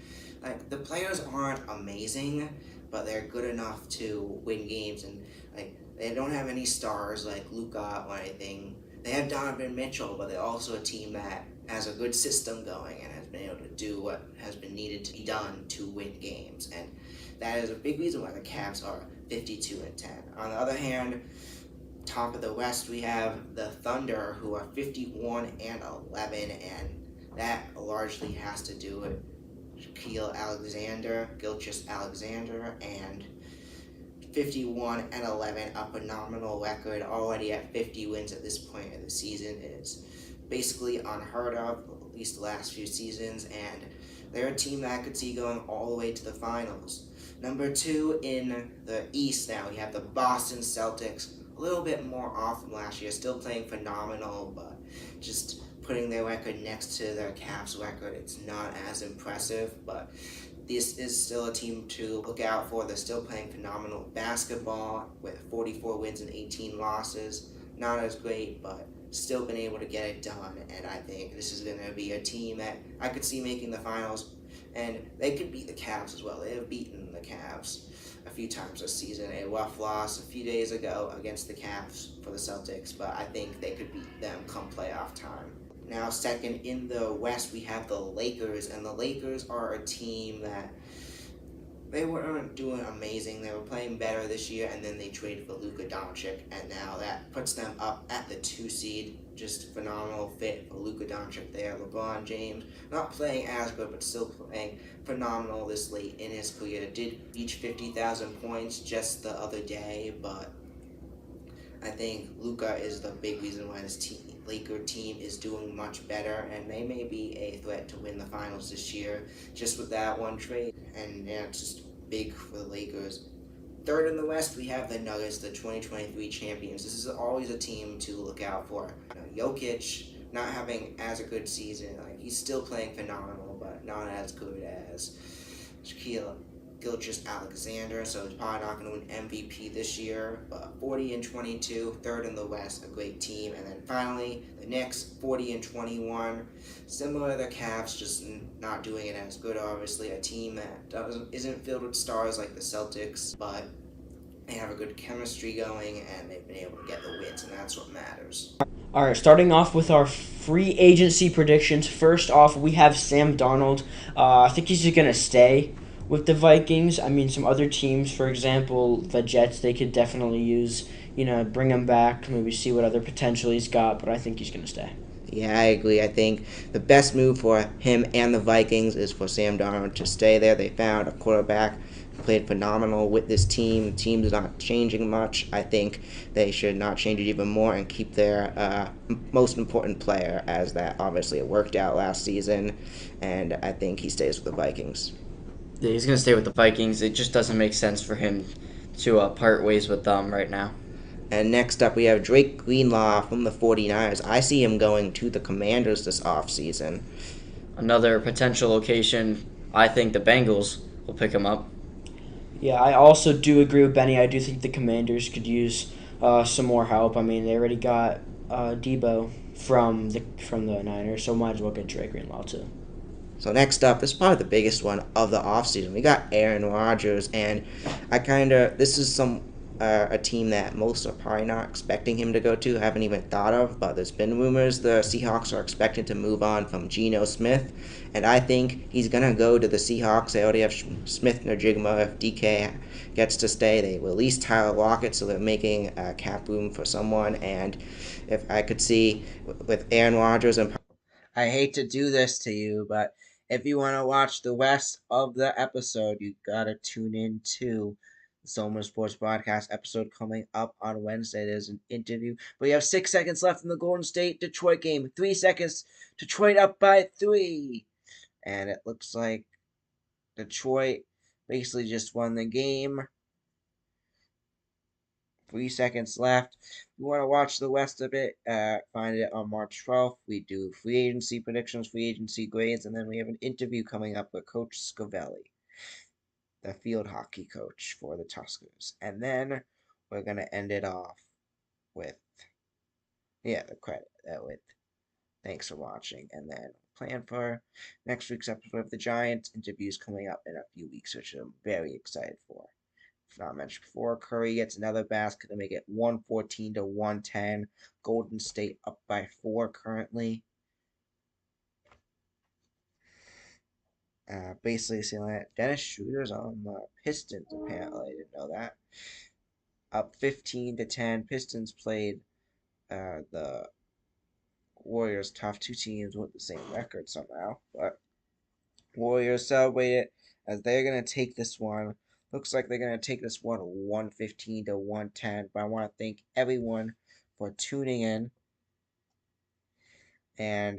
the players aren't amazing, but they're good enough to win games, and they don't have any stars like Luka or anything. They have Donovan Mitchell, but they're also a team that has a good system going and has been able to do what has been needed to be done to win games, and that is a big reason why the Cavs are 52-10. On the other hand, top of the West, we have the Thunder, who are 51-11, and that largely has to do with Gilgeous Alexander, and 51-11, a phenomenal record, already at 50 wins at this point of the season, is basically unheard of, at least the last few seasons, and they're a team that I could see going all the way to the finals. Number 2 in the East now, we have the Boston Celtics, a little bit more off from last year, still playing phenomenal, but just putting their record next to their Cavs record, it's not as impressive, but this is still a team to look out for. They're still playing phenomenal basketball with 44 wins and 18 losses. Not as great, but still been able to get it done, and I think this is going to be a team that I could see making the finals, and they could beat the Cavs as well. They have beaten the Cavs a few times this season. A rough loss a few days ago against the Cavs for the Celtics, but I think they could beat them come playoff time. Now second in the West, we have the Lakers, and the Lakers are a team that they weren't doing amazing. They were playing better this year, and then they traded for Luka Doncic, and now that puts them up at the 2 seed. Just phenomenal fit for Luka Doncic there. LeBron James, not playing as good, but still playing phenomenal this late in his career. Did reach 50,000 points just the other day, but I think Luka is the big reason why this Laker team is doing much better, and they may be a threat to win the finals this year just with that one trade. And yeah, it's just big for the Lakers. Third in the West, we have the Nuggets, the 2023 champions. This is always a team to look out for. Jokic not having as a good season. Like, he's still playing phenomenal, but not as good as Shaquille Gilgeous-Alexander, so he's probably not going to win MVP this year. But 40-22, third in the West, a great team. And then finally, the Knicks, 40-21, similar to the Cavs, just not doing it as good. Obviously, a team that isn't filled with stars like the Celtics, but they have a good chemistry going, and they've been able to get the wins, and that's what matters. All right, starting off with our free agency predictions. First off, we have Sam Darnold. I think he's going to stay with the Vikings. I mean, some other teams, for example, the Jets, they could definitely use, bring him back, maybe see what other potential he's got, but I think he's going to stay. Yeah, I agree. I think the best move for him and the Vikings is for Sam Darnold to stay there. They found a quarterback who played phenomenal with this team. The team's not changing much. I think they should not change it even more and keep their most important player, as that obviously it worked out last season, and I think he stays with the Vikings. Yeah, he's going to stay with the Vikings. It just doesn't make sense for him to part ways with them right now. And next up, we have Drake Greenlaw from the 49ers. I see him going to the Commanders this offseason. Another potential location, I think the Bengals will pick him up. Yeah, I also do agree with Benny. I do think the Commanders could use some more help. I mean, they already got Debo from the Niners, so might as well get Drake Greenlaw too. So next up, this is probably the biggest one of the offseason. We got Aaron Rodgers, and this is a team that most are probably not expecting him to go to, haven't even thought of, but there's been rumors the Seahawks are expected to move on from Geno Smith, and I think he's going to go to the Seahawks. They already have Smith-Njigba. If DK gets to stay, they release Tyler Lockett, so they're making cap room for someone, and if I could see with Aaron Rodgers, and I hate to do this to you, but if you want to watch the rest of the episode, you got to tune in to the Somer Sports Broadcast episode coming up on Wednesday. There's an interview. We have 6 seconds left in the Golden State-Detroit game. 3 seconds. Detroit up by 3. And it looks like Detroit basically just won the game. 3 seconds left. If you want to watch the rest of it, find it on March 12th. We do free agency predictions, free agency grades, and then we have an interview coming up with Coach Scovelli, the field hockey coach for the Tuskers. And then we're going to end it off with, the credit with thanks for watching. And then plan for next week's episode of the Giants interviews coming up in a few weeks, which I'm very excited for. If not mentioned before, Curry gets another basket to make it 114-110. Golden State up by 4 currently. Basically seeing that Dennis Schroeder's on the Pistons, apparently. I didn't know that. Up 15-10. Pistons played the Warriors tough. 2 teams with the same record somehow. But Warriors celebrated as they're going to take this one. Looks like they're going to take this one 115-110. But I want to thank everyone for tuning in. And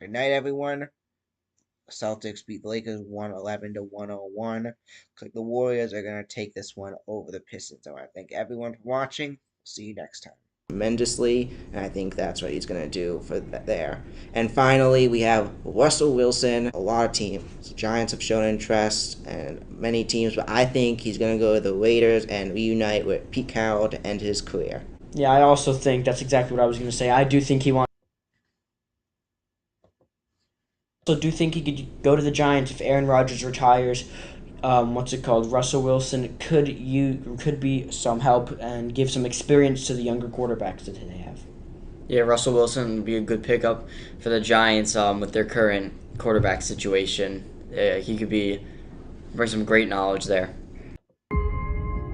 good night, everyone. Celtics beat the Lakers 111-101. Looks like the Warriors are going to take this one over the Pistons. I want to thank everyone for watching. See you next time. Tremendously, and I think that's what he's going to do for there. And finally, we have Russell Wilson. A lot of teams, the Giants have shown interest, and many teams, but I think he's going to go to the Raiders and reunite with Pete Carroll to end his career. Yeah, I also think that's exactly what I was going to say. I do think he wants. Also, do think he could go to the Giants if Aaron Rodgers retires. Russell Wilson could be some help and give some experience to the younger quarterbacks that they have. Yeah, Russell Wilson would be a good pickup for the Giants with their current quarterback situation. He could bring some great knowledge there.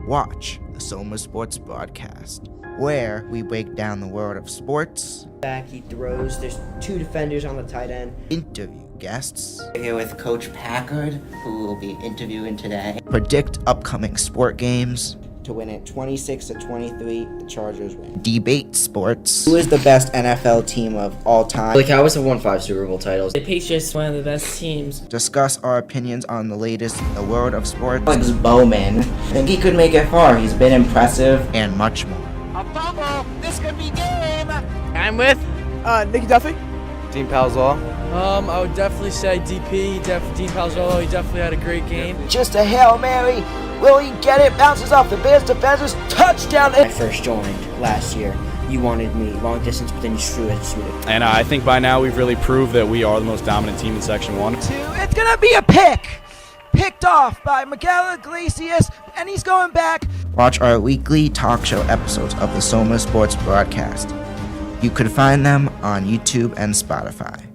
Watch the Soma Sports Broadcast, where we break down the world of sports. Back, he throws. There's 2 defenders on the tight end. Interview guests. We're here with Coach Packard, who will be interviewing today. Predict upcoming sport games. To win it 26-23, the Chargers win. Debate sports. Who is the best NFL team of all time? The Cowboys have won 5 Super Bowl titles. The Patriots, one of the best teams. Discuss our opinions on the latest in the world of sports. Alex Bowman. I think he could make it far. He's been impressive. And much more. A fumble. This could be game. I'm with Nicky Duffy. Dean Palzall. I would definitely say DP. Dean Palzolo. He definitely had a great game. Just a Hail Mary. Will he get it? Bounces off the Bears defenders. Touchdown. When I first joined last year, you wanted me long distance, but then you threw it. And I think by now we've really proved that we are the most dominant team in Section 1. It's going to be a pick. Picked off by Miguel Iglesias, and he's going back. Watch our weekly talk show episodes of the Soma Sports Broadcast. You could find them on YouTube and Spotify.